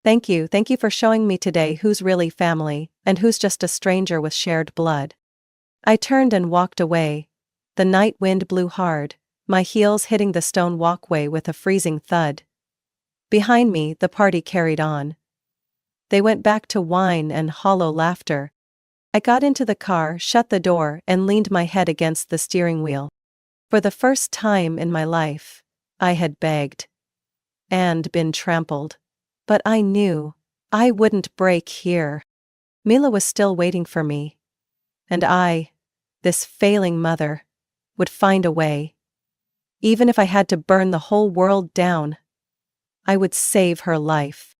Thank you for showing me today who's really family, and who's just a stranger with shared blood. I turned and walked away. The night wind blew hard, my heels hitting the stone walkway with a freezing thud. Behind me, the party carried on. They went back to wine and hollow laughter. I got into the car, shut the door, and leaned my head against the steering wheel. For the first time in my life, I had begged. And been trampled. But I knew I wouldn't break here. Mila was still waiting for me. And I, this failing mother, would find a way. Even if I had to burn the whole world down, I would save her life.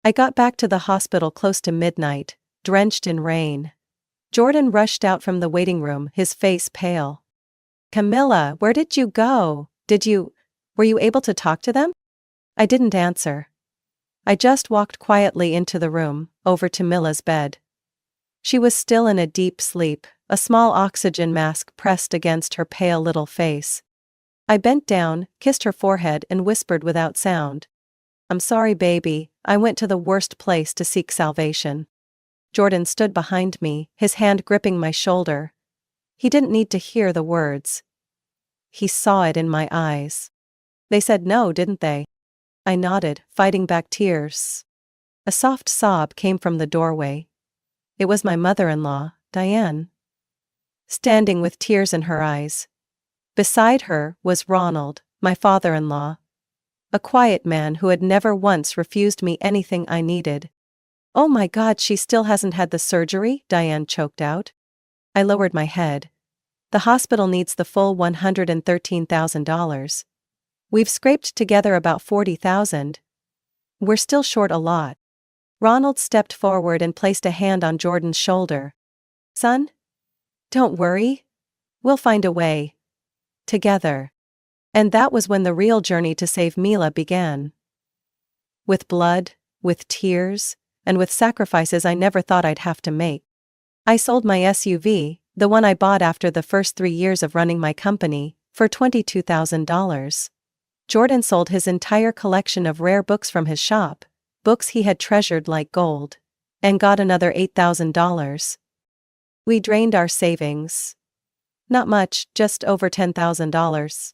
I got back to the hospital close to midnight, drenched in rain. Jordan rushed out from the waiting room, his face pale. Camilla, where did you go? Were you able to talk to them? I didn't answer. I just walked quietly into the room, over to Mila's bed. She was still in a deep sleep, a small oxygen mask pressed against her pale little face. I bent down, kissed her forehead, and whispered without sound. I'm sorry, baby, I went to the worst place to seek salvation. Jordan stood behind me, his hand gripping my shoulder. He didn't need to hear the words. He saw it in my eyes. They said no, didn't they? I nodded, fighting back tears. A soft sob came from the doorway. It was my mother-in-law, Diane. Standing with tears in her eyes. Beside her was Ronald, my father-in-law. A quiet man who had never once refused me anything I needed. Oh my God, she still hasn't had the surgery, Diane choked out. I lowered my head. The hospital needs the full $113,000. We've scraped together about $40,000. We're still short a lot. Ronald stepped forward and placed a hand on Jordan's shoulder. Son? Don't worry. We'll find a way. Together. And that was when the real journey to save Mila began. With blood, with tears, and with sacrifices I never thought I'd have to make. I sold my SUV, the one I bought after the first 3 years of running my company, for $22,000. Jordan sold his entire collection of rare books from his shop, books he had treasured like gold, and got another $8,000. We drained our savings. Not much, just over $10,000.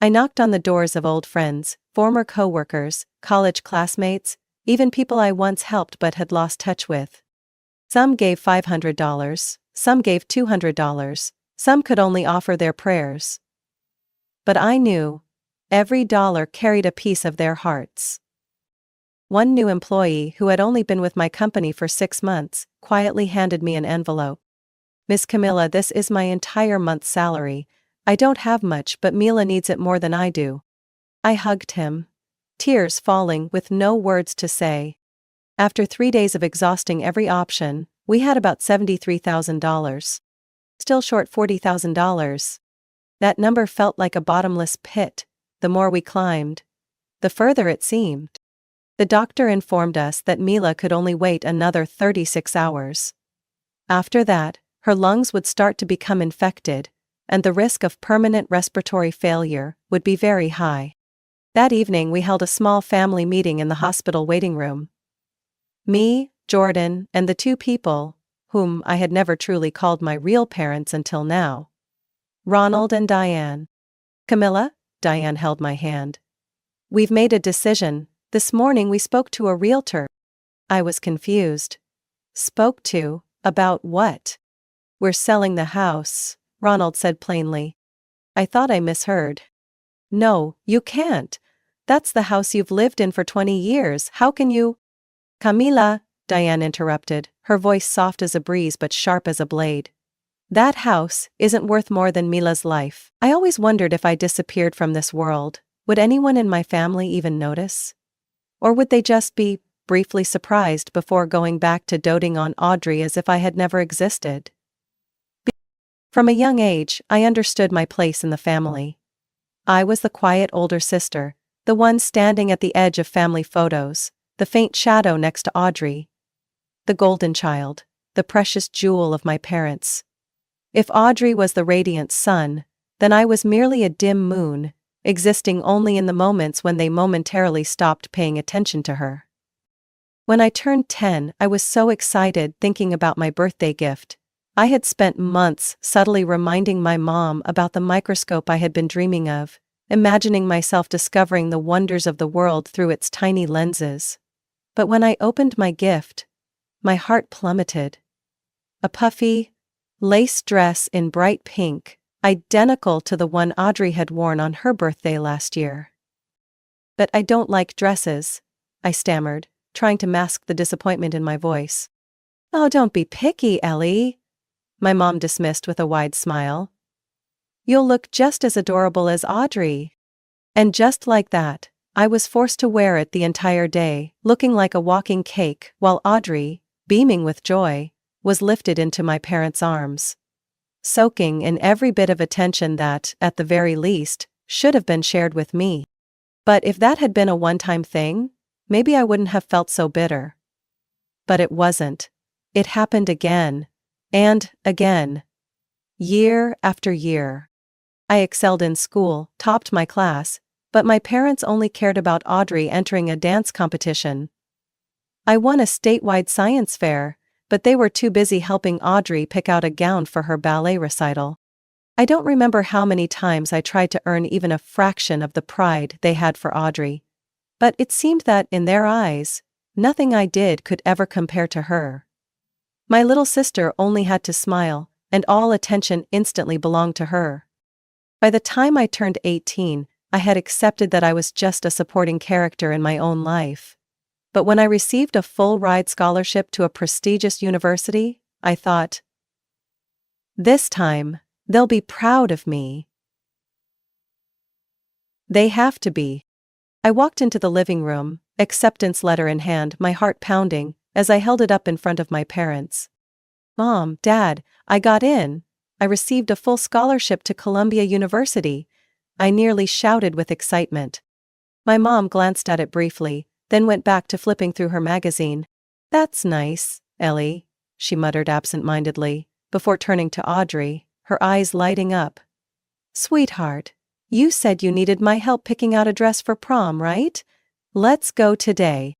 I knocked on the doors of old friends, former co-workers, college classmates, even people I once helped but had lost touch with. Some gave $500, some gave $200, some could only offer their prayers. But I knew every dollar carried a piece of their hearts. One new employee who had only been with my company for 6 months quietly handed me an envelope. Miss Camilla, this is my entire month's salary. I don't have much, but Mila needs it more than I do. I hugged him. Tears falling with no words to say. After 3 days of exhausting every option, we had about $73,000. Still short $40,000. That number felt like a bottomless pit. The more we climbed, the further it seemed. The doctor informed us that Mila could only wait another 36 hours. After that, her lungs would start to become infected, and the risk of permanent respiratory failure would be very high. That evening we held a small family meeting in the hospital waiting room. Me, Jordan, and the 2 people, whom I had never truly called my real parents until now. Ronald and Diane. Camilla? Diane held my hand. We've made a decision. This morning we spoke to a realtor. I was confused. Spoke to? About what? We're selling the house, Ronald said plainly. I thought I misheard. No, you can't. That's the house you've lived in for 20 years. How can you? Camila, Diane interrupted, her voice soft as a breeze but sharp as a blade. That house isn't worth more than Mila's life. I always wondered if I disappeared from this world, would anyone in my family even notice? Or would they just be briefly surprised before going back to doting on Audrey as if I had never existed? From a young age, I understood my place in the family. I was the quiet older sister, The one standing at the edge of family photos, the faint shadow next to Audrey. The golden child, the precious jewel of my parents. If Audrey was the radiant sun, then I was merely a dim moon, existing only in the moments when they momentarily stopped paying attention to her. When I turned 10, I was so excited thinking about my birthday gift. I had spent months subtly reminding my mom about the microscope I had been dreaming of, imagining myself discovering the wonders of the world through its tiny lenses. But when I opened my gift, my heart plummeted. A puffy, lace dress in bright pink, identical to the one Audrey had worn on her birthday last year. "But I don't like dresses," I stammered, trying to mask the disappointment in my voice. "Oh, don't be picky, Ellie," my mom dismissed with a wide smile. "You'll look just as adorable as Audrey." And just like that, I was forced to wear it the entire day, looking like a walking cake, while Audrey, beaming with joy, was lifted into my parents' arms, soaking in every bit of attention that, at the very least, should have been shared with me. But if that had been a one-time thing, maybe I wouldn't have felt so bitter. But it wasn't. It happened again. And again. Year after year. I excelled in school, topped my class, but my parents only cared about Audrey entering a dance competition. I won a statewide science fair, but they were too busy helping Audrey pick out a gown for her ballet recital. I don't remember how many times I tried to earn even a fraction of the pride they had for Audrey. But it seemed that, in their eyes, nothing I did could ever compare to her. My little sister only had to smile, and all attention instantly belonged to her. By the time I turned 18, I had accepted that I was just a supporting character in my own life. But when I received a full-ride scholarship to a prestigious university, I thought, this time, they'll be proud of me. They have to be. I walked into the living room, acceptance letter in hand, my heart pounding, as I held it up in front of my parents. "Mom, Dad, I got in. I received a full scholarship to Columbia University," I nearly shouted with excitement. My mom glanced at it briefly, then went back to flipping through her magazine. "That's nice, Ellie," she muttered absent-mindedly, before turning to Audrey, her eyes lighting up. "Sweetheart, you said you needed my help picking out a dress for prom, right? Let's go today."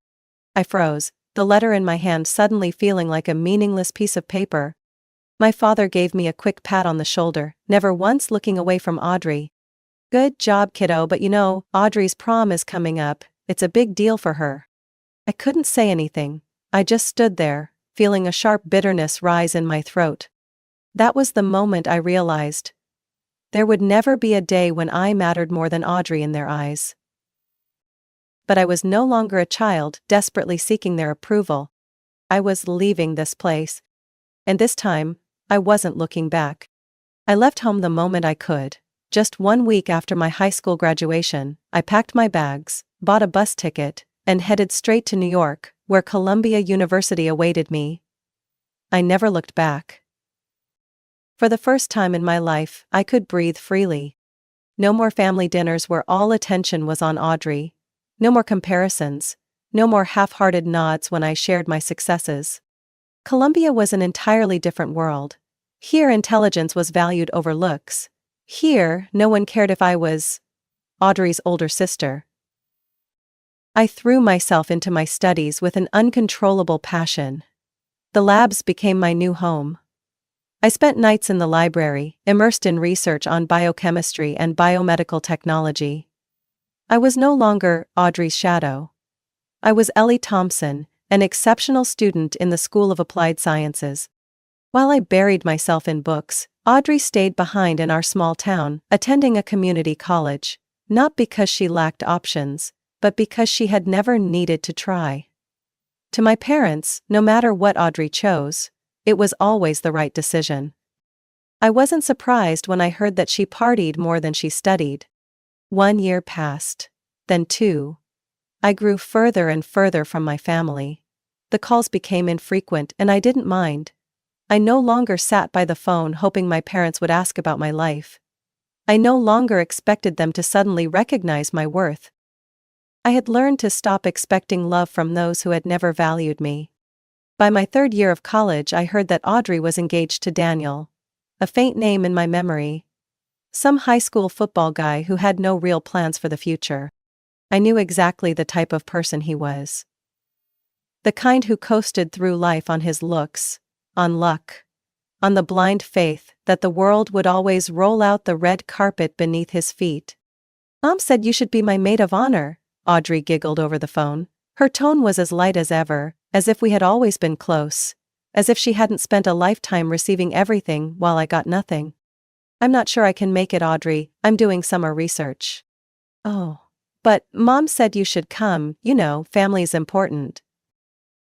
I froze, the letter in my hand suddenly feeling like a meaningless piece of paper. My father gave me a quick pat on the shoulder, never once looking away from Audrey. "Good job, kiddo, but you know, Audrey's prom is coming up. It's a big deal for her." I couldn't say anything. I just stood there, feeling a sharp bitterness rise in my throat. That was the moment I realized there would never be a day when I mattered more than Audrey in their eyes. But I was no longer a child desperately seeking their approval. I was leaving this place. And this time, I wasn't looking back. I left home the moment I could. Just 1 week after my high school graduation, I packed my bags, bought a bus ticket, and headed straight to New York, where Columbia University awaited me. I never looked back. For the first time in my life, I could breathe freely. No more family dinners where all attention was on Audrey. No more comparisons. No more half-hearted nods when I shared my successes. Columbia was an entirely different world. Here intelligence was valued over looks. Here, no one cared if I was Audrey's older sister. I threw myself into my studies with an uncontrollable passion. The labs became my new home. I spent nights in the library, immersed in research on biochemistry and biomedical technology. I was no longer Audrey's shadow. I was Ellie Thompson, an exceptional student in the School of Applied Sciences. While I buried myself in books, Audrey stayed behind in our small town, attending a community college, not because she lacked options, but because she had never needed to try. To my parents, no matter what Audrey chose, it was always the right decision. I wasn't surprised when I heard that she partied more than she studied. 1 year passed. Then 2. I grew further and further from my family. The calls became infrequent and I didn't mind. I no longer sat by the phone hoping my parents would ask about my life. I no longer expected them to suddenly recognize my worth. I had learned to stop expecting love from those who had never valued me. By my third year of college, I heard that Audrey was engaged to Daniel. A faint name in my memory. Some high school football guy who had no real plans for the future. I knew exactly the type of person he was. The kind who coasted through life on his looks, on luck, on the blind faith that the world would always roll out the red carpet beneath his feet. Mom said you should be my maid of honor, Audrey giggled over the phone. Her tone was as light as ever, as if we had always been close, as if she hadn't spent a lifetime receiving everything while I got nothing. I'm not sure I can make it, Audrey, I'm doing summer research. Oh. But Mom said you should come, you know, family's important.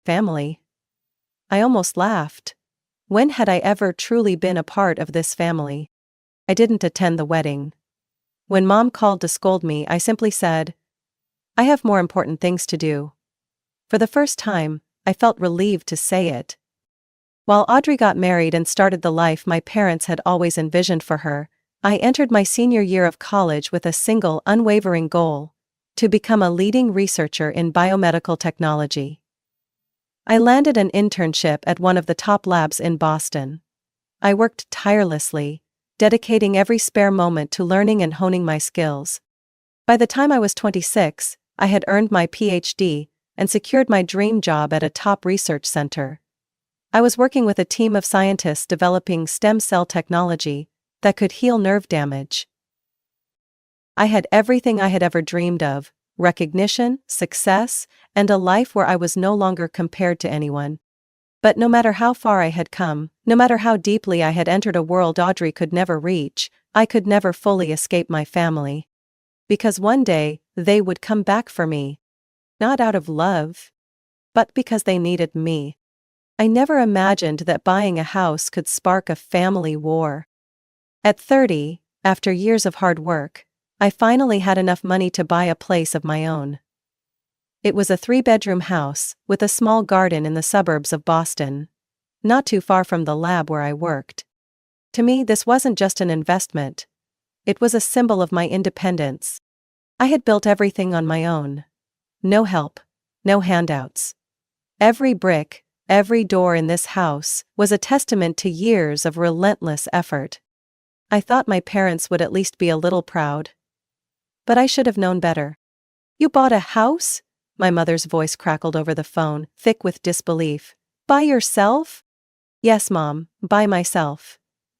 Family? I almost laughed. When had I ever truly been a part of this family? I didn't attend the wedding. When Mom called to scold me, I simply said, I have more important things to do. For the first time, I felt relieved to say it. While Audrey got married and started the life my parents had always envisioned for her, I entered my senior year of college with a single unwavering goal: to become a leading researcher in biomedical technology. I landed an internship at one of the top labs in Boston. I worked tirelessly, dedicating every spare moment to learning and honing my skills. By the time I was 26, I had earned my PhD and secured my dream job at a top research center. I was working with a team of scientists developing stem cell technology that could heal nerve damage. I had everything I had ever dreamed of: recognition, success, and a life where I was no longer compared to anyone. But no matter how far I had come, no matter how deeply I had entered a world Audrey could never reach, I could never fully escape my family. Because one day, they would come back for me. Not out of love, but because they needed me. I never imagined that buying a house could spark a family war. At 30, after years of hard work, I finally had enough money to buy a place of my own. It was a 3-bedroom house, with a small garden in the suburbs of Boston, not too far from the lab where I worked. To me, this wasn't just an investment. It was a symbol of my independence. I had built everything on my own. No help, no handouts. Every brick, every door in this house was a testament to years of relentless effort. I thought my parents would at least be a little proud. But I should have known better. You bought a house? My mother's voice crackled over the phone, thick with disbelief. By yourself? Yes, Mom, by myself.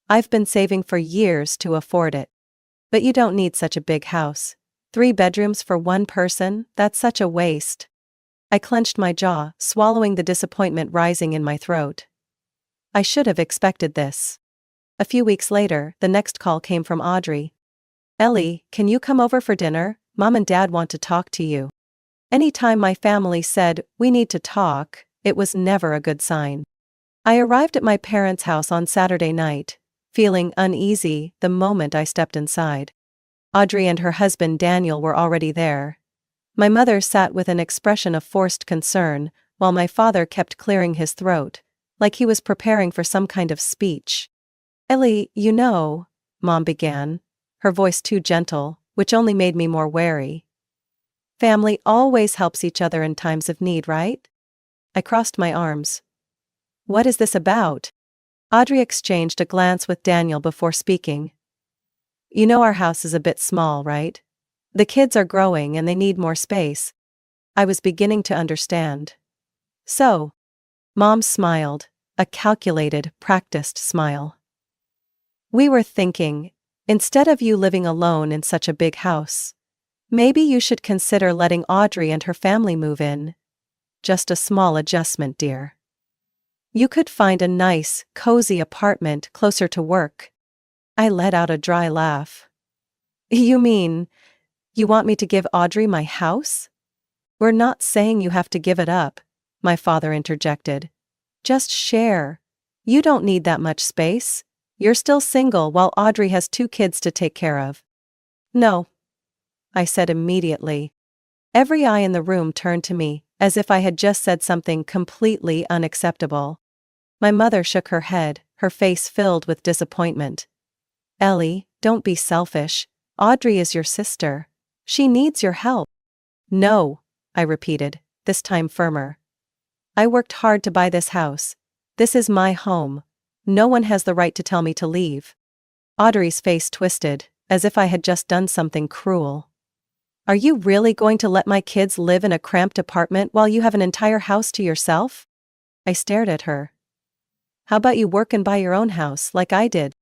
I've been saving for years to afford it. But you don't need such a big house. 3 bedrooms for one person, that's such a waste. I clenched my jaw, swallowing the disappointment rising in my throat. I should have expected this. A few weeks later, the next call came from Audrey. Ellie, can you come over for dinner? Mom and Dad want to talk to you. Anytime my family said, we need to talk, it was never a good sign. I arrived at my parents' house on Saturday night, feeling uneasy the moment I stepped inside. Audrey and her husband Daniel were already there. My mother sat with an expression of forced concern, while my father kept clearing his throat, like he was preparing for some kind of speech. Ellie, you know, Mom began, her voice too gentle, which only made me more wary. Family always helps each other in times of need, right? I crossed my arms. What is this about? Audrey exchanged a glance with Daniel before speaking. You know our house is a bit small, right? The kids are growing and they need more space. I was beginning to understand. So, Mom smiled, a calculated, practiced smile. We were thinking, instead of you living alone in such a big house, maybe you should consider letting Audrey and her family move in. Just a small adjustment, dear. You could find a nice, cozy apartment closer to work. I let out a dry laugh. You mean, you want me to give Audrey my house? We're not saying you have to give it up, my father interjected. Just share. You don't need that much space. You're still single while Audrey has 2 kids to take care of. No, I said immediately. Every eye in the room turned to me, as if I had just said something completely unacceptable. My mother shook her head, her face filled with disappointment. Ellie, don't be selfish. Audrey is your sister. She needs your help. No, I repeated, this time firmer. I worked hard to buy this house. This is my home. No one has the right to tell me to leave. Audrey's face twisted, as if I had just done something cruel. Are you really going to let my kids live in a cramped apartment while you have an entire house to yourself? I stared at her. How about you work and buy your own house, like I did?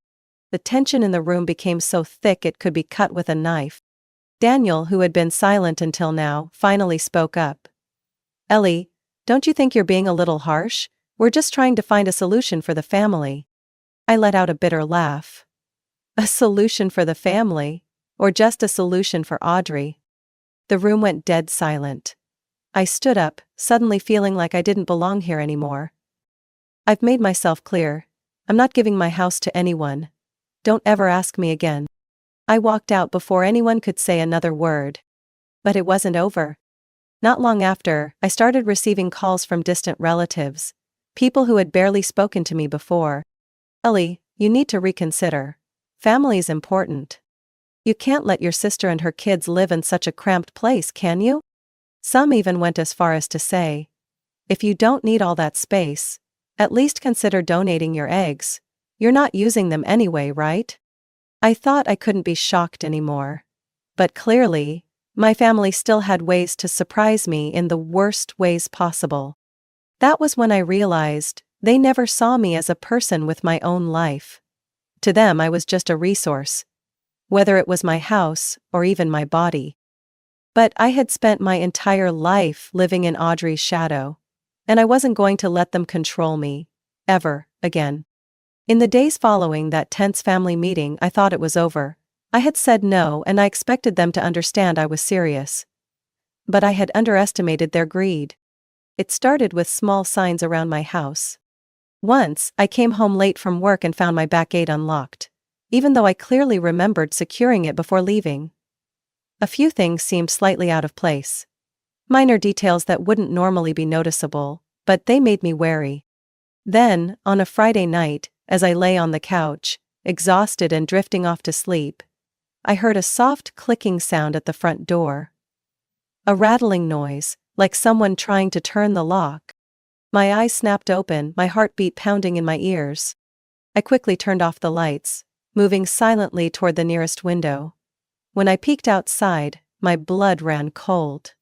The tension in the room became so thick it could be cut with a knife. Daniel, who had been silent until now, finally spoke up. Ellie, don't you think you're being a little harsh? We're just trying to find a solution for the family. I let out a bitter laugh. A solution for the family? Or just a solution for Audrey? The room went dead silent. I stood up, suddenly feeling like I didn't belong here anymore. I've made myself clear. I'm not giving my house to anyone. Don't ever ask me again. I walked out before anyone could say another word. But it wasn't over. Not long after, I started receiving calls from distant relatives, people who had barely spoken to me before. Ellie, you need to reconsider. Family's important. You can't let your sister and her kids live in such a cramped place, can you? Some even went as far as to say, if you don't need all that space, at least consider donating your eggs. You're not using them anyway, right? I thought I couldn't be shocked anymore. But clearly, my family still had ways to surprise me in the worst ways possible. That was when I realized they never saw me as a person with my own life. To them, I was just a resource, whether it was my house or even my body. But I had spent my entire life living in Audrey's shadow, and I wasn't going to let them control me, ever, again. In the days following that tense family meeting, I thought it was over. I had said no and I expected them to understand I was serious. But I had underestimated their greed. It started with small signs around my house. Once, I came home late from work and found my back gate unlocked, even though I clearly remembered securing it before leaving. A few things seemed slightly out of place. Minor details that wouldn't normally be noticeable, but they made me wary. Then, on a Friday night, as I lay on the couch, exhausted and drifting off to sleep, I heard a soft clicking sound at the front door. A rattling noise, like someone trying to turn the lock. My eyes snapped open, my heartbeat pounding in my ears. I quickly turned off the lights, moving silently toward the nearest window. When I peeked outside, my blood ran cold.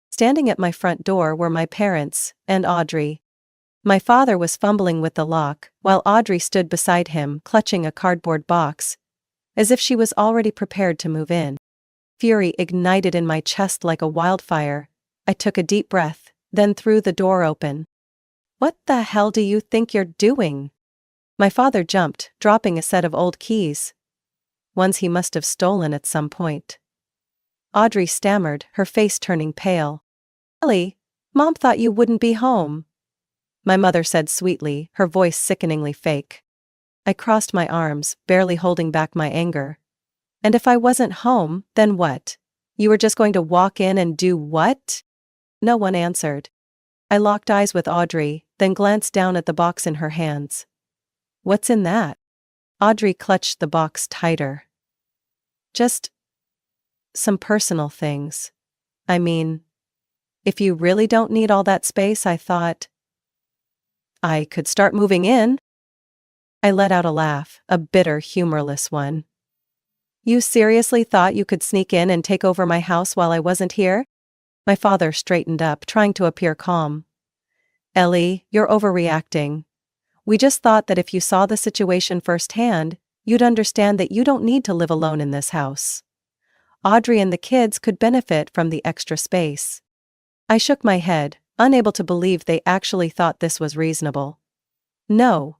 Standing at my front door were my parents and Audrey. My father was fumbling with the lock, while Audrey stood beside him, clutching a cardboard box, as if she was already prepared to move in. Fury ignited in my chest like a wildfire. I took a deep breath, then threw the door open. What the hell do you think you're doing? My father jumped, dropping a set of old keys. Ones he must have stolen at some point. Audrey stammered, her face turning pale. Ellie, Mom thought you wouldn't be home. My mother said sweetly, her voice sickeningly fake. I crossed my arms, barely holding back my anger. And if I wasn't home, then what? You were just going to walk in and do what? No one answered. I locked eyes with Audrey, then glanced down at the box in her hands. What's in that? Audrey clutched the box tighter. Just some personal things. I mean, if you really don't need all that space, I thought I could start moving in. I let out a laugh, a bitter, humorless one. You seriously thought you could sneak in and take over my house while I wasn't here? My father straightened up, trying to appear calm. Ellie, you're overreacting. We just thought that if you saw the situation firsthand, you'd understand that you don't need to live alone in this house. Audrey and the kids could benefit from the extra space. I shook my head, unable to believe they actually thought this was reasonable. No.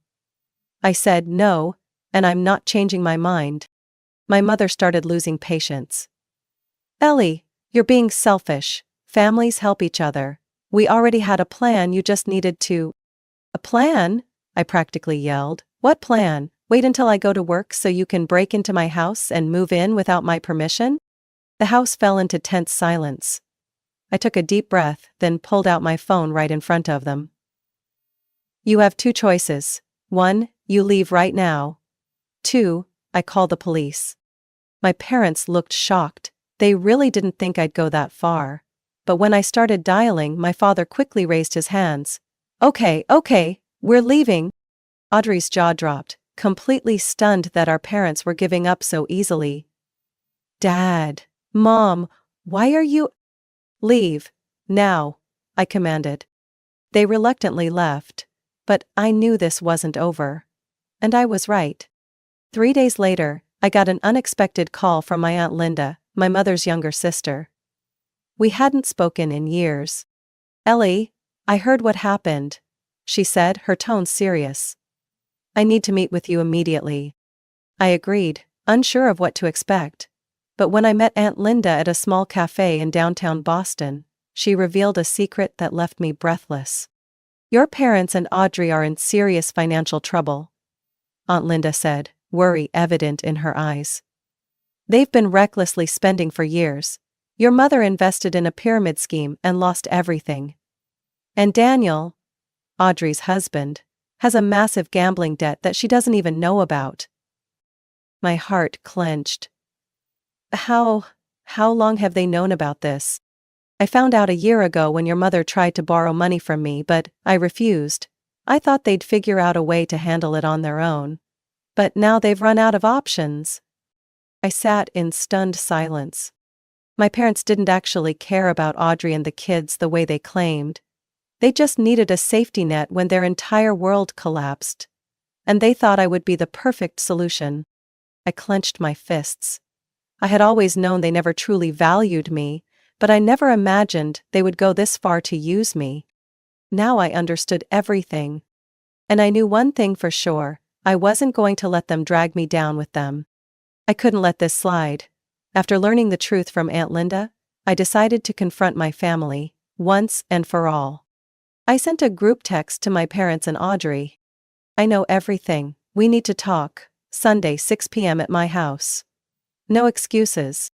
I said no, and I'm not changing my mind. My mother started losing patience. Ellie, you're being selfish. Families help each other. We already had a plan, you just needed to. A plan? I practically yelled. What plan? Wait until I go to work so you can break into my house and move in without my permission? The house fell into tense silence. I took a deep breath, then pulled out my phone right in front of them. You have two choices. 1, you leave right now. 2, I call the police. My parents looked shocked. They really didn't think I'd go that far. But when I started dialing, my father quickly raised his hands. Okay, we're leaving. Audrey's jaw dropped, completely stunned that our parents were giving up so easily. Dad, Mom, why are you— Leave, now, I commanded. They reluctantly left. But I knew this wasn't over. And I was right. 3 days later, I got an unexpected call from my Aunt Linda, my mother's younger sister. We hadn't spoken in years. Ellie, I heard what happened, she said, her tone serious. I need to meet with you immediately. I agreed, unsure of what to expect. But when I met Aunt Linda at a small cafe in downtown Boston, she revealed a secret that left me breathless. Your parents and Audrey are in serious financial trouble, Aunt Linda said, worry evident in her eyes. They've been recklessly spending for years. Your mother invested in a pyramid scheme and lost everything. And Daniel, Audrey's husband, has a massive gambling debt that she doesn't even know about. My heart clenched. How long have they known about this? I found out a year ago when your mother tried to borrow money from me, but I refused. I thought they'd figure out a way to handle it on their own. But now they've run out of options. I sat in stunned silence. My parents didn't actually care about Audrey and the kids the way they claimed. They just needed a safety net when their entire world collapsed. And they thought I would be the perfect solution. I clenched my fists. I had always known they never truly valued me, but I never imagined they would go this far to use me. Now I understood everything. And I knew one thing for sure, I wasn't going to let them drag me down with them. I couldn't let this slide. After learning the truth from Aunt Linda, I decided to confront my family, once and for all. I sent a group text to my parents and Audrey. I know everything, we need to talk, Sunday 6 p.m. at my house. No excuses.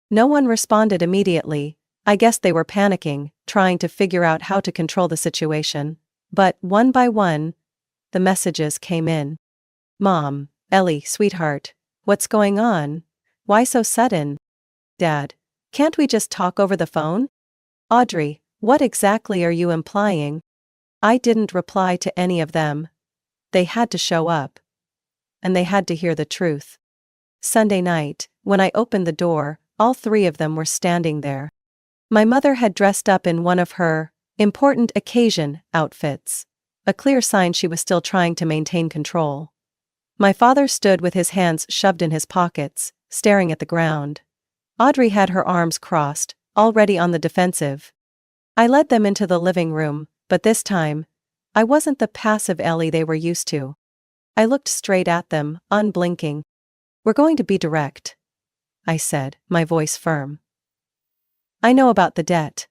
No one responded immediately. I guess they were panicking, trying to figure out how to control the situation. But one by one, the messages came in. Mom, Ellie, sweetheart, what's going on? Why so sudden? Dad, can't we just talk over the phone? Audrey, what exactly are you implying? I didn't reply to any of them. They had to show up. And they had to hear the truth. Sunday night, when I opened the door, all 3 of them were standing there. My mother had dressed up in one of her important occasion outfits, a clear sign she was still trying to maintain control. My father stood with his hands shoved in his pockets, staring at the ground. Audrey had her arms crossed, already on the defensive. I led them into the living room, but this time, I wasn't the passive Ellie they were used to. I looked straight at them, unblinking. We're going to be direct, I said, my voice firm. I know about the debt.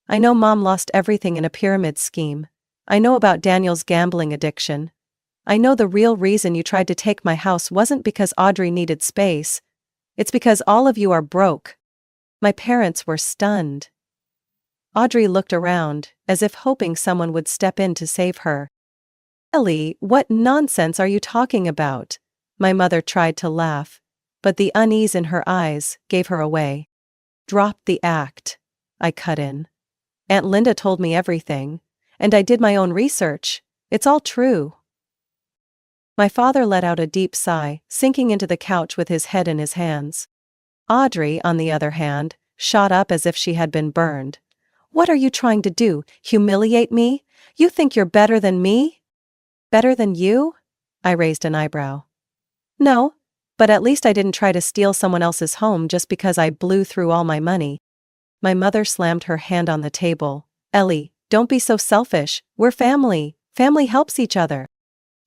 I know Mom lost everything in a pyramid scheme. I know about Daniel's gambling addiction. I know the real reason you tried to take my house wasn't because Audrey needed space. It's because all of you are broke. My parents were stunned. Audrey looked around, as if hoping someone would step in to save her. Ellie, what nonsense are you talking about? My mother tried to laugh, but the unease in her eyes gave her away. Drop the act, I cut in. Aunt Linda told me everything, and I did my own research. It's all true. My father let out a deep sigh, sinking into the couch with his head in his hands. Audrey, on the other hand, shot up as if she had been burned. What are you trying to do, humiliate me? You think you're better than me? Better than you? I raised an eyebrow. No, but at least I didn't try to steal someone else's home just because I blew through all my money. My mother slammed her hand on the table. Ellie, don't be so selfish, we're family. Family helps each other.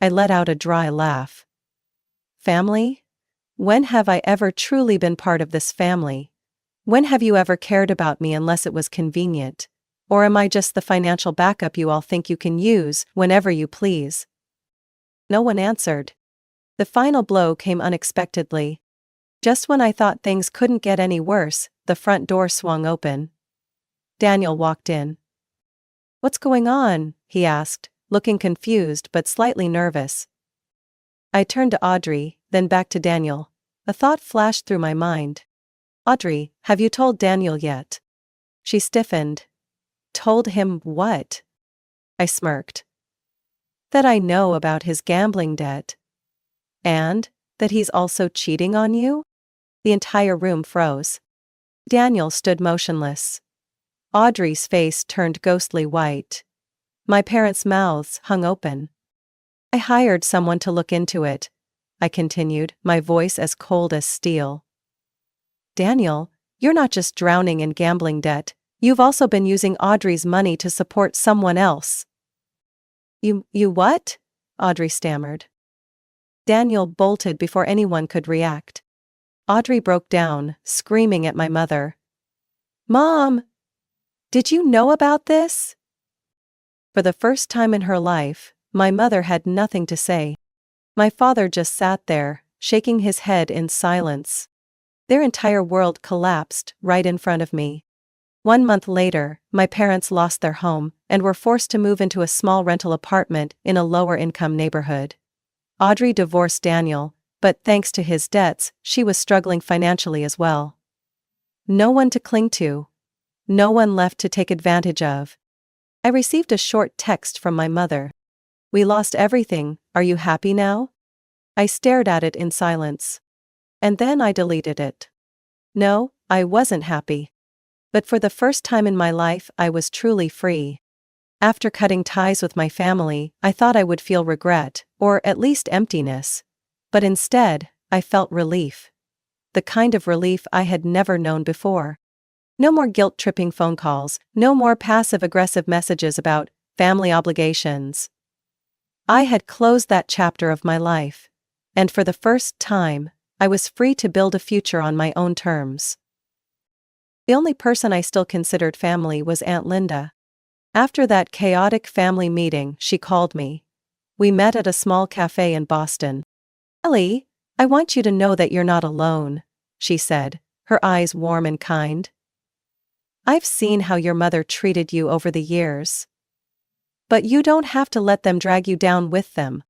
I let out a dry laugh. Family? When have I ever truly been part of this family? When have you ever cared about me unless it was convenient? Or am I just the financial backup you all think you can use whenever you please? No one answered. The final blow came unexpectedly. Just when I thought things couldn't get any worse, the front door swung open. Daniel walked in. What's going on? He asked, looking confused but slightly nervous. I turned to Audrey, then back to Daniel. A thought flashed through my mind. Audrey, have you told Daniel yet? She stiffened. Told him what? I smirked. That I know about his gambling debt. And that he's also cheating on you? The entire room froze. Daniel stood motionless. Audrey's face turned ghostly white. My parents' mouths hung open. I hired someone to look into it, I continued, my voice as cold as steel. Daniel, you're not just drowning in gambling debt, you've also been using Audrey's money to support someone else. You what? Audrey stammered. Daniel bolted before anyone could react. Audrey broke down, screaming at my mother. Mom! Did you know about this? For the first time in her life, my mother had nothing to say. My father just sat there, shaking his head in silence. Their entire world collapsed right in front of me. 1 month later, my parents lost their home and were forced to move into a small rental apartment in a lower-income neighborhood. Audrey divorced Daniel, but thanks to his debts, she was struggling financially as well. No one to cling to. No one left to take advantage of. I received a short text from my mother. We lost everything, are you happy now? I stared at it in silence. And then I deleted it. No, I wasn't happy. But for the first time in my life, I was truly free. After cutting ties with my family, I thought I would feel regret, or at least emptiness. But instead, I felt relief. The kind of relief I had never known before. No more guilt-tripping phone calls, no more passive-aggressive messages about family obligations. I had closed that chapter of my life. And for the first time, I was free to build a future on my own terms. The only person I still considered family was Aunt Linda. After that chaotic family meeting, she called me. We met at a small cafe in Boston. Ellie, I want you to know that you're not alone, she said, her eyes warm and kind. I've seen how your mother treated you over the years. But you don't have to let them drag you down with them.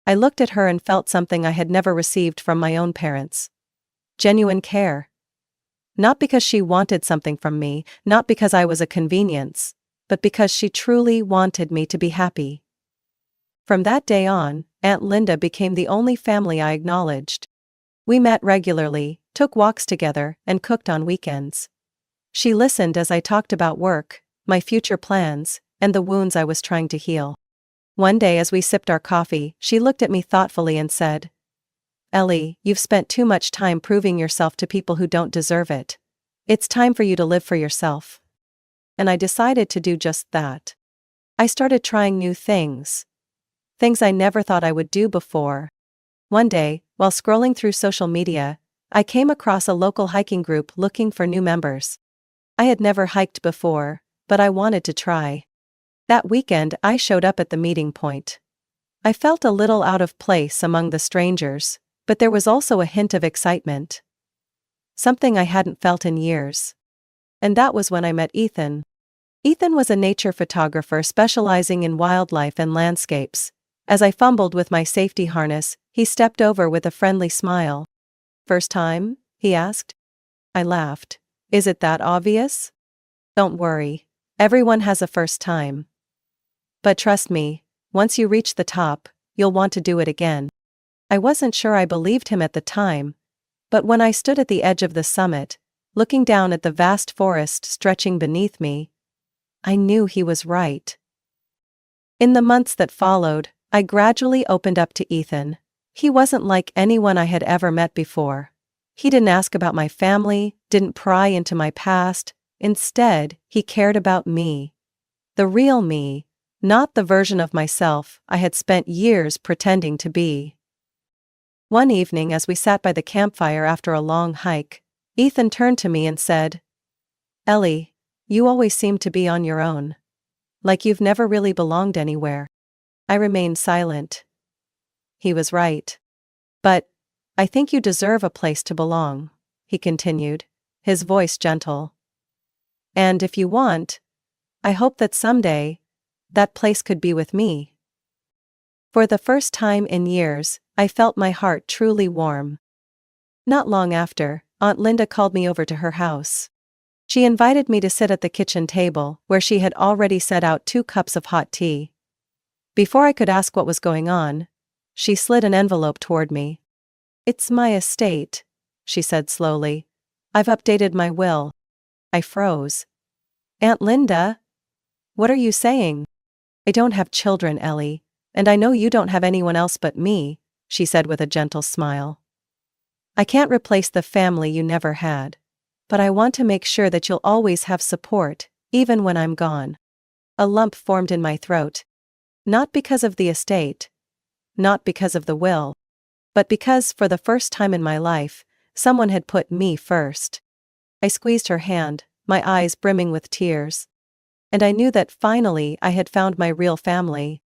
I looked at her and felt something I had never received from my own parents. Genuine care. Not because she wanted something from me, not because I was a convenience, but because she truly wanted me to be happy. From that day on, Aunt Linda became the only family I acknowledged. We met regularly, took walks together, and cooked on weekends. She listened as I talked about work, my future plans, and the wounds I was trying to heal. One day as we sipped our coffee, she looked at me thoughtfully and said, Ellie, you've spent too much time proving yourself to people who don't deserve it. It's time for you to live for yourself. And I decided to do just that. I started trying new things. Things I never thought I would do before. One day, while scrolling through social media, I came across a local hiking group looking for new members. I had never hiked before, but I wanted to try. That weekend I showed up at the meeting point. I felt a little out of place among the strangers, but there was also a hint of excitement. Something I hadn't felt in years. And that was when I met Ethan. Ethan was a nature photographer specializing in wildlife and landscapes. As I fumbled with my safety harness, he stepped over with a friendly smile. First time? He asked. I laughed. Is it that obvious? Don't worry. Everyone has a first time. But trust me, once you reach the top, you'll want to do it again. I wasn't sure I believed him at the time, but when I stood at the edge of the summit, looking down at the vast forest stretching beneath me, I knew he was right. In the months that followed, I gradually opened up to Ethan. He wasn't like anyone I had ever met before. He didn't ask about my family, didn't pry into my past. Instead, he cared about me. The real me, not the version of myself I had spent years pretending to be. One evening as we sat by the campfire after a long hike, Ethan turned to me and said, Ellie, you always seem to be on your own. Like you've never really belonged anywhere. I remained silent. He was right. But I think you deserve a place to belong, he continued, his voice gentle. And if you want, I hope that someday, that place could be with me. For the first time in years, I felt my heart truly warm. Not long after, Aunt Linda called me over to her house. She invited me to sit at the kitchen table, where she had already set out 2 cups of hot tea. Before I could ask what was going on, she slid an envelope toward me. "It's my estate," she said slowly. "I've updated my will." I froze. "Aunt Linda? What are you saying?" "I don't have children, Ellie, and I know you don't have anyone else but me," she said with a gentle smile. "I can't replace the family you never had. But I want to make sure that you'll always have support, even when I'm gone." A lump formed in my throat. Not because of the estate. Not because of the will. But because, for the first time in my life, someone had put me first. I squeezed her hand, my eyes brimming with tears. And I knew that finally I had found my real family.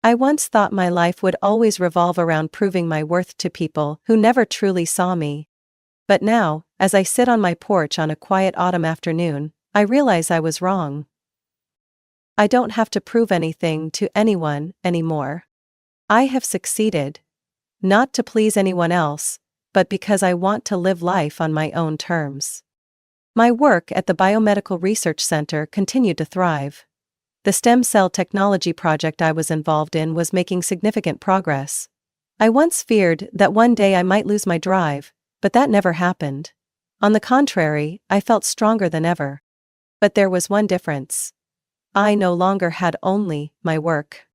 I once thought my life would always revolve around proving my worth to people who never truly saw me. But now, as I sit on my porch on a quiet autumn afternoon, I realize I was wrong. I don't have to prove anything to anyone anymore. I have succeeded. Not to please anyone else, but because I want to live life on my own terms. My work at the Biomedical Research Center continued to thrive. The stem cell technology project I was involved in was making significant progress. I once feared that one day I might lose my drive, but that never happened. On the contrary, I felt stronger than ever. But there was one difference. I no longer had only my work.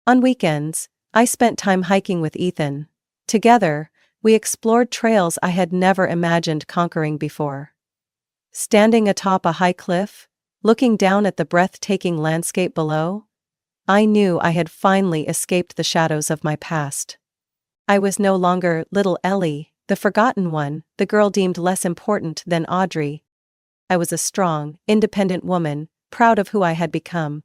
On weekends, I spent time hiking with Ethan. Together, we explored trails I had never imagined conquering before. Standing atop a high cliff, looking down at the breathtaking landscape below, I knew I had finally escaped the shadows of my past. I was no longer little Ellie, the forgotten one, the girl deemed less important than Audrey. I was a strong, independent woman, proud of who I had become.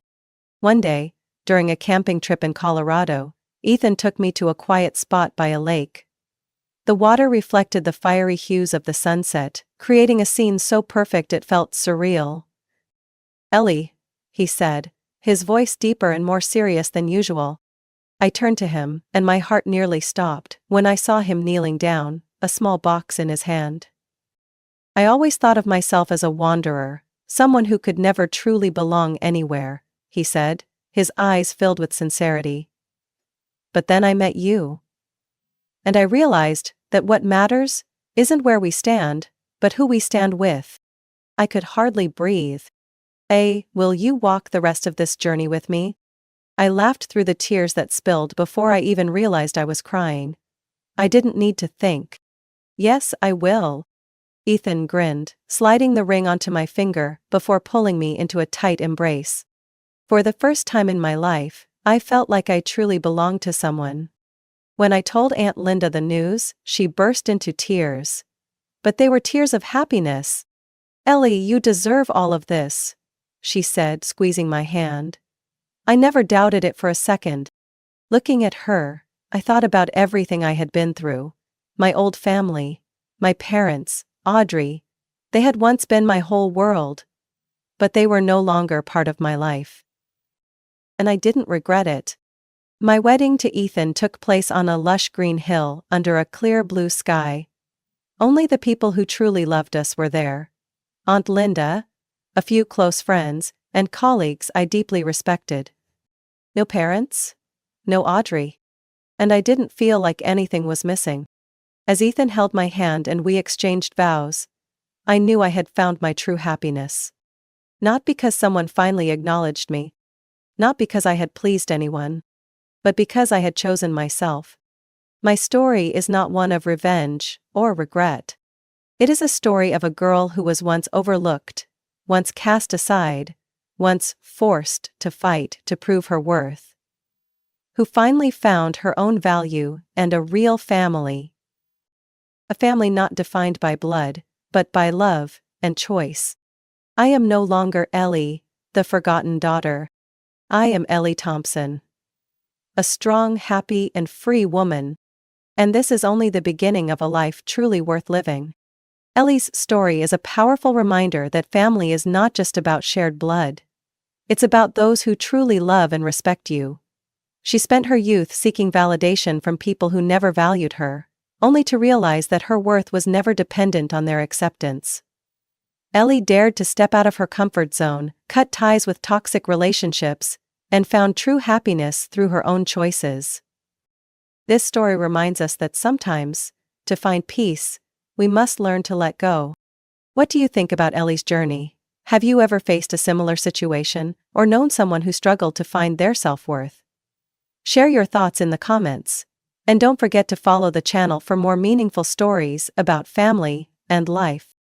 One day, during a camping trip in Colorado, Ethan took me to a quiet spot by a lake. The water reflected the fiery hues of the sunset, creating a scene so perfect it felt surreal. "Ellie," he said, his voice deeper and more serious than usual. I turned to him, and my heart nearly stopped when I saw him kneeling down, a small box in his hand. "I always thought of myself as a wanderer, someone who could never truly belong anywhere," he said, his eyes filled with sincerity. "But then I met you. And I realized that what matters isn't where we stand, but who we stand with." I could hardly breathe. Will you walk the rest of this journey with me?" I laughed through the tears that spilled before I even realized I was crying. I didn't need to think. "Yes, I will." Ethan grinned, sliding the ring onto my finger before pulling me into a tight embrace. For the first time in my life, I felt like I truly belonged to someone. When I told Aunt Linda the news, she burst into tears. But they were tears of happiness. "Ellie, you deserve all of this," she said, squeezing my hand. I never doubted it for a second. Looking at her, I thought about everything I had been through. My old family, my parents, Audrey. They had once been my whole world. But they were no longer part of my life. And I didn't regret it. My wedding to Ethan took place on a lush green hill under a clear blue sky. Only the people who truly loved us were there. Aunt Linda, a few close friends, and colleagues I deeply respected. No parents? No Audrey. And I didn't feel like anything was missing. As Ethan held my hand and we exchanged vows, I knew I had found my true happiness. Not because someone finally acknowledged me. Not because I had pleased anyone. But because I had chosen myself. My story is not one of revenge or regret. It is a story of a girl who was once overlooked, once cast aside, once forced to fight to prove her worth. Who finally found her own value and a real family. A family not defined by blood, but by love and choice. I am no longer Ellie, the forgotten daughter. I am Ellie Thompson. A strong, happy, and free woman. And this is only the beginning of a life truly worth living. Ellie's story is a powerful reminder that family is not just about shared blood. It's about those who truly love and respect you. She spent her youth seeking validation from people who never valued her, only to realize that her worth was never dependent on their acceptance. Ellie dared to step out of her comfort zone, cut ties with toxic relationships, and found true happiness through her own choices. This story reminds us that sometimes, to find peace, we must learn to let go. What do you think about Ellie's journey? Have you ever faced a similar situation, or known someone who struggled to find their self-worth? Share your thoughts in the comments. And don't forget to follow the channel for more meaningful stories about family and life.